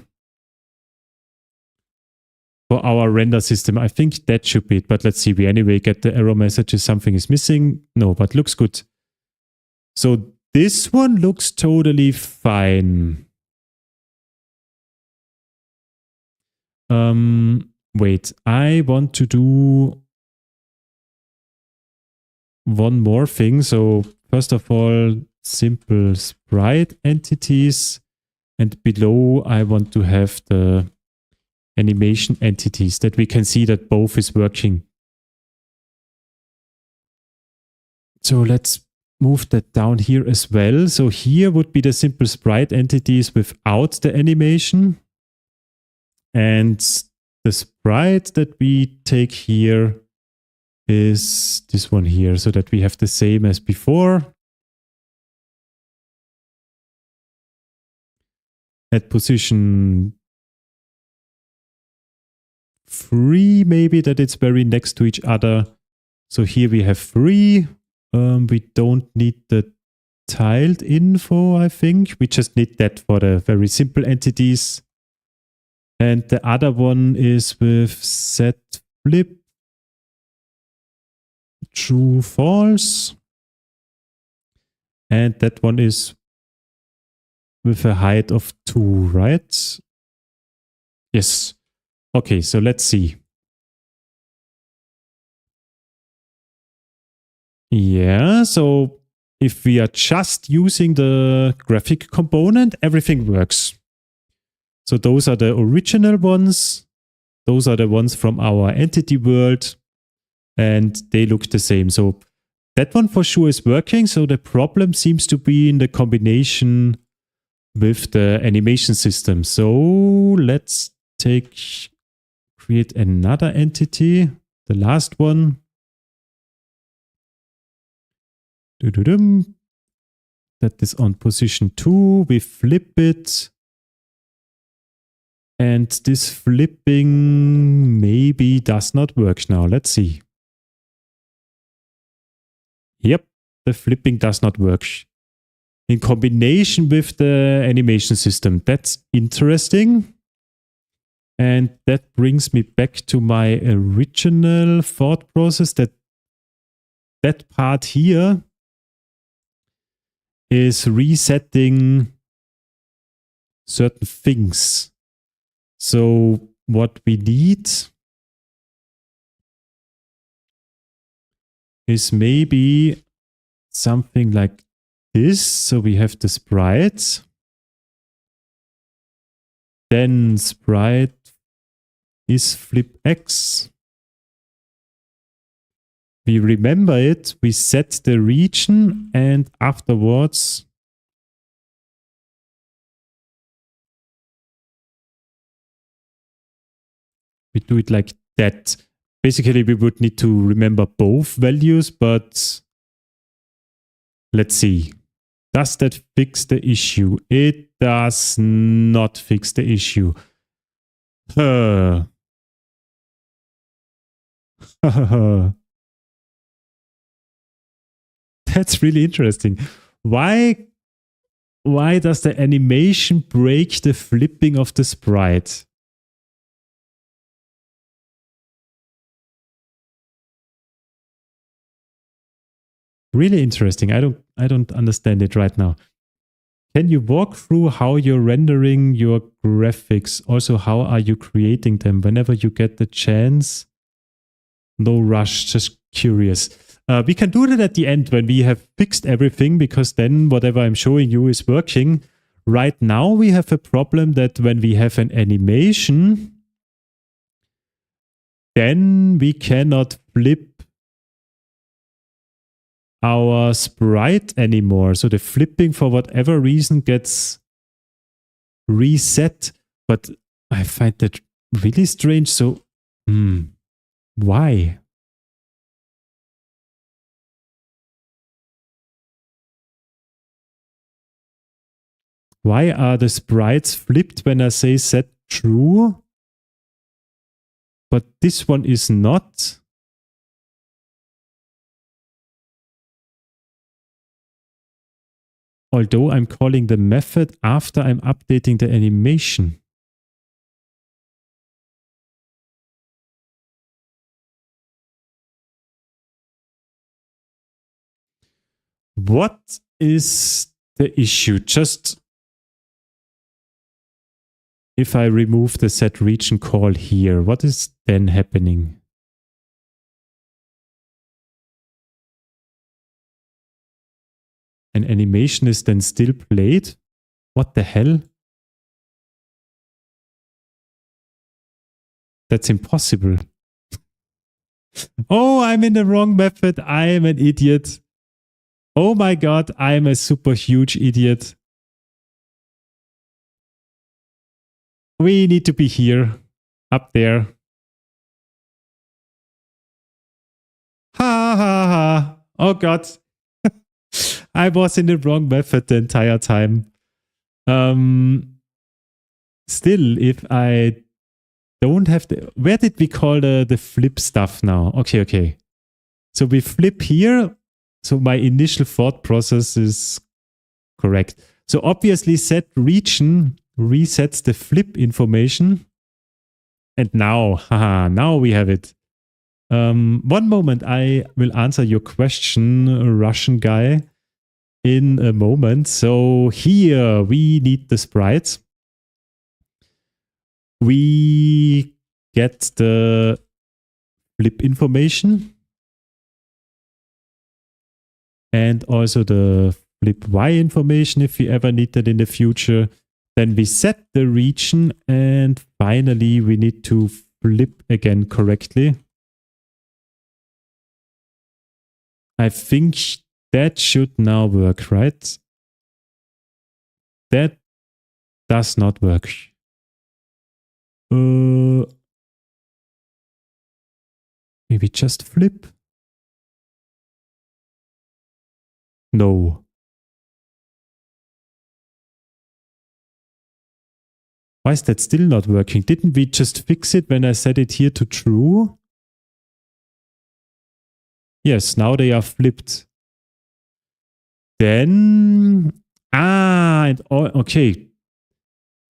for our render system. I think that should be it, but let's see. We anyway get the error messages, something is missing. No, but looks good. So this one looks totally fine. Wait, I want to do one more thing. So first of all, simple sprite entities, and below I want to have the animation entities that we can see that both is working. So let's move that down here as well. So here would be the simple sprite entities without the animation. And the sprite that we take here is this one here, so that we have the same as before. At position 3, maybe, that it's very next to each other. So here we have 3. We don't need the tiled info, I think. We just need that for the very simple entities. And the other one is with set flip true false. And that one is with a height of 2, right? Yes. Okay, so let's see. Yeah, so if we are just using the graphic component, everything works. So those are the original ones. Those are the ones from our entity world. And they look the same. So that one for sure is working. So the problem seems to be in the combination with the animation system. So let's create another entity. The last one. That is on position 2. We flip it. And this flipping maybe does not work now. Let's see. Yep, the flipping does not work. In combination with the animation system. That's interesting. And that brings me back to my original thought process that part here is resetting certain things. So what we need is maybe something like this. So we have the sprite. Then sprite is flip X. We remember it, we set the region, and afterwards we do it like that. Basically, we would need to remember both values, but let's see. Does that fix the issue? It does not fix the issue. That's really interesting. Why does the animation break the flipping of the sprite? Really interesting. I don't understand it right now. Can you walk through how you're rendering your graphics? Also, how are you creating them whenever you get the chance? No rush, just curious. We can do that at the end when we have fixed everything, because then whatever I'm showing you is working. Right now we have a problem that when we have an animation, then we cannot flip our sprite anymore. So the flipping for whatever reason gets reset. But I find that really strange. So why? Why are the sprites flipped when I say set true? But this one is not. Although I'm calling the method after I'm updating the animation. What is the issue? Just if I remove the set region call here, what is then happening? An animation is then still played? What the hell? That's impossible. Oh, I'm in the wrong method. I am an idiot. Oh my god, I am a super huge idiot. We need to be here. Up there. Ha ha ha. Oh god. I was in the wrong method the entire time. Still, if I don't have the... Where did we call the flip stuff now? Okay. So we flip here. So my initial thought process is correct. So obviously set region resets the flip information. And now, now we have it. One moment, I will answer your question, Russian guy, in a moment. So here we need the sprites. We get the flip information and also the flip Y information if we ever need that in the future. Then we set the region and finally we need to flip again correctly. I think that should now work, right? That does not work. Maybe just flip? No. Why is that still not working? Didn't we just fix it when I set it here to true? Yes, now they are flipped. Then, okay.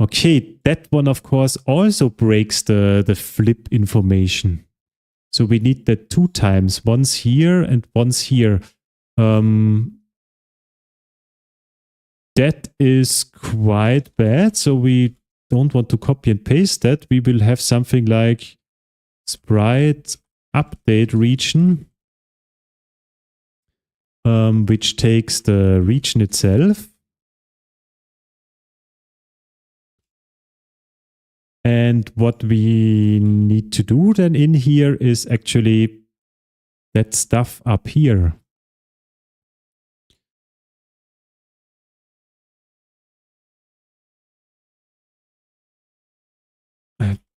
Okay, that one, of course, also breaks the flip information. So we need that 2 times, once here and once here. That is quite bad. So we don't want to copy and paste that. We will have something like sprite update region, which takes the region itself. And what we need to do then in here is actually that stuff up here.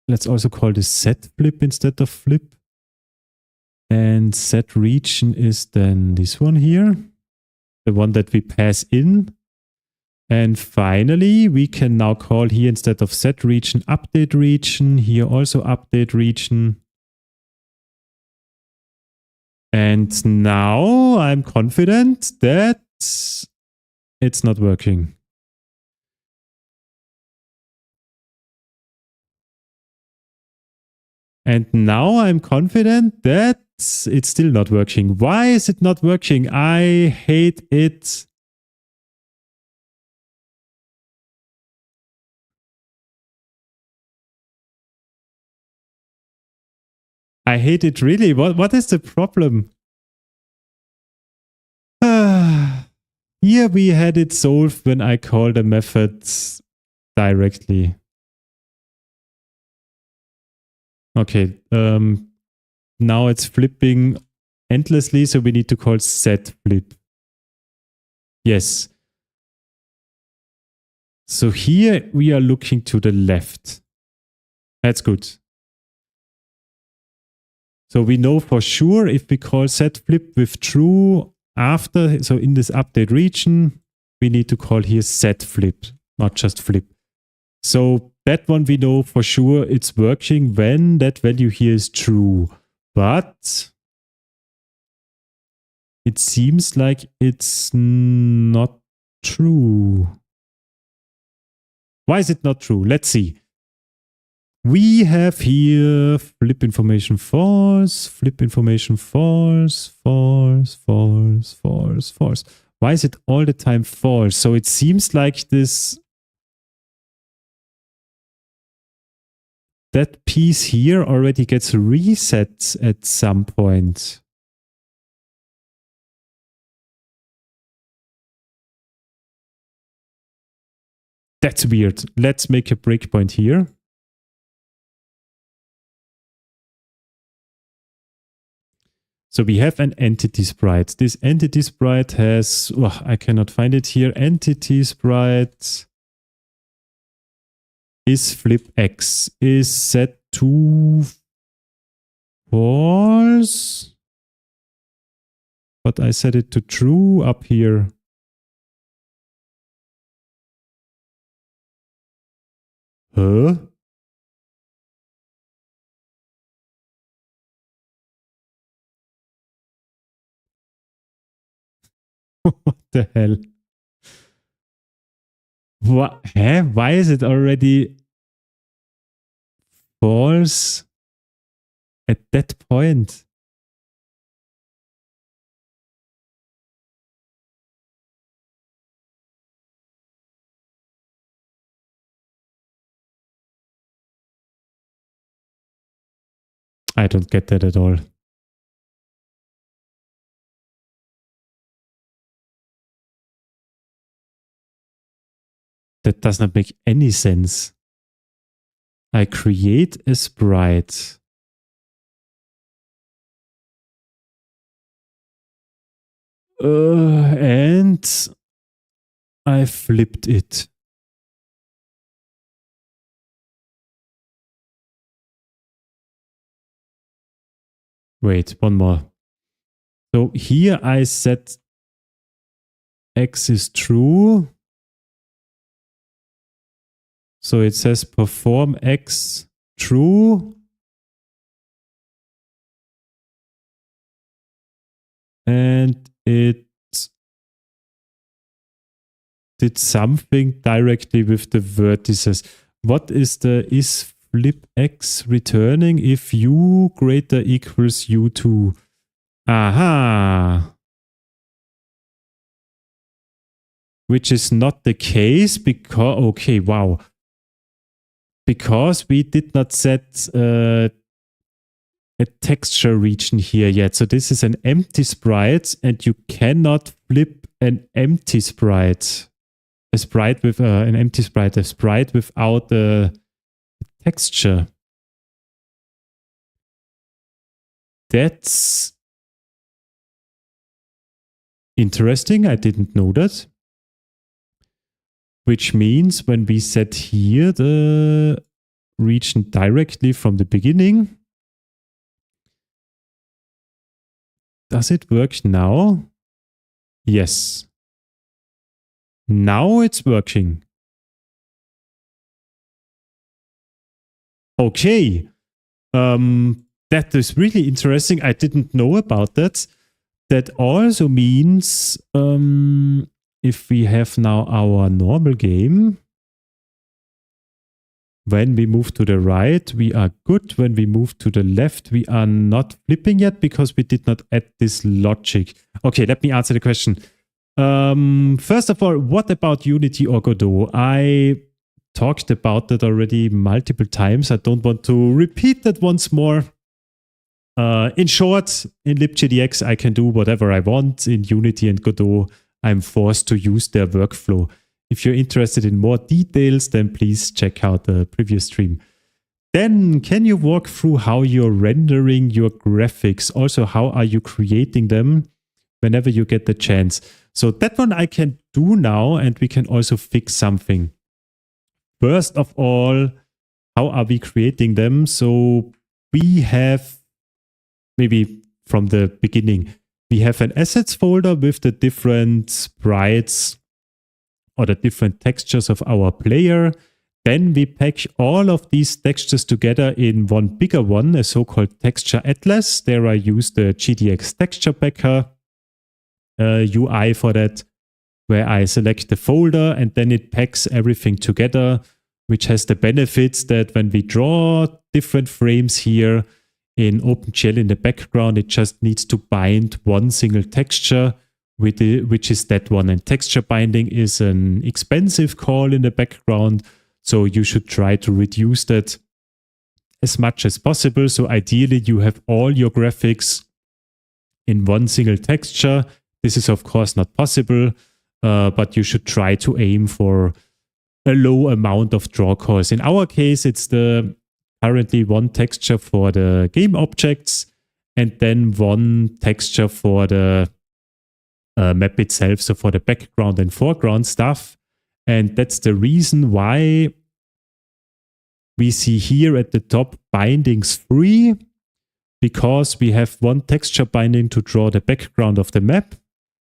Let's also call this set flip instead of flip. And set region is then this one here, the one that we pass in. And finally, we can now call here instead of set region, update region, here also update region. And now I'm confident that it's not working. And now I'm confident that it's still not working. Why is it not working? I hate it. I hate it really. What is the problem? Here we had it solved when I called the method directly. Okay, now it's flipping endlessly, so we need to call set flip. Yes. So here we are looking to the left. That's good. So we know for sure if we call set flip with true after, so in this update region, we need to call here set flip, not just flip. So that one we know for sure it's working when that value here is true. But it seems like it's not true. Why is it not true? Let's see. We have here flip information false, flip information false, false, false, false, false. Why is it all the time false? So it seems like this, that piece here already gets reset at some point. That's weird. Let's make a breakpoint here. So we have an entity sprite. This entity sprite has, oh, I cannot find it here. Entity sprite is flip x, is set to false. But I set it to true up here. Huh? What the hell? What? Huh? Why is it already false at that point? I don't get that at all. That does not make any sense. I create a sprite. And I flipped it. Wait, one more. So here I set x is true. So it says perform x true. And it did something directly with the vertices. What is the is flip x returning if u greater equals u2? Aha. which is not the case because, okay, wow. Because we did not set a texture region here yet. So this is an empty sprite and you cannot flip an empty sprite. A sprite with an empty sprite, a sprite without a texture. That's interesting. I didn't know that. Which means when we set here the region directly from the beginning, does it work now? Yes. Now it's working. Okay. That is really interesting. I didn't know about that. That also means if we have now our normal game, when we move to the right, we are good. When we move to the left, we are not flipping yet because we did not add this logic. Okay, let me answer the question. First of all, what about Unity or Godot? I talked about that already multiple times. I don't want to repeat that once more. In short, in LibGDX, I can do whatever I want. In Unity and Godot, I'm forced to use their workflow. If you're interested in more details, then please check out the previous stream. Then, can you walk through how you're rendering your graphics? Also, how are you creating them whenever you get the chance? So that one I can do now, and we can also fix something. First of all, how are we creating them? So we have, maybe from the beginning, we have an assets folder with the different sprites or the different textures of our player. Then we pack all of these textures together in one bigger one, a so-called texture atlas. There I use the GDX texture packer UI for that, where I select the folder and then it packs everything together, which has the benefits that when we draw different frames here in OpenGL in the background, it just needs to bind one single texture, which is that one. And texture binding is an expensive call in the background, so you should try to reduce that as much as possible. So ideally, you have all your graphics in one single texture. This is, of course, not possible, but you should try to aim for a low amount of draw calls. In our case, it's currently one texture for the game objects and then one texture for the map itself, so for the background and foreground stuff. And that's the reason why we see here at the top bindings free, because we have one texture binding to draw the background of the map.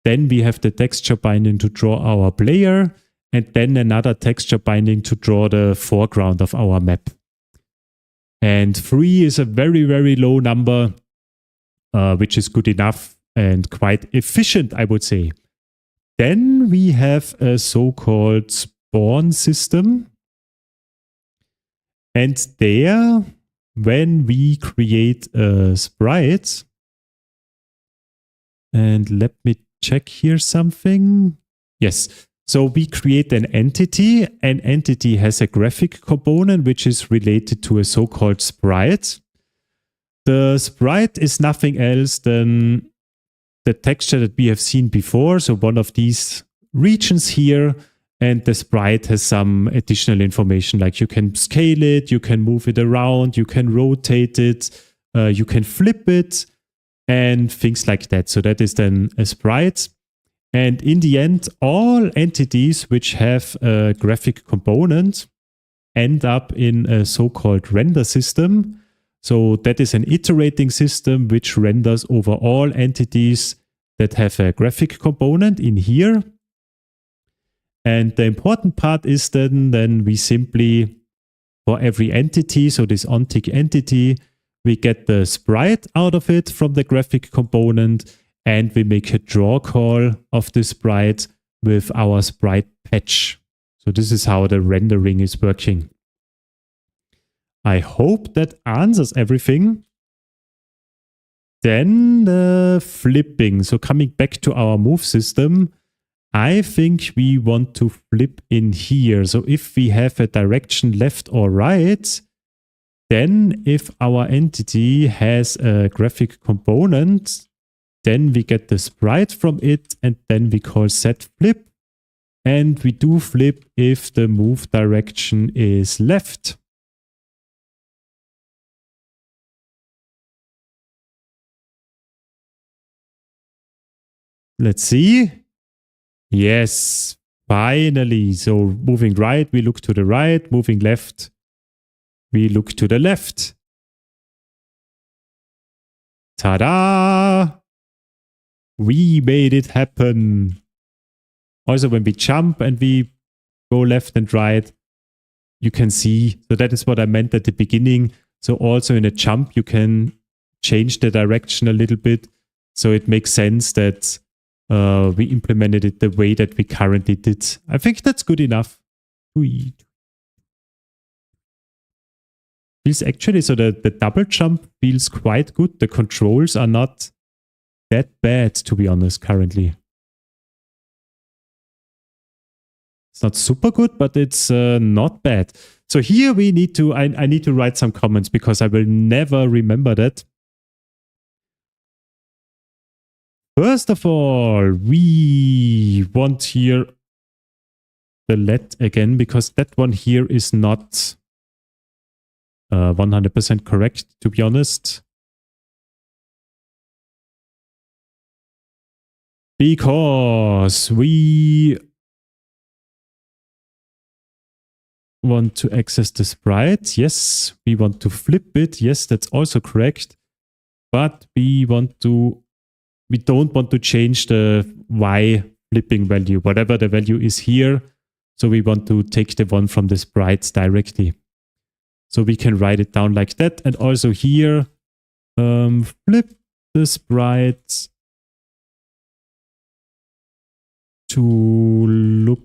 Then we have the texture binding to draw our player, and then another texture binding to draw the foreground of our map. And 3 is a very, very low number, which is good enough and quite efficient, I would say. Then we have a so-called spawn system. And there, when we create a sprite, and let me check here something. Yes. So we create an entity. An entity has a graphic component which is related to a so-called sprite. The sprite is nothing else than the texture that we have seen before. So one of these regions here, and the sprite has some additional information, like you can scale it, you can move it around, you can rotate it, you can flip it, and things like that. So that is then a sprite. And in the end, all entities which have a graphic component end up in a so-called render system. So that is an iterating system which renders over all entities that have a graphic component in here. And the important part is then we simply, for every entity, so this onTick entity, we get the sprite out of it from the graphic component, and we make a draw call of the sprite with our sprite patch. So this is how the rendering is working. I hope that answers everything. Then the flipping. So coming back to our move system, I think we want to flip in here. So if we have a direction left or right, then if our entity has a graphic component, then we get the sprite from it, and then we call setFlip. And we do flip if the move direction is left. Let's see. Yes, finally. So moving right, we look to the right. Moving left, we look to the left. Ta-da! We made it happen. Also, when we jump and we go left and right, you can see. So that is what I meant at the beginning. So also in a jump, you can change the direction a little bit. So it makes sense that we implemented it the way that we currently did. I think that's good enough. Feels actually, so the double jump feels quite good. The controls are not that bad, to be honest, currently. It's not super good, but it's not bad. So here we need to, I need to write some comments because I will never remember that. First of all, we want here the let again, because that one here is not 100% correct, to be honest. Because we want to access the sprite. Yes, we want to flip it. Yes, that's also correct. But we don't want to change the Y flipping value, whatever the value is here. So we want to take the one from the sprites directly. So we can write it down like that. And also here, flip the sprites to look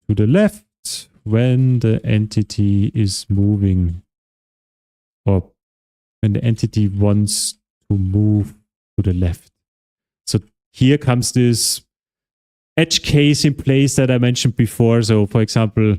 to the left when the entity is moving, or when the entity wants to move to the left. So here comes this edge case in place that I mentioned before. So for example,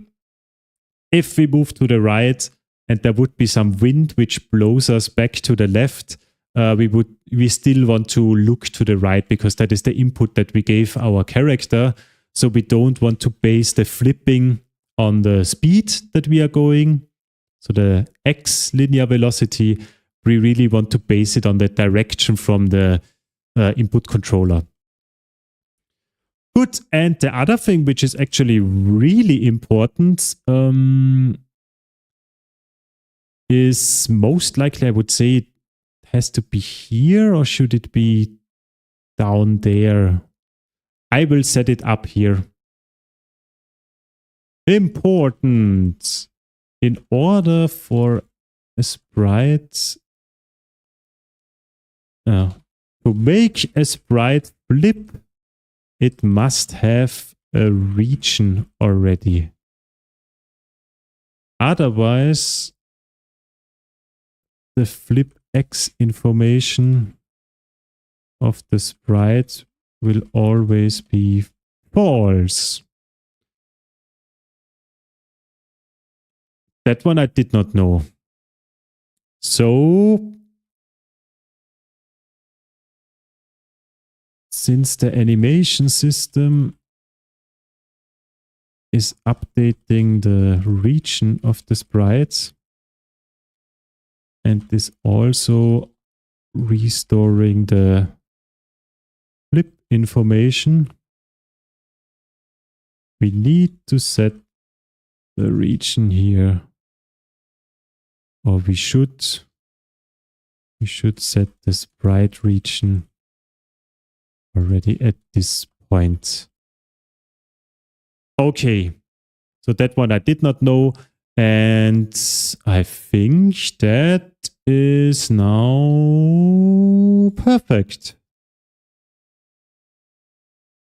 if we move to the right and there would be some wind which blows us back to the left, we still want to look to the right because that is the input that we gave our character. So we don't want to base the flipping on the speed that we are going. So the X linear velocity, we really want to base it on the direction from the input controller. Good. And the other thing, which is actually really important, is most likely, I would say, it has to be here, or should it be down there? I will set it up here. Important. In order for a sprite to make a sprite flip, it must have a region already. Otherwise, the flip X information of the sprite will always be false. That one I did not know. So, since the animation system is updating the region of the sprites and is also restoring the flip information, we need to set the region here. Or we should set the sprite region already at this point. Okay, so that one I did not know, and I think that is now perfect.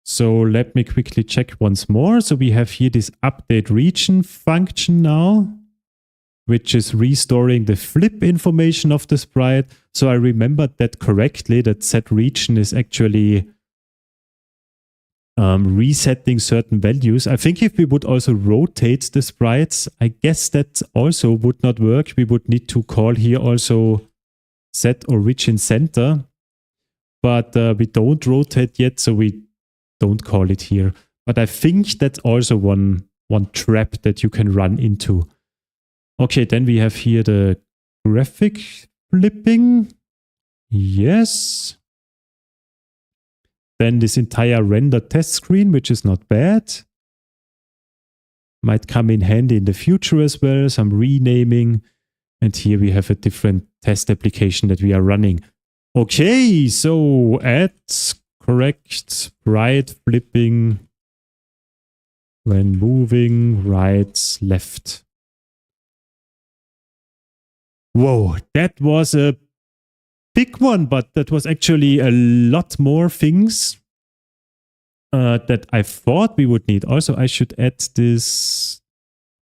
So let me quickly check once more. So we have here this update region function now, which is restoring the flip information of the sprite. So I remembered that correctly, that set region is actually resetting certain values. I think if we would also rotate the sprites, I guess that also would not work. We would need to call here also set origin center, but we don't rotate yet, so we don't call it here. But I think that's also one trap that you can run into. Okay, then we have here the graphic flipping. Yes. Then this entire render test screen, which is not bad. Might come in handy in the future as well. Some renaming. And here we have a different test application that we are running. Okay, so add correct sprite flipping when moving right, left. Whoa, that was a big one, but that was actually a lot more things that I thought we would need. Also, I should add this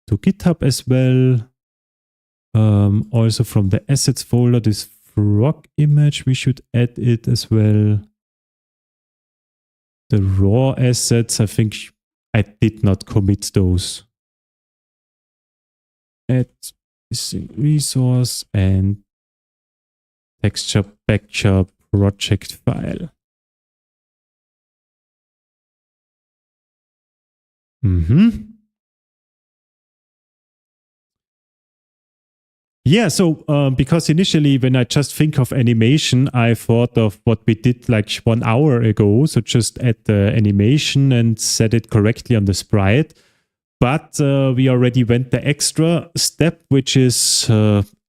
to GitHub as well. Also from the assets folder, this frog image, we should add it as well. The raw assets, I think I did not commit those. Add resource and texture picture project file. Yeah, so because initially when I just think of animation, I thought of what we did like 1 hour ago. So just add the animation and set it correctly on the sprite. But we already went the extra step, which is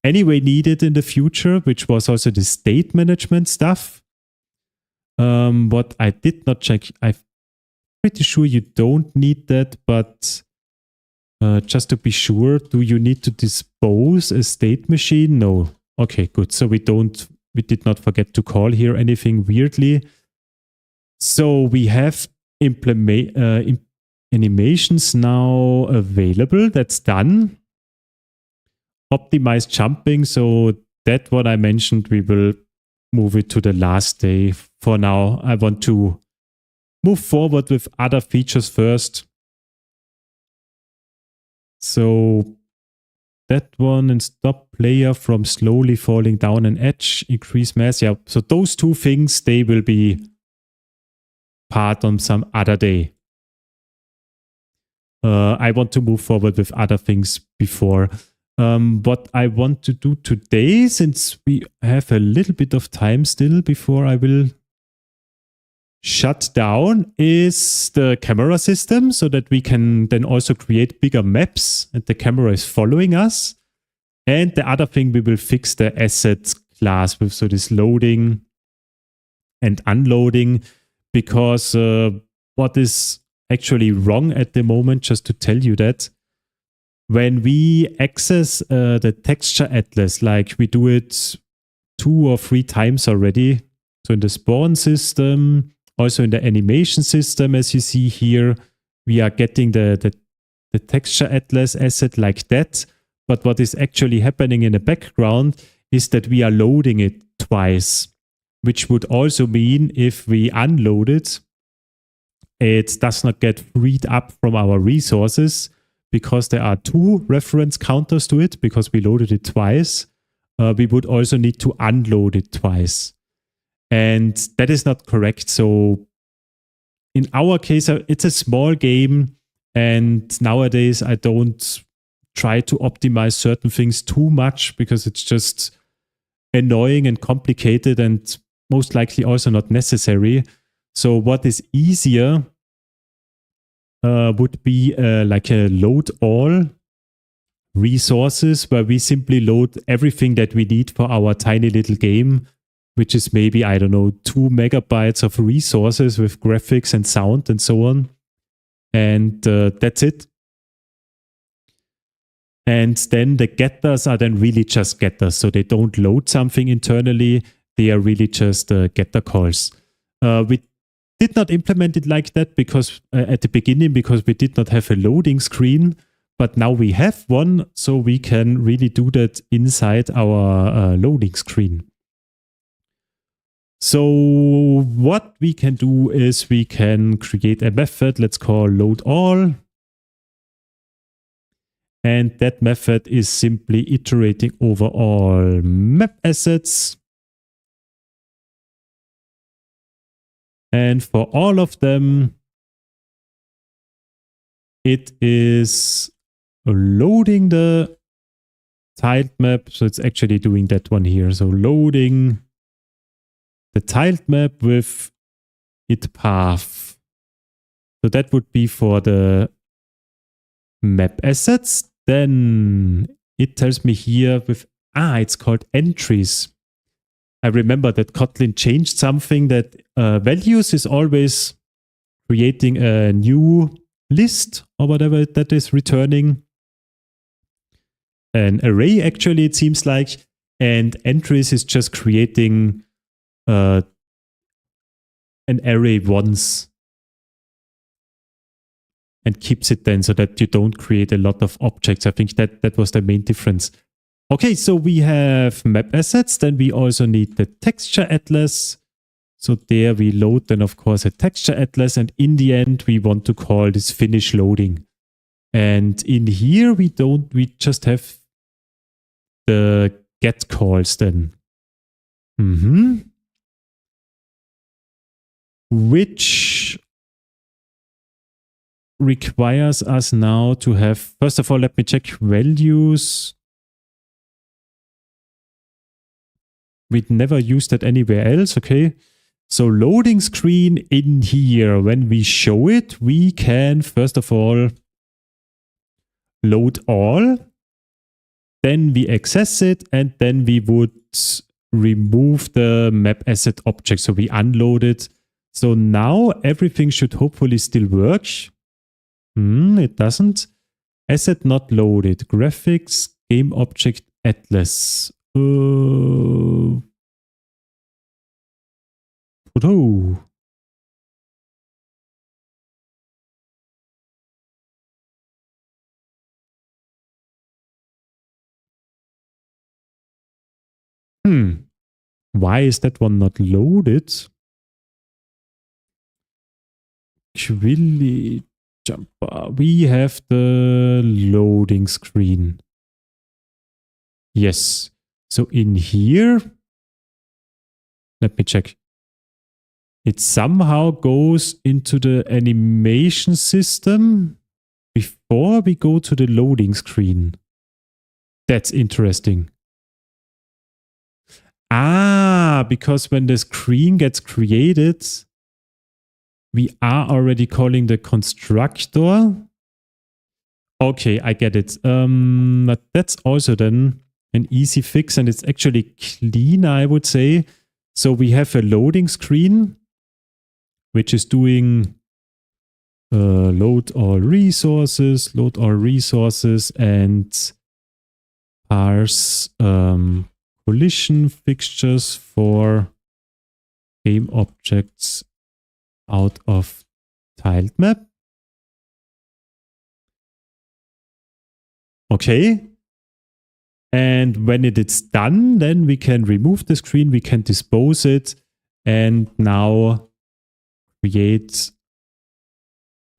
anyway needed in the future, which was also the state management stuff. What I did not check, I'm pretty sure you don't need that, but just to be sure, do you need to dispose a state machine? No. Okay, good. So we did not forget to call here anything weirdly. So we have animations now available. That's done. Optimize jumping. So that what I mentioned, we will move it to the last day. For now, I want to move forward with other features first. So that one, and stop player from slowly falling down an edge, increase mass. Yeah, so those two things, they will be part on some other day. I want to move forward with other things before. What I want to do today, since we have a little bit of time still before I will shut down, is the camera system, so that we can then also create bigger maps and the camera is following us. And the other thing, we will fix the assets class with so this loading and unloading, because what is actually wrong at the moment, just to tell you that, when we access the texture atlas, like we do it 2 or 3 times already, so in the spawn system, also in the animation system, as you see here, we are getting the texture atlas asset like that. But what is actually happening in the background is that we are loading it twice, which would also mean if we unload it, it does not get freed up from our resources, because there are 2 reference counters to it, because we loaded it twice. We would also need to unload it twice. And that is not correct. So in our case, it's a small game. And nowadays, I don't try to optimize certain things too much, because it's just annoying and complicated and most likely also not necessary. So what is easier would be like a load all resources, where we simply load everything that we need for our tiny little game, which is maybe, I don't know, 2 megabytes of resources with graphics and sound and so on. And that's it. And then the getters are then really just getters. So they don't load something internally. They are really just getter calls. We did not implement it like that because at the beginning, because we did not have a loading screen. But now we have one, so we can really do that inside our loading screen. So what we can do is we can create a method, let's call load all. And that method is simply iterating over all map assets. And for all of them, it is loading the tiled map. So it's actually doing that one here. So loading the tiled map with its path. So that would be for the map assets. Then it tells me here with, it's called entries. I remember that Kotlin changed something that values is always creating a new list or whatever that is returning. An array, actually, it seems like. And entries is just creating an array once and keeps it then so that you don't create a lot of objects. I think that was the main difference. Okay, so we have map assets. Then we also need the texture atlas. So there we load then, of course, a texture atlas. And in the end, we want to call this finish loading. And in here, we just have the get calls then. Which requires us now to have, first of all, let me check values. We'd never used that anywhere else, okay? So loading screen in here, when we show it, we can, first of all, load all. Then we access it, and then we would remove the map asset object. So we unload it. So now everything should hopefully still work. It doesn't. Asset not loaded. Graphics, game object, atlas. Photo. Why is that one not loaded? Quilly jumper. We have the loading screen. Yes. So in here, let me check. It somehow goes into the animation system before we go to the loading screen. That's interesting. Because when the screen gets created, we are already calling the constructor. Okay, I get it. But that's also then an easy fix, and it's actually clean, I would say. So we have a loading screen, which is doing load all resources, and parse collision fixtures for game objects out of tiled map. Okay. And when it is done, then we can remove the screen, we can dispose it, and now create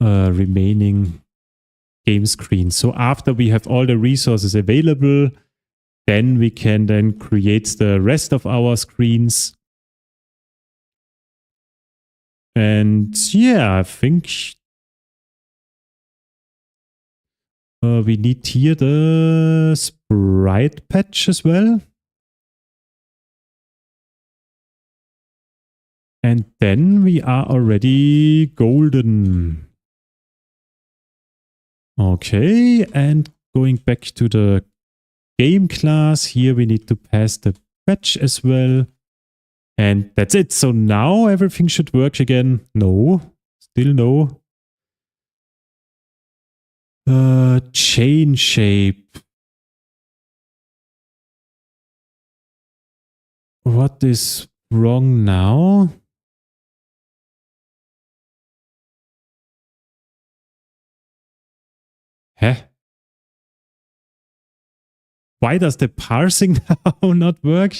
a remaining game screen. So after we have all the resources available, then we can then create the rest of our screens. And yeah, I think we need here the sprite patch as well. And then we are already golden. Okay, and going back to the game class, here we need to pass the patch as well. And that's it. So now everything should work again. No, still no. Chain shape. What is wrong now? Huh? Why does the parsing now not work?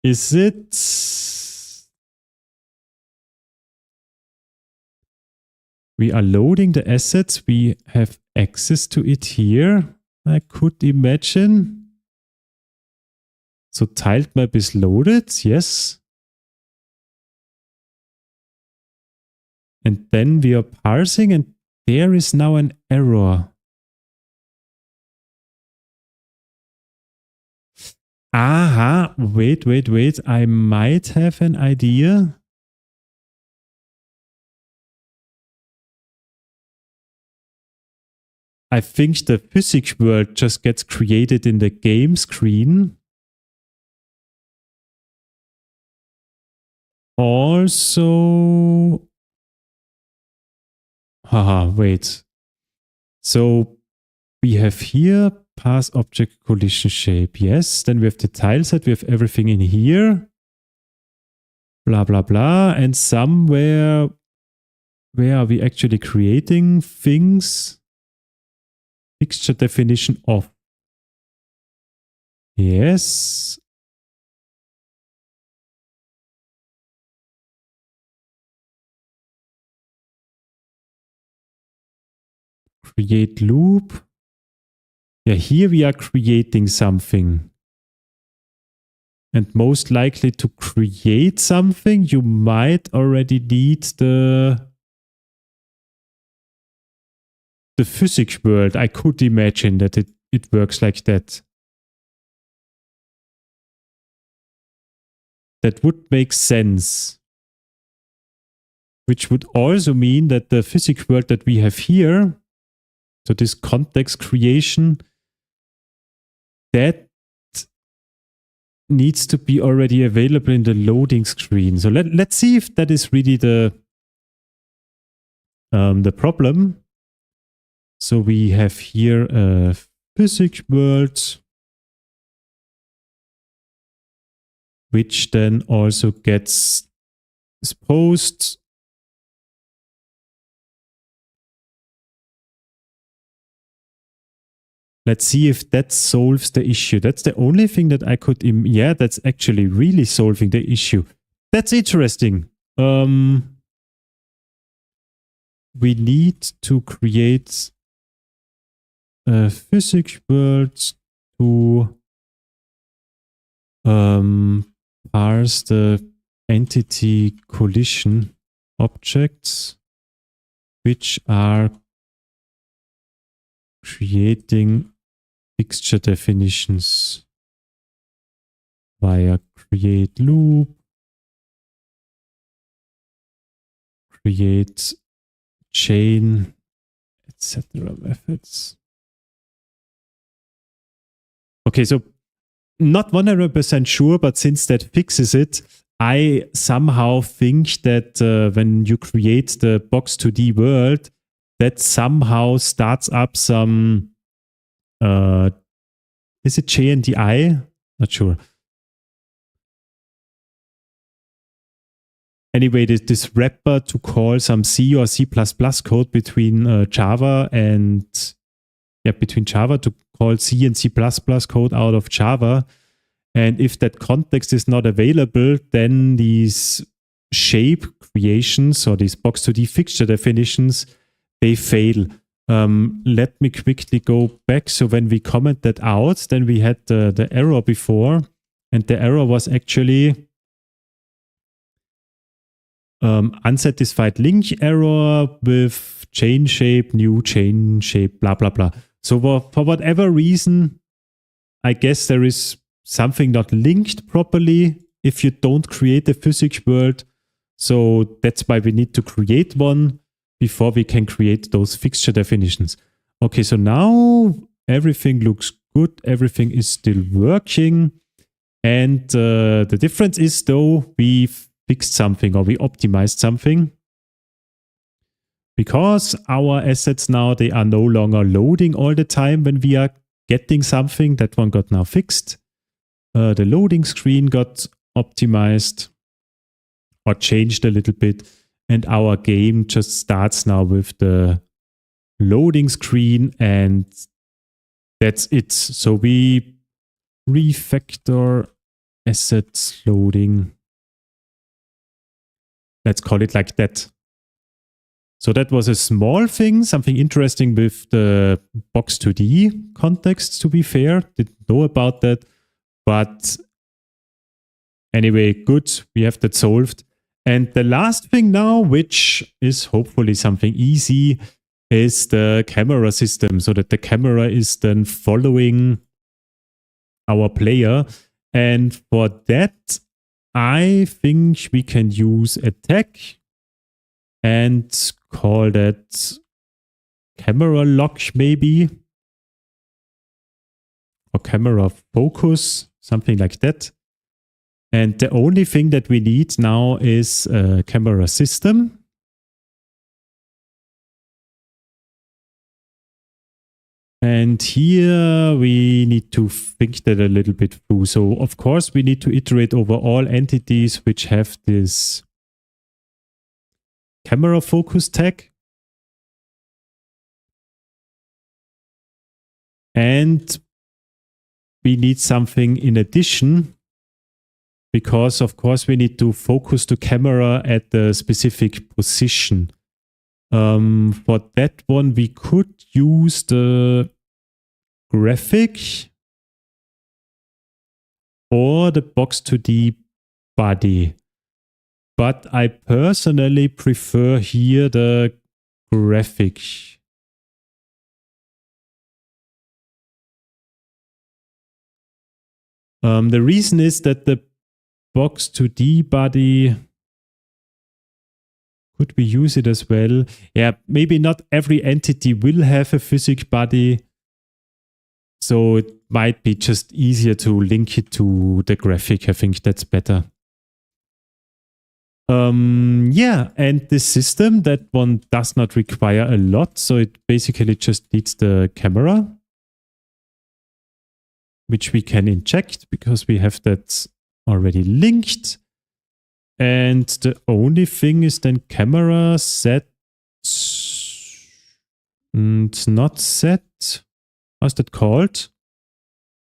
Is it? We are loading the assets. We have access to it here. I could imagine. So tiled map is loaded. Yes. And then we are parsing and there is now an error. Aha, wait. I might have an idea. I think the physics world just gets created in the game screen. Also, haha, wait. So we have here pass object collision shape. Yes. Then we have the tile set. We have everything in here. Blah, blah, blah. And somewhere, where are we actually creating things? Fixture definition off. Yes. Create loop. Yeah, here we are creating something. And most likely to create something, you might already need the physics world. I could imagine that it works like that. That would make sense. Which would also mean that the physics world that we have here, so this context creation, that needs to be already available in the loading screen. So let's see if that is really the problem. So we have here a physics world, which then also gets exposed. Let's see if that solves the issue. That's the only thing that I could... yeah, that's actually really solving the issue. That's interesting. We need to create a physics world to parse the entity collision objects, which are creating fixture definitions via create loop, create chain, etc. methods. Okay, so not 100% sure, but since that fixes it, I somehow think that when you create the box2D world, that somehow starts up some, is it JNDI? Not sure. Anyway, this wrapper to call some C or C++ code between Java and, yeah, between Java to call C and C++ code out of Java. And if that context is not available, then these shape creations or these box2D fixture definitions, they fail. Let me quickly go back. So when we comment that out, then we had the error before, and the error was actually unsatisfied link error with chain shape, new chain shape, blah, blah, blah. So for whatever reason, I guess there is something not linked properly if you don't create a physics world. So that's why we need to create one before we can create those fixture definitions. Okay, so now everything looks good. Everything is still working. And the difference is, though, we fixed something or we optimized something. Because our assets now, they are no longer loading all the time when we are getting something. That one got now fixed. The loading screen got optimized or changed a little bit. And our game just starts now with the loading screen, and that's it. So we refactor assets loading. Let's call it like that. So that was a small thing, something interesting with the Box2D context, to be fair. Didn't know about that. But anyway, good. We have that solved. And the last thing now, which is hopefully something easy, is the camera system. So that the camera is then following our player. And for that, I think we can use a tag and call that camera lock maybe, or camera focus, something like that. And the only thing that we need now is a camera system. And here we need to think that a little bit through. So of course we need to iterate over all entities which have this camera focus tag. And we need something in addition, because of course we need to focus the camera at the specific position. For that one, we could use the graphic or the Box2D body. But I personally prefer here the graphic. The reason is that the Box2D body, could we use it as well? Yeah, maybe not every entity will have a physics body. So it might be just easier to link it to the graphic. I think that's better. Yeah, and this system, that one does not require a lot. So it basically just needs the camera, which we can inject because we have that already linked. And the only thing is then camera set and not set. How's that called?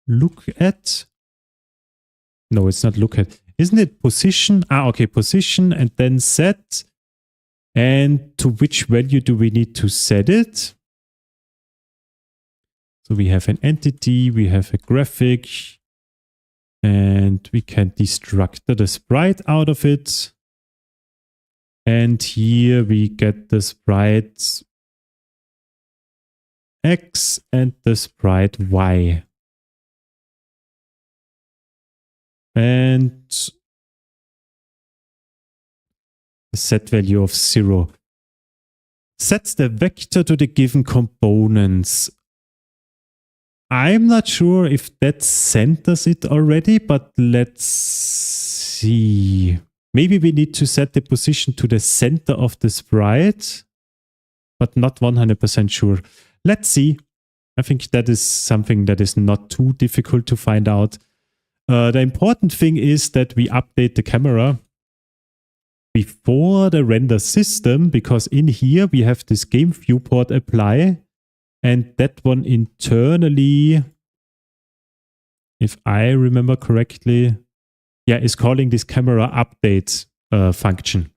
Look at? No, it's not look at. Isn't it position? Okay, position and then set. And to which value do we need to set it? So we have an entity, we have a graphic, and we can destruct the sprite out of it. And here we get the sprite X and the sprite Y. And the set value of 0 sets the vector to the given components. I'm not sure if that centers it already, but let's see. Maybe we need to set the position to the center of the sprite, but not 100% sure. Let's see. I think that is something that is not too difficult to find out. The important thing is that we update the camera before the render system, because in here we have this game viewport apply. And that one internally, if I remember correctly, is calling this camera update function.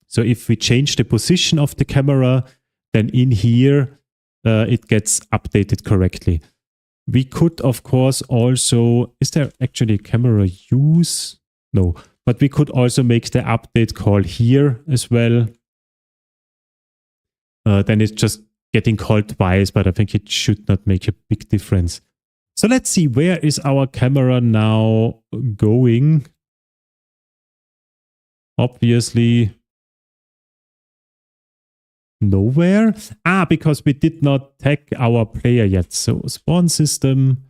So if we change the position of the camera, then in here, it gets updated correctly. We could, of course, also, is there actually camera use? No, but we could also make the update call here as well. Then it's just getting called twice, but I think it should not make a big difference. So let's see, where is our camera now going? Obviously, nowhere. Because we did not tag our player yet. So spawn system.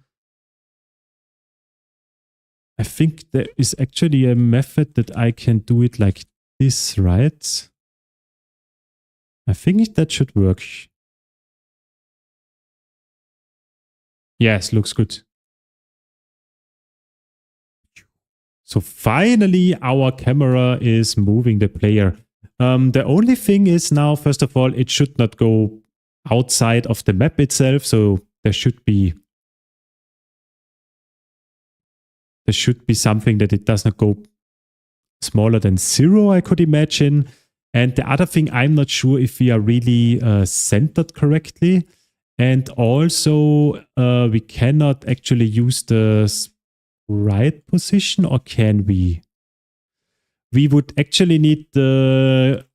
I think there is actually a method that I can do it like this, right? I think that should work. Yes, looks good. So finally, our camera is moving the player. The only thing is now, first of all, it should not go outside of the map itself. So there should be there should be something that it does not go smaller than 0, I could imagine. And the other thing, I'm not sure if we are really centered correctly. And also, we cannot actually use the right position, or can we? We would actually need the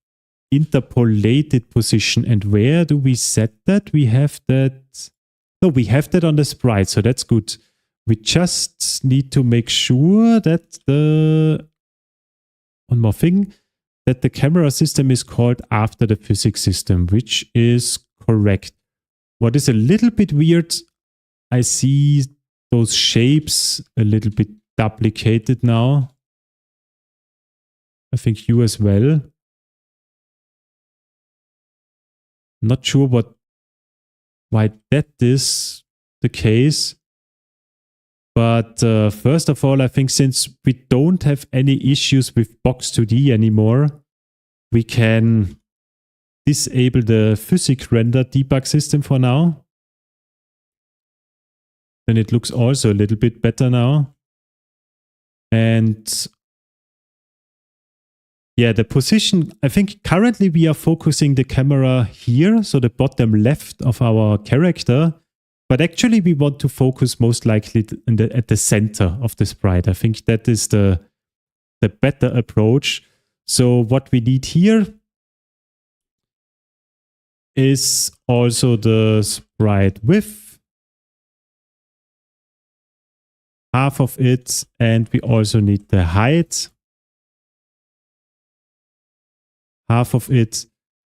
interpolated position. And where do we set that? We have that. No, we have that on the sprite, so that's good. We just need to make sure that one more thing, that the camera system is called after the physics system, which is correct. What is a little bit weird, I see those shapes a little bit duplicated now. I think you as well. Not sure why that is the case. But first of all, I think since we don't have any issues with Box2D anymore, we can disable the physics render debug system for now. Then it looks also a little bit better now. And yeah, the position, I think currently we are focusing the camera here, so the bottom left of our character. But actually we want to focus most likely at the center of the sprite. I think that is the better approach. So what we need here is also the sprite width, half of it, and we also need the height, half of it,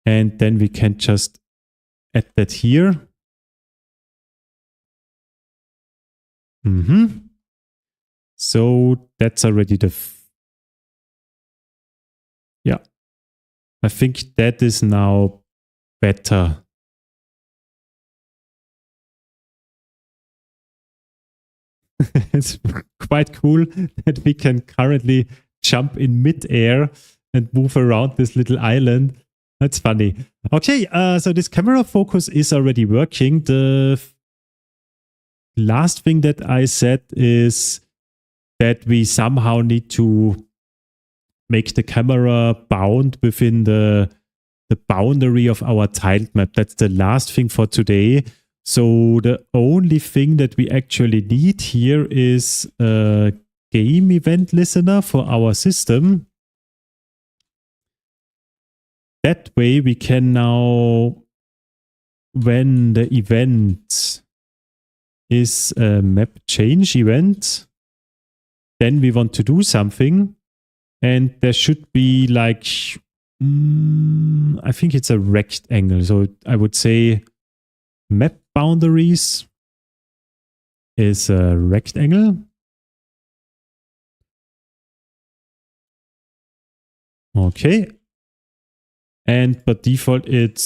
and then we can just add that here. So that's already yeah. I think that is now better. It's quite cool that we can currently jump in mid-air and move around this little island. That's funny. Okay, so this camera focus is already working. The last thing that I said is that we somehow need to make the camera bound within the boundary of our tiled map. That's the last thing for today. So the only thing that we actually need here is a game event listener for our system. That way we can now, when the event is a map change event, then we want to do something, and there should be like, I think it's a rectangle. So I would say map boundaries is a rectangle. Okay. And by default, it's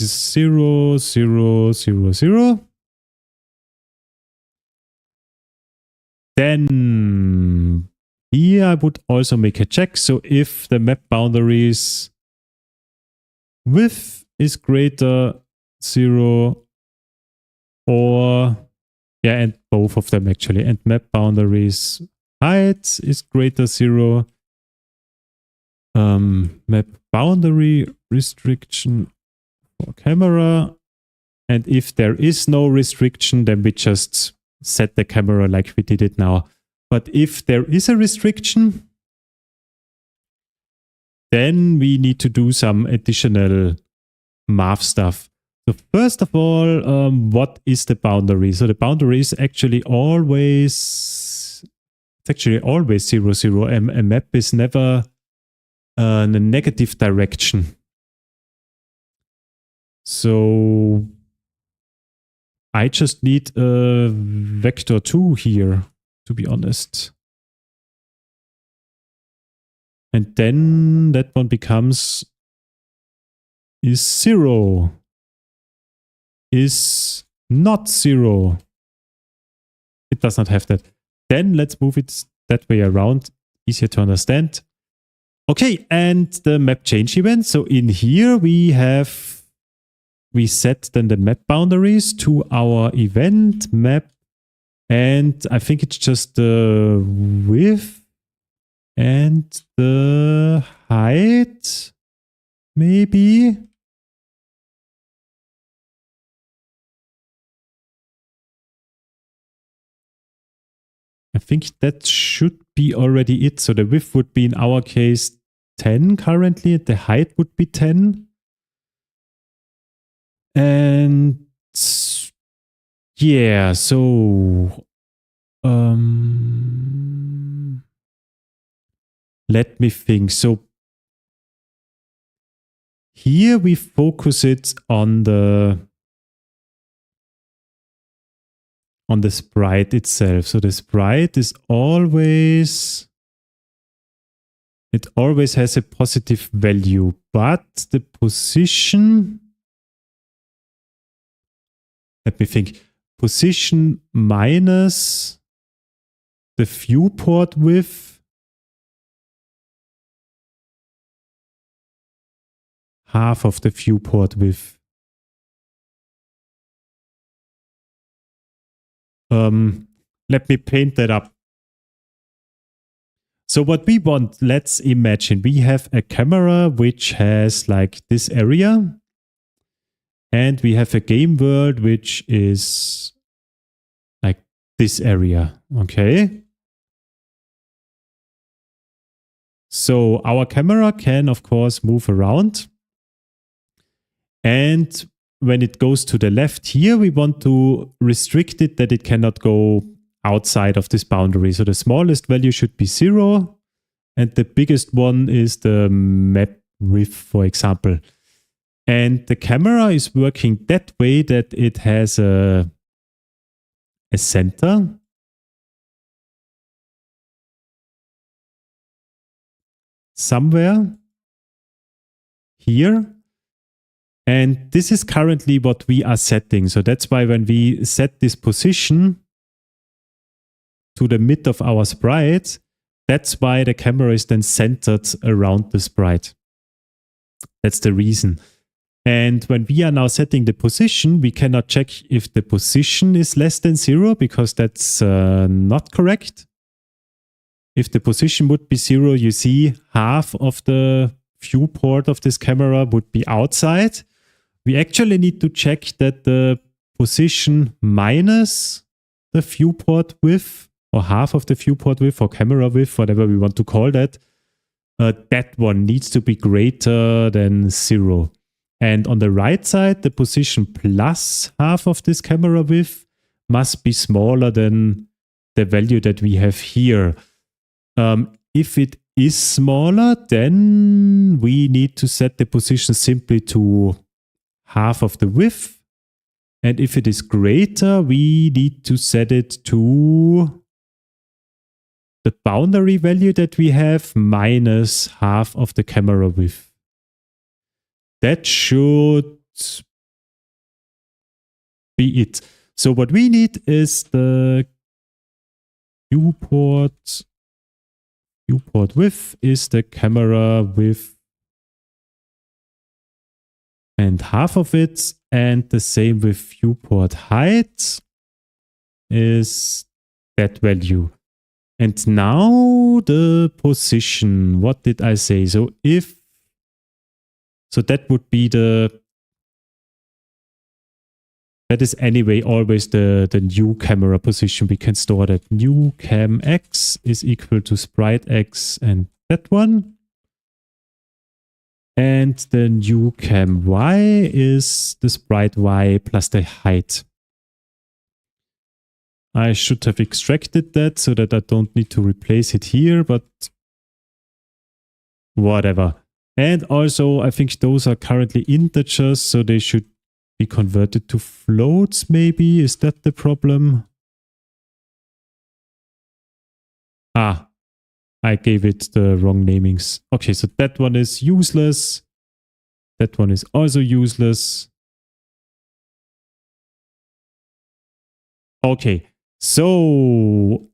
0, 0, 0, 0. Then here I would also make a check. So if the map boundaries width is greater 0, or yeah, and both of them actually, and map boundaries height is greater 0. Map boundary restriction for camera, and if there is no restriction, then we just set the camera like we did it now. But if there is a restriction, then we need to do some additional math stuff. So first of all, what is the boundary? So the boundary is actually always, it's actually always 0, 0. A map is never in a negative direction. So I just need a vector 2 here, to be honest. And then that one becomes is 0. Is not 0. It does not have that. Then let's move it that way around. Easier to understand. Okay, and the map change event. So in here we set then the map boundaries to our event map And I think it's just the width and the height, maybe. I think that should be already it. So the width would be in our case 10 currently. The height would be 10. And yeah, so let me think. So here we focus it on the sprite itself. So the sprite is always, it always has a positive value, but the position, let me think, position minus the viewport width, half of the viewport width. Let me paint that up. So what we want, let's imagine we have a camera which has like this area, and we have a game world which is like this area. Okay. So our camera can, of course, move around. And when it goes to the left here, we want to restrict it that it cannot go outside of this boundary. So the smallest value should be 0. And the biggest one is the map width, for example. And the camera is working that way that it has a center. Somewhere here. And this is currently what we are setting. So that's why when we set this position to the mid of our sprite, that's why the camera is then centered around the sprite. That's the reason. And when we are now setting the position, we cannot check if the position is less than 0 because that's not correct. If the position would be 0, you see half of the viewport of this camera would be outside. We actually need to check that the position minus the viewport width, or half of the viewport width, or camera width, whatever we want to call that, that one needs to be greater than 0. And on the right side, the position plus half of this camera width must be smaller than the value that we have here. If it is smaller, then we need to set the position simply to half of the width. And if it is greater, we need to set it to the boundary value that we have minus half of the camera width. That should be it. So what we need is the viewport width is the camera width and half of it, and the same with viewport height is that value. And now the position, what did I say? So that would be that is anyway always the new camera position. We can store that new cam x is equal to sprite x and that one. And the new cam y is the sprite y plus the height. I should have extracted that so that I don't need to replace it here, but whatever. And also, I think those are currently integers, so they should be converted to floats, maybe. Is that the problem? Ah, I gave it the wrong namings. Okay, so that one is useless. That one is also useless. Okay, so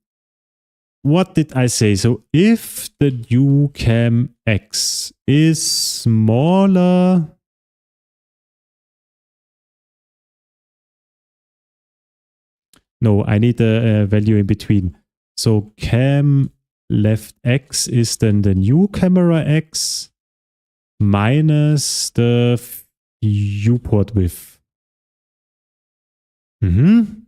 what did I say? So if the new cam x is smaller No, I need a value in between. So cam left x is then the new camera x minus the viewport width. And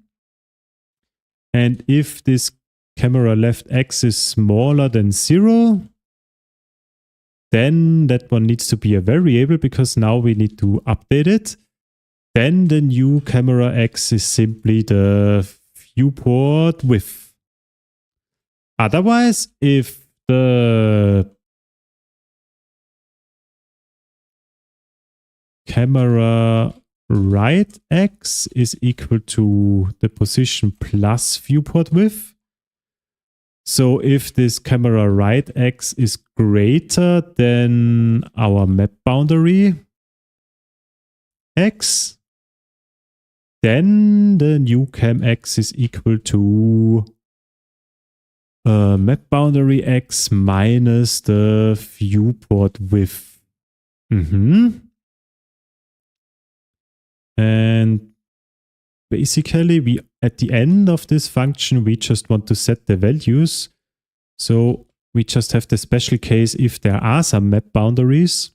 if this camera left x is smaller than 0, then that one needs to be a variable because now we need to update it. Then the new camera x is simply the viewport width. Otherwise, if the camera right x is equal to the position plus viewport width, so if this camera right x is greater than our map boundary x, then the new cam x is equal to map boundary x minus the viewport width. And basically, we at the end of this function, we just want to set the values. So we just have the special case if there are some map boundaries.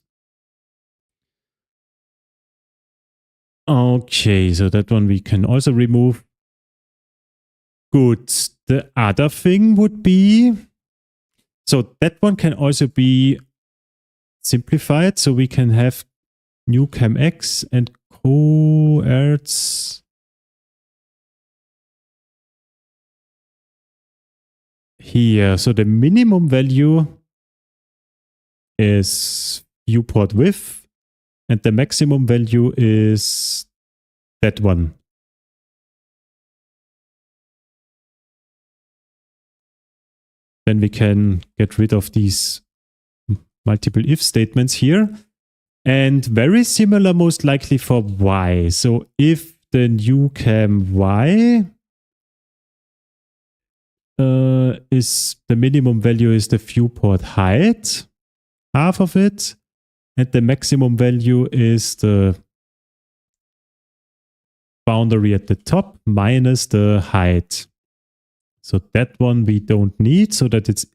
Okay, so that one we can also remove. Good. The other thing would be, so that one can also be simplified. So we can have new cam x and coerts here. So the minimum value is viewport width and the maximum value is that one. Then we can get rid of these multiple if statements here. And very similar most likely for y. So if the new cam y is the minimum value is the viewport height, half of it, and the maximum value is the boundary at the top minus the height. So that one we don't need, so that it's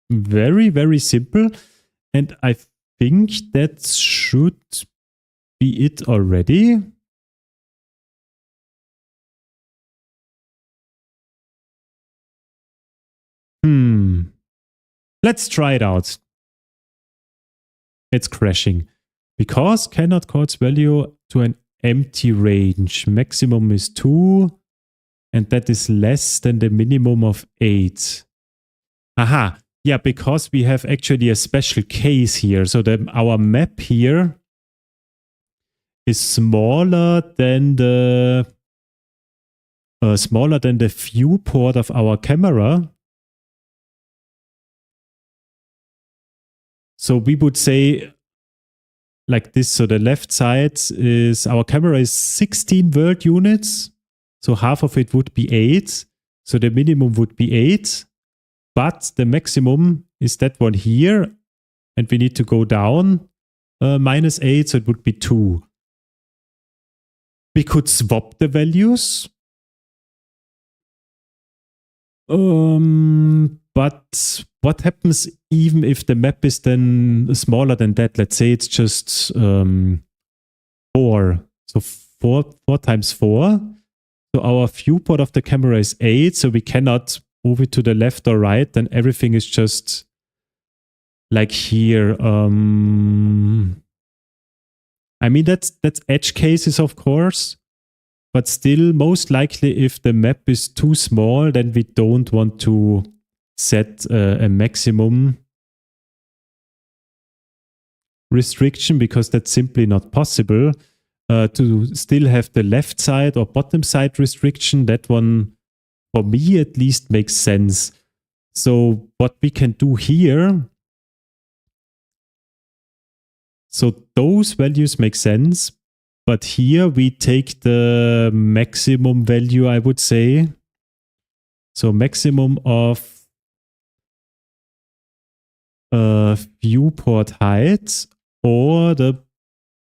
very, very simple. And I think that should be it already. Let's try it out. It's crashing because cannot call its value to an empty range. Maximum is 2 and that is less than the minimum of 8. Aha. Yeah, because we have actually a special case here. So that our map here is smaller than the viewport of our camera. So we would say like this. So the left side is our camera is 16 world units. So half of it would be 8. So the minimum would be 8. But the maximum is that one here. And we need to go down minus 8. So it would be 2. We could swap the values. But what happens even if the map is then smaller than that? Let's say it's just 4. So 4 times 4. So our viewport of the camera is 8. So we cannot move it to the left or right. Then everything is just like here. I mean, that's edge cases, of course. But still, most likely, if the map is too small, then we don't want to set a maximum restriction because that's simply not possible. To still have the left side or bottom side restriction, that one, for me at least, makes sense. So what we can do here, so those values make sense. But here we take the maximum value, I would say. So maximum of viewport height or the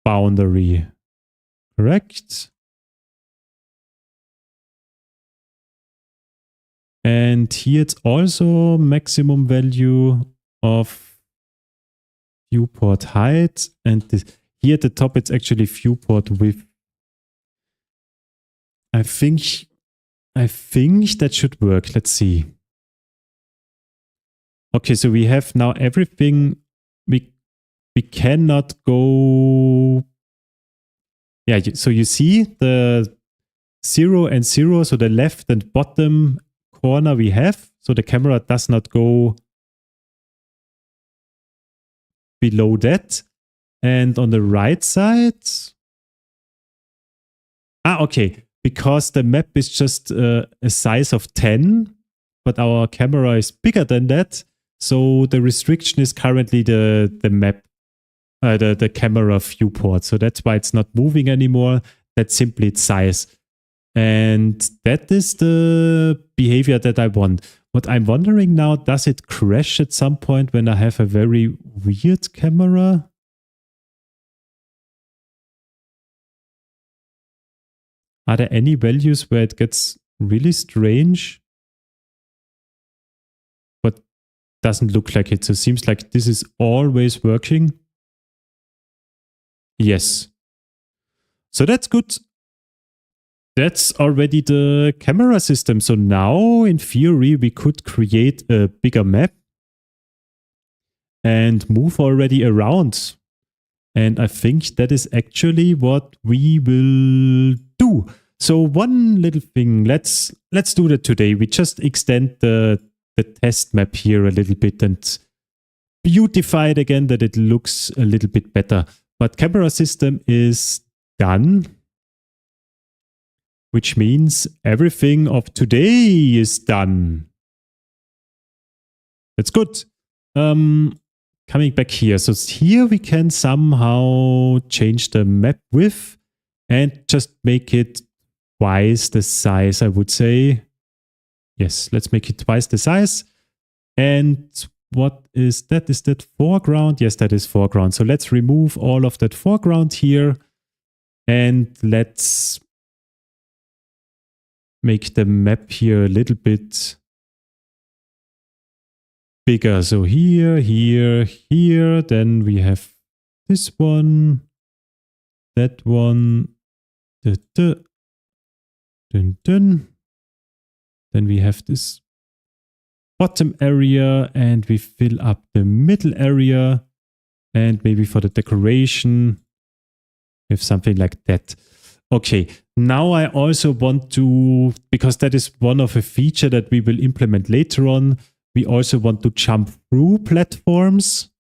boundary. Correct? And here it's also maximum value of viewport height. And here at the top, it's actually viewport width. I think that should work. Let's see. Okay, so we have now everything. We cannot go. Yeah, so you see the 0 and 0, so the left and bottom corner we have. So the camera does not go below that. And on the right side, okay, because the map is just a size of 10, but our camera is bigger than that. So the restriction is currently the map, the camera viewport. So that's why it's not moving anymore. That's simply its size. And that is the behavior that I want. What I'm wondering now, does it crash at some point when I have a very weird camera? Are there any values where it gets really strange? But doesn't look like it. So it seems like this is always working. Yes. So that's good. That's already the camera system. So now, in theory, we could create a bigger map and move already around. And I think that is actually what we will do. So one little thing, let's do that today. We just extend the test map here a little bit and beautify it again that it looks a little bit better. But camera system is done, which means everything of today is done. That's good. Coming back here. So here we can somehow change the map width and just make it twice the size, I would say. Yes, let's make it twice the size. And what is that? Is that foreground? Yes, that is foreground. So let's remove all of that foreground here. And let's make the map here a little bit bigger. So here, here, here. Then we have this one, that one. Dun, dun. Then we have this bottom area and we fill up the middle area. And maybe for the decoration, we have something like that. Okay, now I also want to, because that is one of a feature that we will implement later on, we also want to jump through platforms.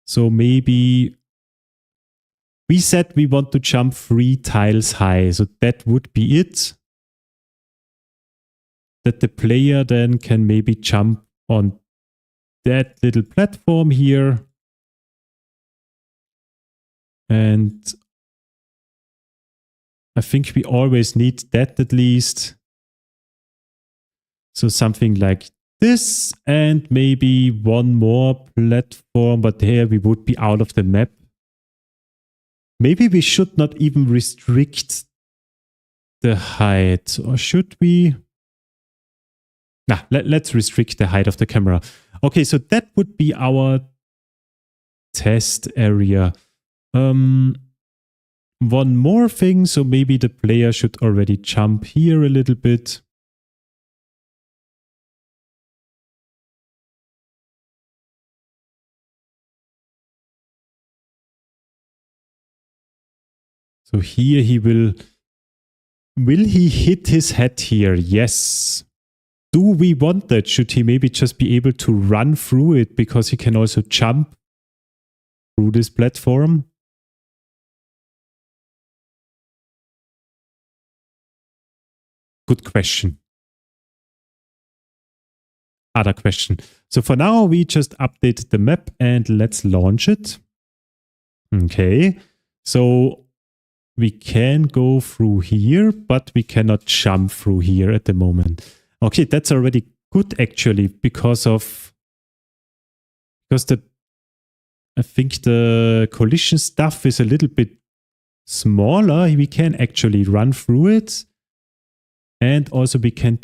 So maybe we said we want to jump 3 tiles high. So that would be it. That the player then can maybe jump on that little platform here. And I think we always need that at least. So something like this and maybe one more platform, but here we would be out of the map. Maybe we should not even restrict the height, or should we? Nah, let's restrict the height of the camera. Okay, so that would be our test area. One more thing, so maybe the player should already jump here a little bit. So here he will he hit his head here? Yes. Do we want that? Should he maybe just be able to run through it because he can also jump through this platform? Good question. Other question. So for now, we just update the map and let's launch it. Okay. So we can go through here, but we cannot jump through here at the moment. Okay, that's already good actually because I think the collision stuff is a little bit smaller. We can actually run through it. and also we can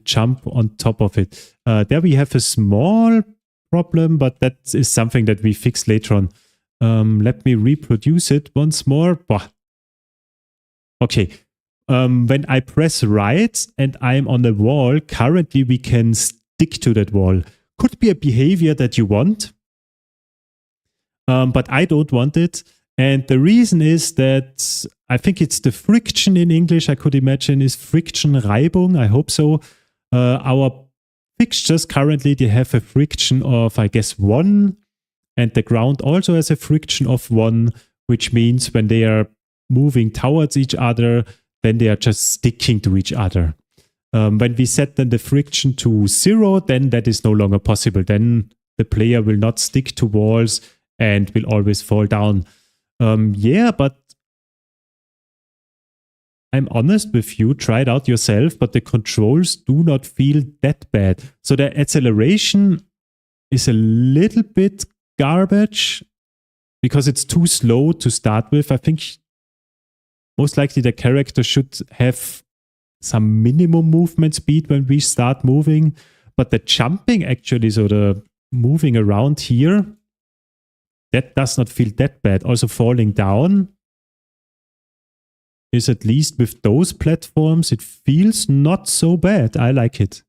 jump on top of it. There we have a small problem, but that is something that we fix later on. Let me reproduce it once more. Okay. When I press right and I'm on a wall, currently we can stick to that wall. Could be a behavior that you want, but I don't want it. And the reason is that I think it's the friction in English, I could imagine, is friction Reibung. I hope so. Our fixtures currently, they have a friction of, I guess, 1. And the ground also has a friction of 1, which means when they are moving towards each other, then they are just sticking to each other. When we set then the friction to 0, then that is no longer possible. Then the player will not stick to walls and will always fall down. Yeah, but I'm honest with you, try it out yourself, but the controls do not feel that bad. So the acceleration is a little bit garbage because it's too slow to start with. I think most likely the character should have some minimum movement speed when we start moving, but the jumping actually, so the moving around here, that does not feel that bad. Also falling down is, at least with those platforms, it feels not so bad. I like it.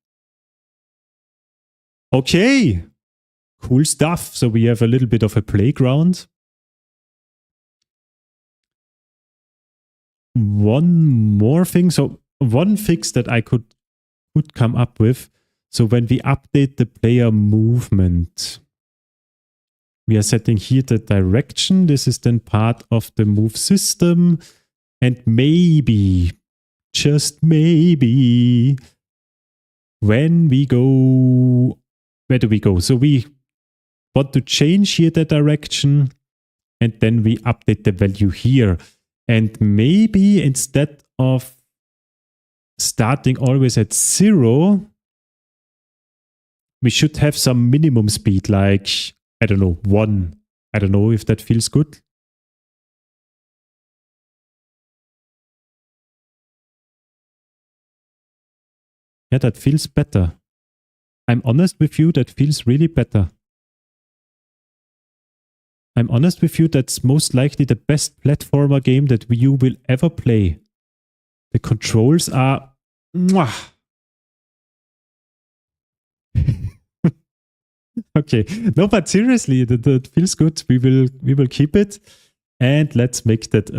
Okay, cool stuff. So we have a little bit of a playground. One more thing. So one fix that I could come up with. So when we update the player movement, we are setting here the direction. This is then part of the move system. And maybe, just maybe, when we go, where do we go? So we want to change here the direction, and then we update the value here. And maybe instead of starting always at 0, we should have some minimum speed, like, I don't know, 1. I don't know if that feels good. Yeah, that feels better. I'm honest with you, that feels really better. I'm honest with you, that's most likely the best platformer game that you will ever play. The controls are... Mwah. Okay, no, but seriously, that feels good. We will keep it, and let's make that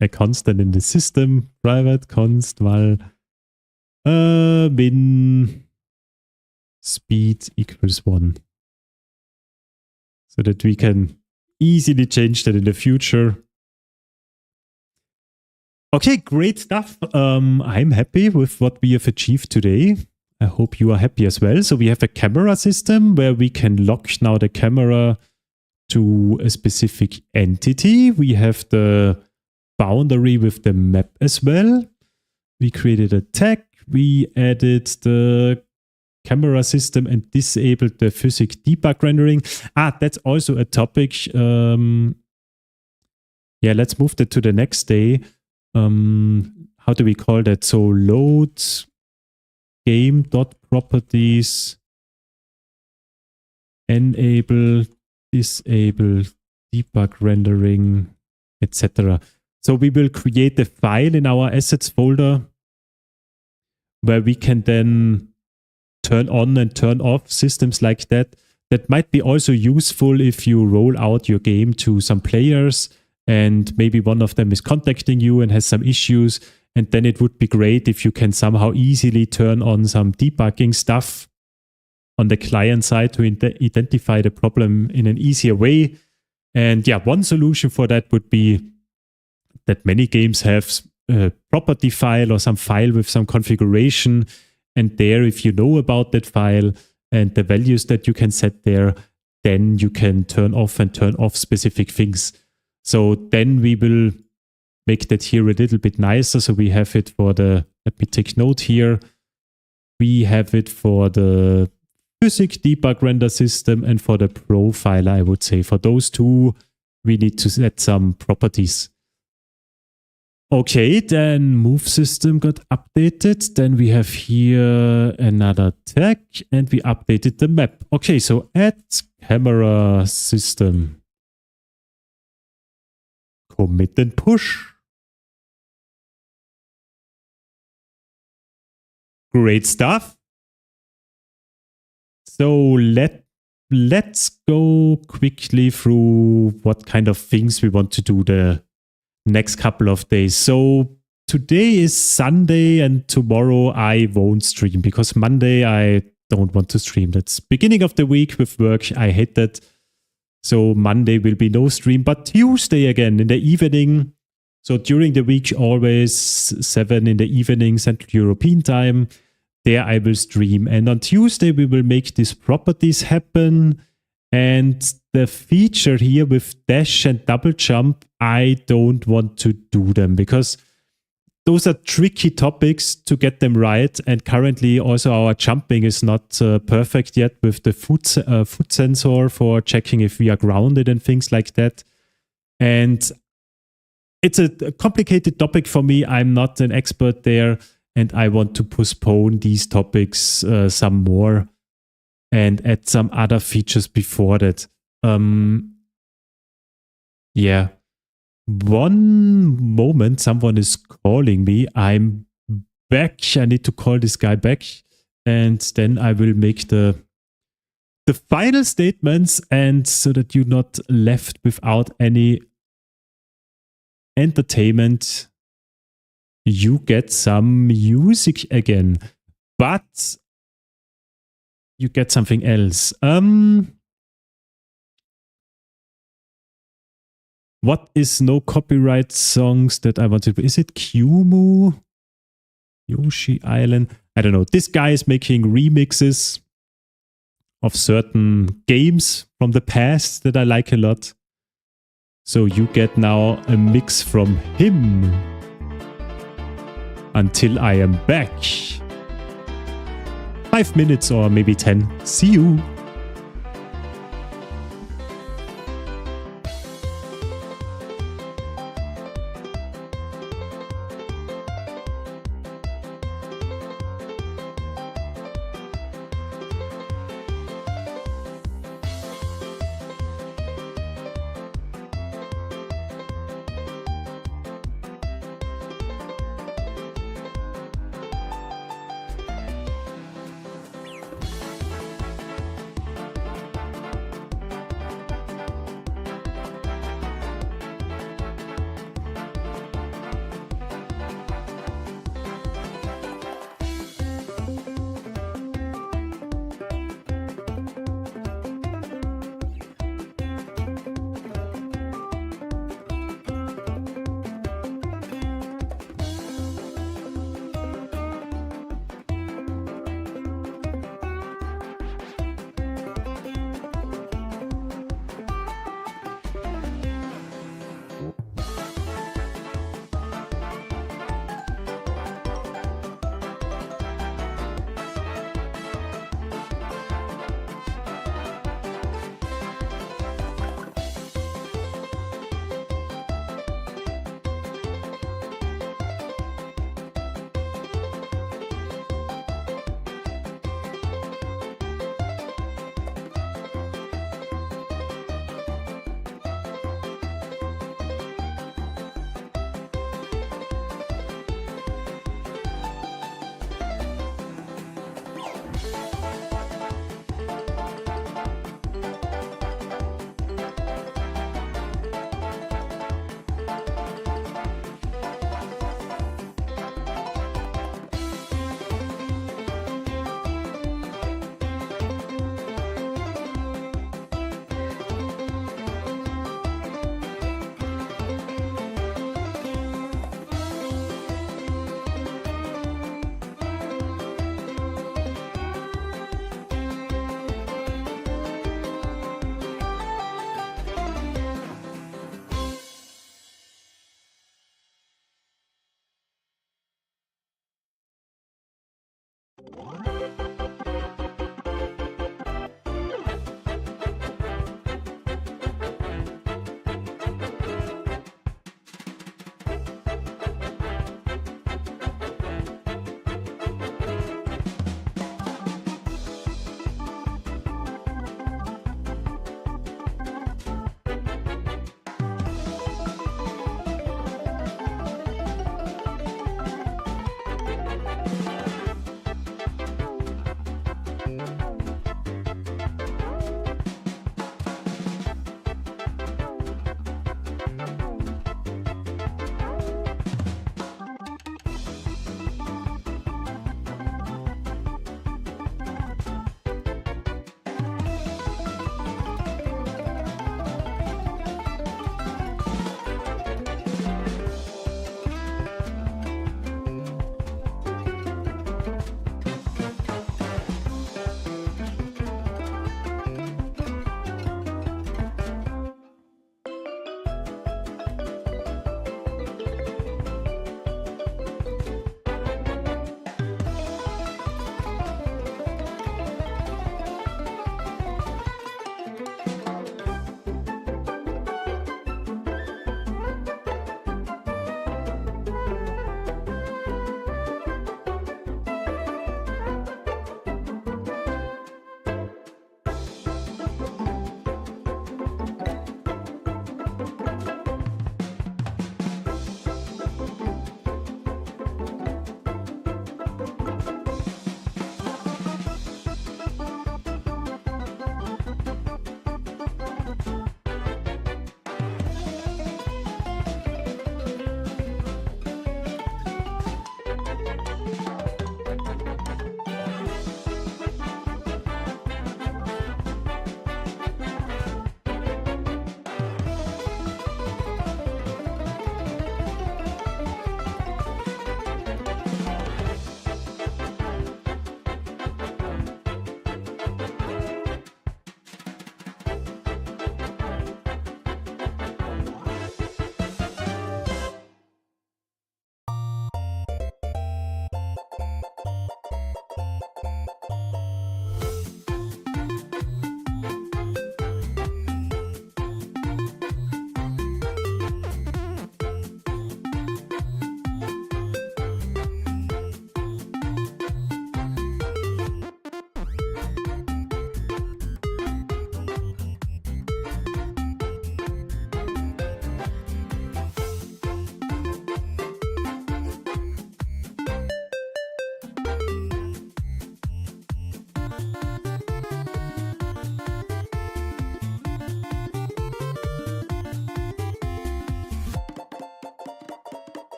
a constant in the system. Private const val min speed equals 1, so that we can easily change that in the future. Okay, great stuff. I'm happy with what we have achieved today. I hope you are happy as well. So we have a camera system where we can lock now the camera to a specific entity. We have the boundary with the map as well. We created a tag. We added the camera system and disabled the physics debug rendering. That's also a topic. Yeah, let's move that to the next day. How do we call that? So load game.properties, enable, disable, debug rendering, etc. So we will create a file in our assets folder where we can then turn on and turn off systems like that. That might be also useful if you roll out your game to some players and maybe one of them is contacting you and has some issues. And then it would be great if you can somehow easily turn on some debugging stuff on the client side to identify the problem in an easier way. And yeah, one solution for that would be that many games have a property file or some file with some configuration. And there, if you know about that file and the values that you can set there, then you can turn off and turn off specific things. So then we will make that here a little bit nicer. So we have it for the, let me take note here. We have it for the physics debug render system and for the profile, I would say. For those two, we need to set some properties. Okay, then move system got updated. Then we have here another tag and we updated the map. Okay, so add camera system. Commit and push. Great stuff. So let's go quickly through what kind of things we want to do the next couple of days. So today is Sunday and tomorrow I won't stream because Monday I don't want to stream. That's beginning of the week with work. I hate that. So Monday will be no stream, but Tuesday again in the evening. So during the week, always 7 in the evening, Central European time. There I will stream. And on Tuesday, we will make these properties happen. And the feature here with dash and double jump, I don't want to do them because those are tricky topics to get them right. And currently also our jumping is not perfect yet with the foot sensor for checking if we are grounded and things like that. And it's a complicated topic for me. I'm not an expert there and I want to postpone these topics some more and add some other features before that. Yeah. One moment, someone is calling me. I'm back. I need to call this guy back. And then I will make the final statements and so that you're not left without any entertainment. You get some music again. But you get something else. What is no copyright songs that I want to... Is it Kumu? Yoshi Island? I don't know. This guy is making remixes of certain games from the past that I like a lot. So you get now a mix from him. Until I am back. 5 minutes or maybe 10. See you.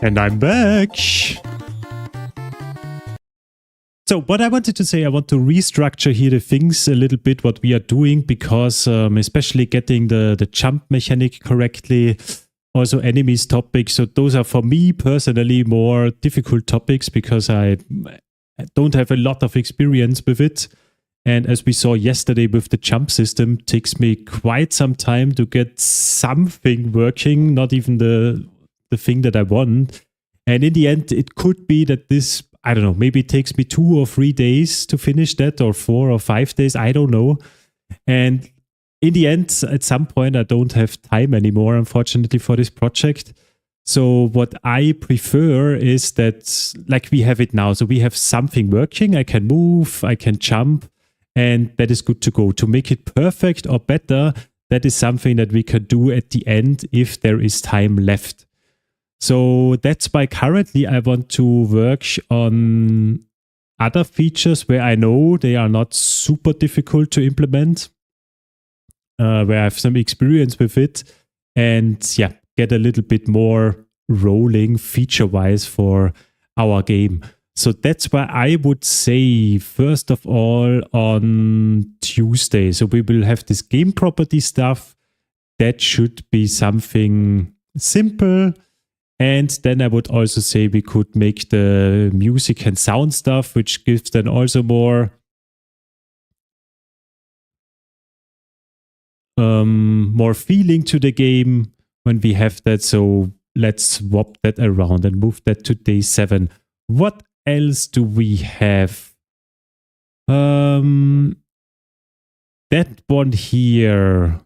And I'm back. So what I wanted to say, I want to restructure here the things a little bit, what we are doing, because especially getting the jump mechanic correctly, also enemies topics. So those are for me personally more difficult topics because I don't have a lot of experience with it. And as we saw yesterday with the jump system, it takes me quite some time to get something working, not even the thing that I want. And in the end, it could be that this, I don't know, maybe it takes me 2 or 3 days to finish that, or 4 or 5 days, I don't know. And in the end, at some point, I don't have time anymore, unfortunately, for this project. So what I prefer is that, like we have it now, so we have something working, I can move, I can jump, and that is good to go. To make it perfect or better, that is something that we can do at the end if there is time left. So that's why currently I want to work on other features where I know they are not super difficult to implement, where I have some experience with it, and yeah, get a little bit more rolling feature-wise for our game. So that's why I would say, first of all, on Tuesday. So we will have this game property stuff. That should be something simple. And then I would also say we could make the music and sound stuff, which gives then also more feeling to the game when we have that. So let's swap that around and move that to day 7. What else do we have? That one here.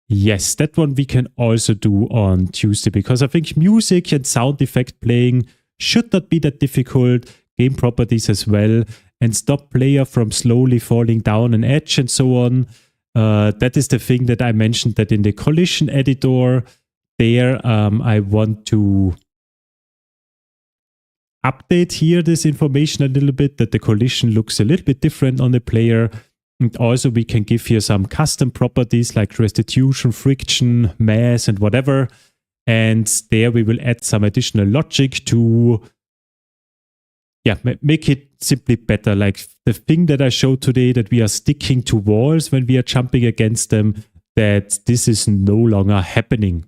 Yes, that one we can also do on Tuesday, because I think music and sound effect playing should not be that difficult. Game properties as well, and stop player from slowly falling down an edge and so on. That is the thing that I mentioned, that in the collision editor there, I want to update here this information a little bit, that the collision looks a little bit different on the player. And also we can give here some custom properties like restitution, friction, mass, and whatever. And there we will add some additional logic to make it simply better. Like the thing that I showed today, that we are sticking to walls when we are jumping against them, that this is no longer happening.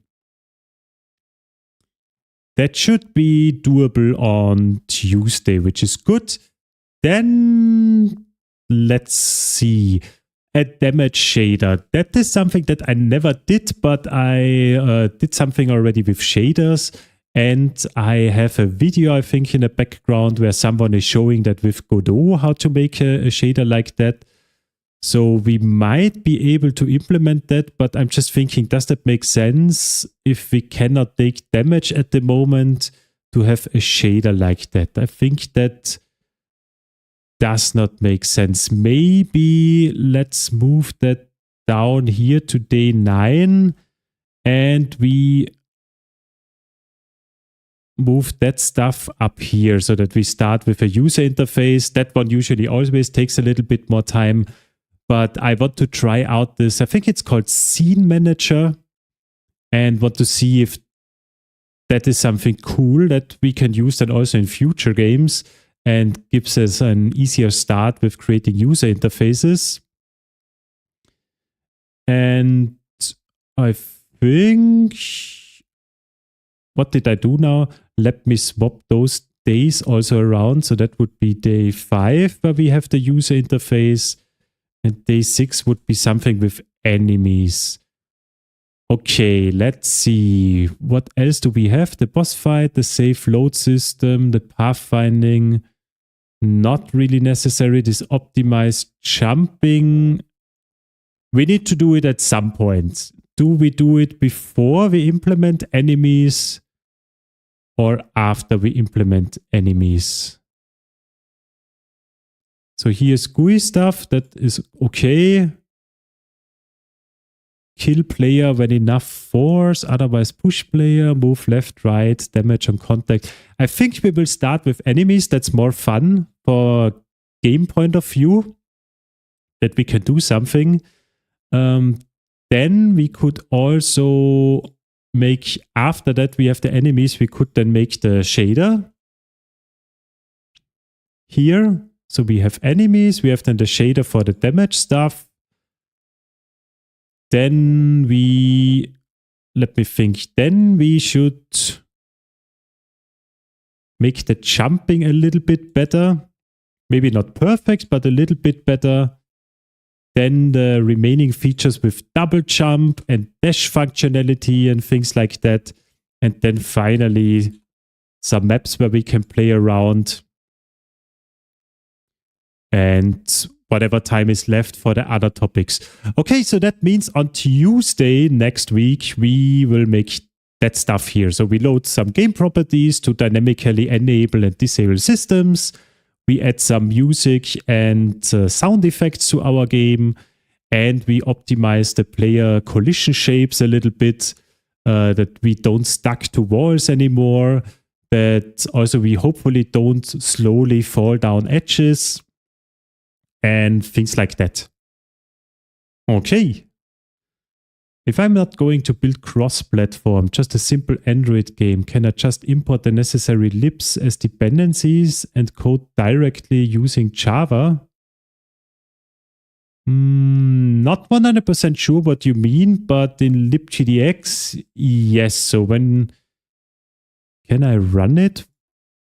That should be doable on Tuesday, which is good. Then let's see. A damage shader. That is something that I never did, but I did something already with shaders. And I have a video, I think, in the background where someone is showing that with Godot how to make a shader like that. So we might be able to implement that, but I'm just thinking, does that make sense if we cannot take damage at the moment to have a shader like that? I think that does not make sense. Maybe let's move that down here to day 9 and we move that stuff up here so that we start with a user interface. That one usually always takes a little bit more time. But I want to try out this, I think it's called Scene Manager, and want to see if that is something cool that we can use then also in future games and gives us an easier start with creating user interfaces. And I think, what did I do now? Let me swap those days also around. So that would be day 5 where we have the user interface. And day 6 would be something with enemies. Okay, let's see. What else do we have? The boss fight, the safe load system, the pathfinding. Not really necessary. This optimized jumping. We need to do it at some point. Do we do it before we implement enemies or after we implement enemies? So here's GUI stuff, that is okay. Kill player when enough force, otherwise push player, move left, right, damage on contact. I think we will start with enemies, that's more fun for game point of view, that we can do something. Then we could also make, after that we have the enemies, we could then make the shader here. So we have enemies, we have then the shader for the damage stuff. Then let me think, then we should make the jumping a little bit better. Maybe not perfect, but a little bit better. Then the remaining features with double jump and dash functionality and things like that. And then finally some maps where we can play around. And whatever time is left for the other topics. Okay, so that means on Tuesday next week, we will make that stuff here. So we load some game properties to dynamically enable and disable systems. We add some music and sound effects to our game. And we optimize the player collision shapes a little bit, that we don't stuck to walls anymore. That also we hopefully don't slowly fall down edges. And things like that. Okay. If I'm not going to build cross-platform, just a simple Android game, can I just import the necessary libs as dependencies and code directly using Java? Not 100% sure what you mean, but in LibGDX, yes. So when can I run it?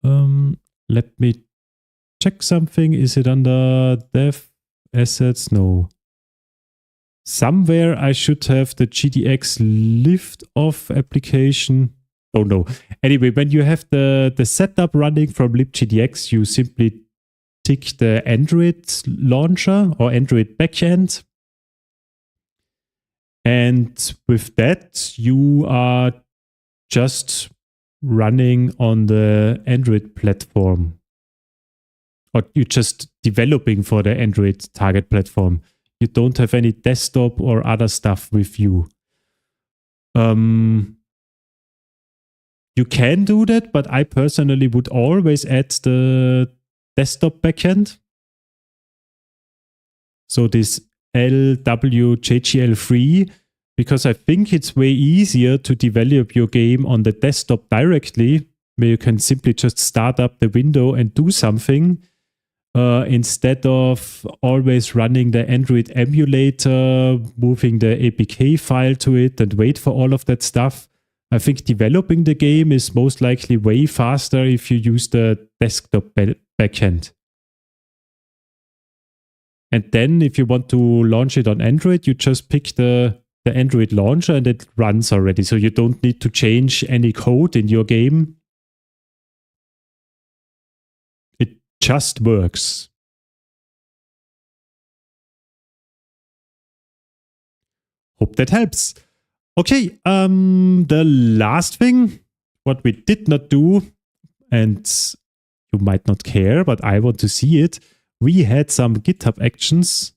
Let me check something. Is it under dev assets? No. Somewhere I should have the GDX lift off application. Oh no. Anyway, when you have the setup running from libgdx, you simply tick the Android launcher or Android backend. And with that, you are just running on the Android platform. Or you're just developing for the Android target platform. You don't have any desktop or other stuff with you. You can do that, but I personally would always add the desktop backend. So this LWJGL3, because I think it's way easier to develop your game on the desktop directly, where you can simply just start up the window and do something. Instead of always running the Android emulator, moving the APK file to it and wait for all of that stuff. I think developing the game is most likely way faster if you use the desktop backend. And then if you want to launch it on Android, you just pick the Android launcher and it runs already. So you don't need to change any code in your game. Just works. Hope that helps. Okay, the last thing, what we did not do, and you might not care, but I want to see it. We had some GitHub actions.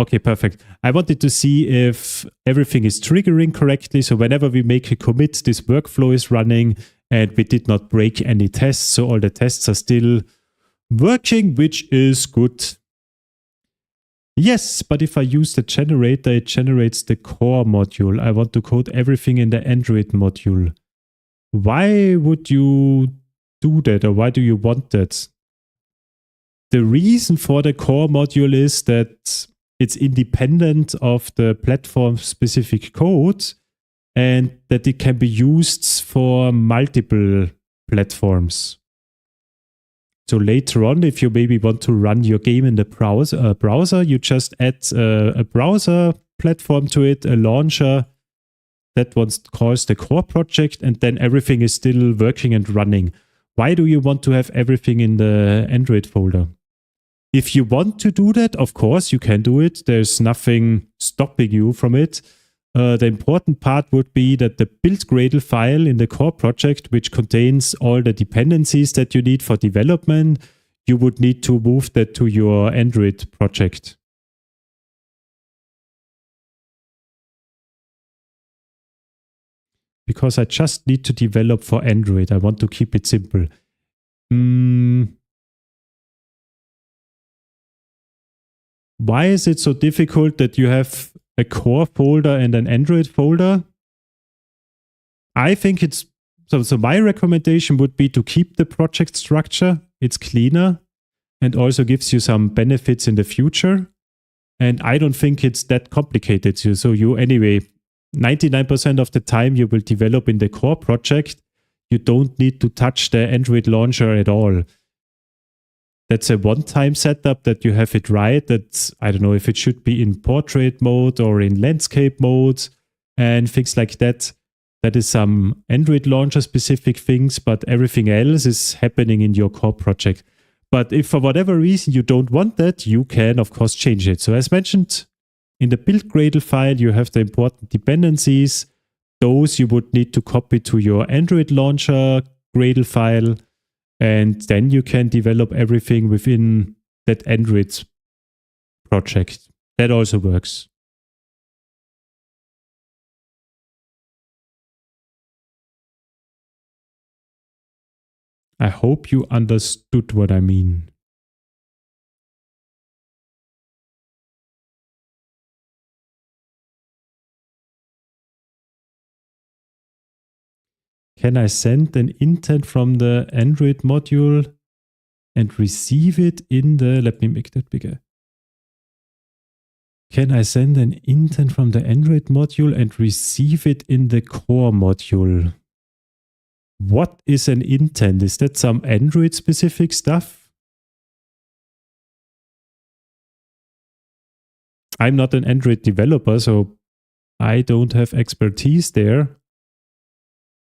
Okay, perfect. I wanted to see if everything is triggering correctly. So whenever we make a commit, this workflow is running and we did not break any tests. So all the tests are still working, which is good. Yes, but if I use the generator, it generates the core module. I want to code everything in the Android module. Why would you do that, or why do you want that? The reason for the core module is that it's independent of the platform-specific code and that it can be used for multiple platforms. So later on, if you maybe want to run your game in the browser, you just add a browser platform to it, a launcher. That one calls the core project, and then everything is still working and running. Why do you want to have everything in the Android folder? If you want to do that, of course, you can do it. There's nothing stopping you from it. The important part would be that the build Gradle file in the core project, which contains all the dependencies that you need for development, you would need to move that to your Android project. Because I just need to develop for Android. I want to keep it simple. Why is it so difficult that you have a core folder and an Android folder? I think it's, so my recommendation would be to keep the project structure. It's cleaner and also gives you some benefits in the future. And I don't think it's that complicated. So you anyway, 99% of the time you will develop in the core project. You don't need to touch the Android launcher at all. That's a one-time setup that you have it right. That's, I don't know if it should be in portrait mode or in landscape mode and things like that. That is some Android launcher specific things, but everything else is happening in your core project. But if for whatever reason you don't want that, you can of course change it. So as mentioned, in the build Gradle file, you have the important dependencies. Those you would need to copy to your Android launcher Gradle file. And then you can develop everything within that Android project. That also works. I hope you understood what I mean. Can I send an intent from the Android module and receive it in the, let me make that bigger. Can I send an intent from the Android module and receive it in the core module? What is an intent? Is that some Android specific stuff? I'm not an Android developer, so I don't have expertise there.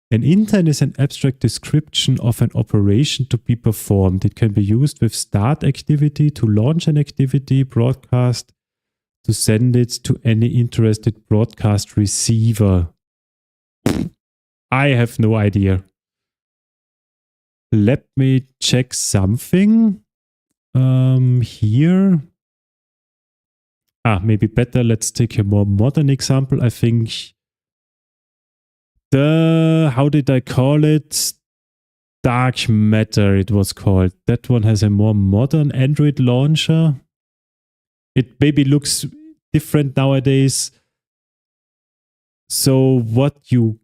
An intent is an abstract description of an operation to be performed. It can be used with start activity to launch an activity, broadcast, to send it to any interested broadcast receiver. I have no idea. Let me check something here. Maybe better. Let's take a more modern example. I think how did I call it? Dark Matter it was called. That one has a more modern Android launcher. It maybe looks different nowadays. So what you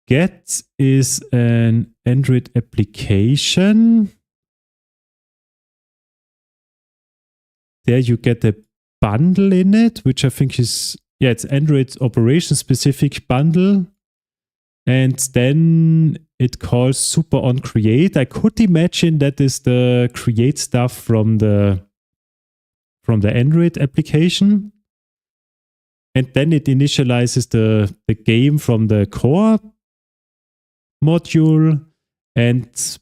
get is an Android application. There you get a bundle in it, which I think is, it's Android operation specific bundle. And then it calls super on create. I could imagine that is the create stuff from the Android application. And then it initializes the game from the core module and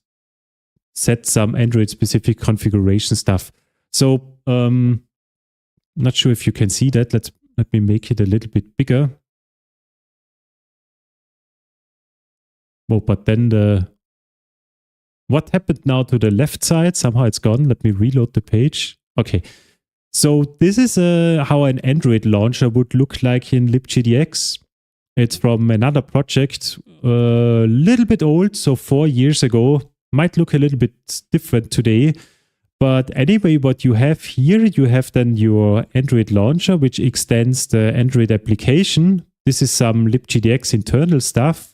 sets some Android specific configuration stuff. So not sure if you can see that. Let me make it a little bit bigger. Oh, but then what happened now to the left side? Somehow it's gone. Let me reload the page. Okay. So this is how an Android launcher would look like in LibGDX. It's from another project, a little bit old, so 4 years ago. Might look a little bit different today. But anyway, what you have here, you have then your Android launcher, which extends the Android application. This is some LibGDX internal stuff.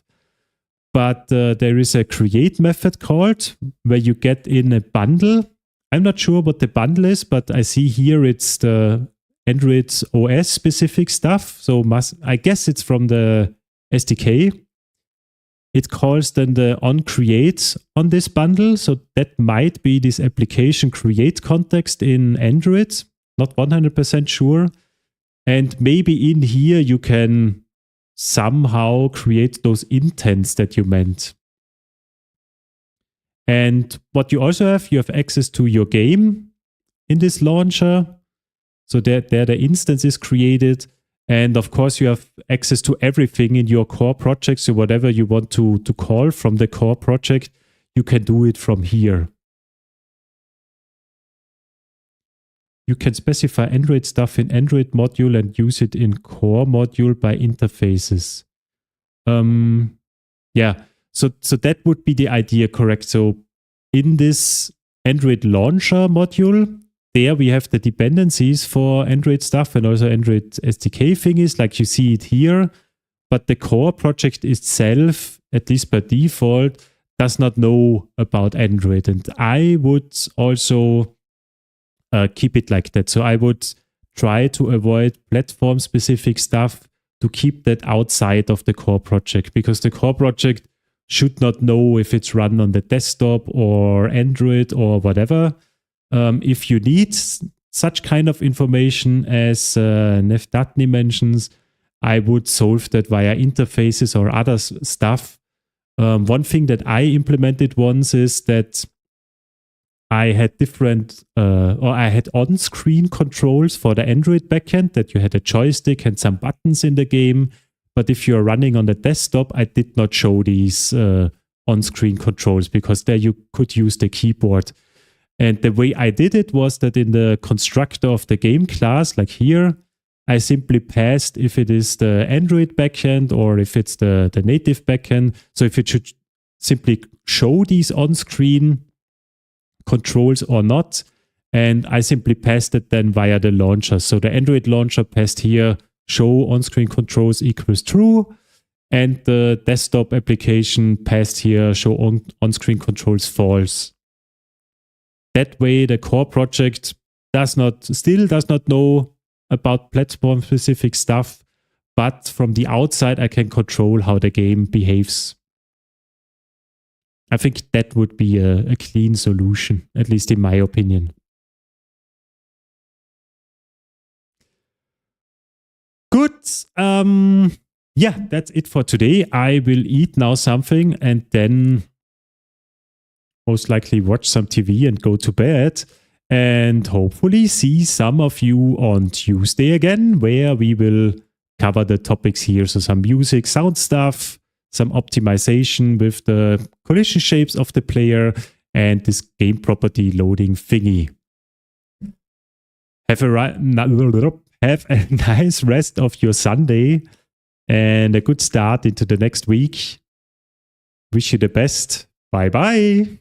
But there is a create method called where you get in a bundle. I'm not sure what the bundle is, but I see here it's the Android OS specific stuff. So I guess it's from the SDK. It calls then the on create on this bundle. So that might be this application create context in Android. Not 100% sure. And maybe in here you can somehow create those intents that you meant. And what you also have, you have access to your game in this launcher. So there the instance is created. And of course, you have access to everything in your core project. So whatever you want to call from the core project, you can do it from here. You can specify Android stuff in Android module and use it in core module by interfaces. So that would be the idea, correct? So in this Android launcher module, there we have the dependencies for Android stuff and also Android SDK thingies, like you see it here. But the core project itself at least by default, does not know about Android. And I would also keep it like that. So I would try to avoid platform-specific stuff, to keep that outside of the core project, because the core project should not know if it's run on the desktop or Android or whatever. If you need such kind of information as Neftatni mentions, I would solve that via interfaces or other stuff. One thing that I implemented once is that I had I had on-screen controls for the Android backend, that you had a joystick and some buttons in the game. But if you're running on the desktop, I did not show these on-screen controls, because there you could use the keyboard. And the way I did it was that in the constructor of the game class, like here, I simply passed if it is the Android backend or if it's the native backend. So if it should simply show these on-screen controls or not. And I simply passed it then via the launcher. So the Android launcher passed here, show on-screen controls equals true. And the desktop application passed here, show on-screen controls false. That way, the core project still does not know about platform-specific stuff, but from the outside, I can control how the game behaves. I think that would be a clean solution, at least in my opinion. Good. Yeah, that's it for today. I will eat now something and then most likely watch some TV and go to bed. And hopefully see some of you on Tuesday again, where we will cover the topics here. So some music, sound stuff, some optimization with the collision shapes of the player, and this game property loading thingy. Have a nice rest of your Sunday and a good start into the next week. Wish you the best. Bye-bye.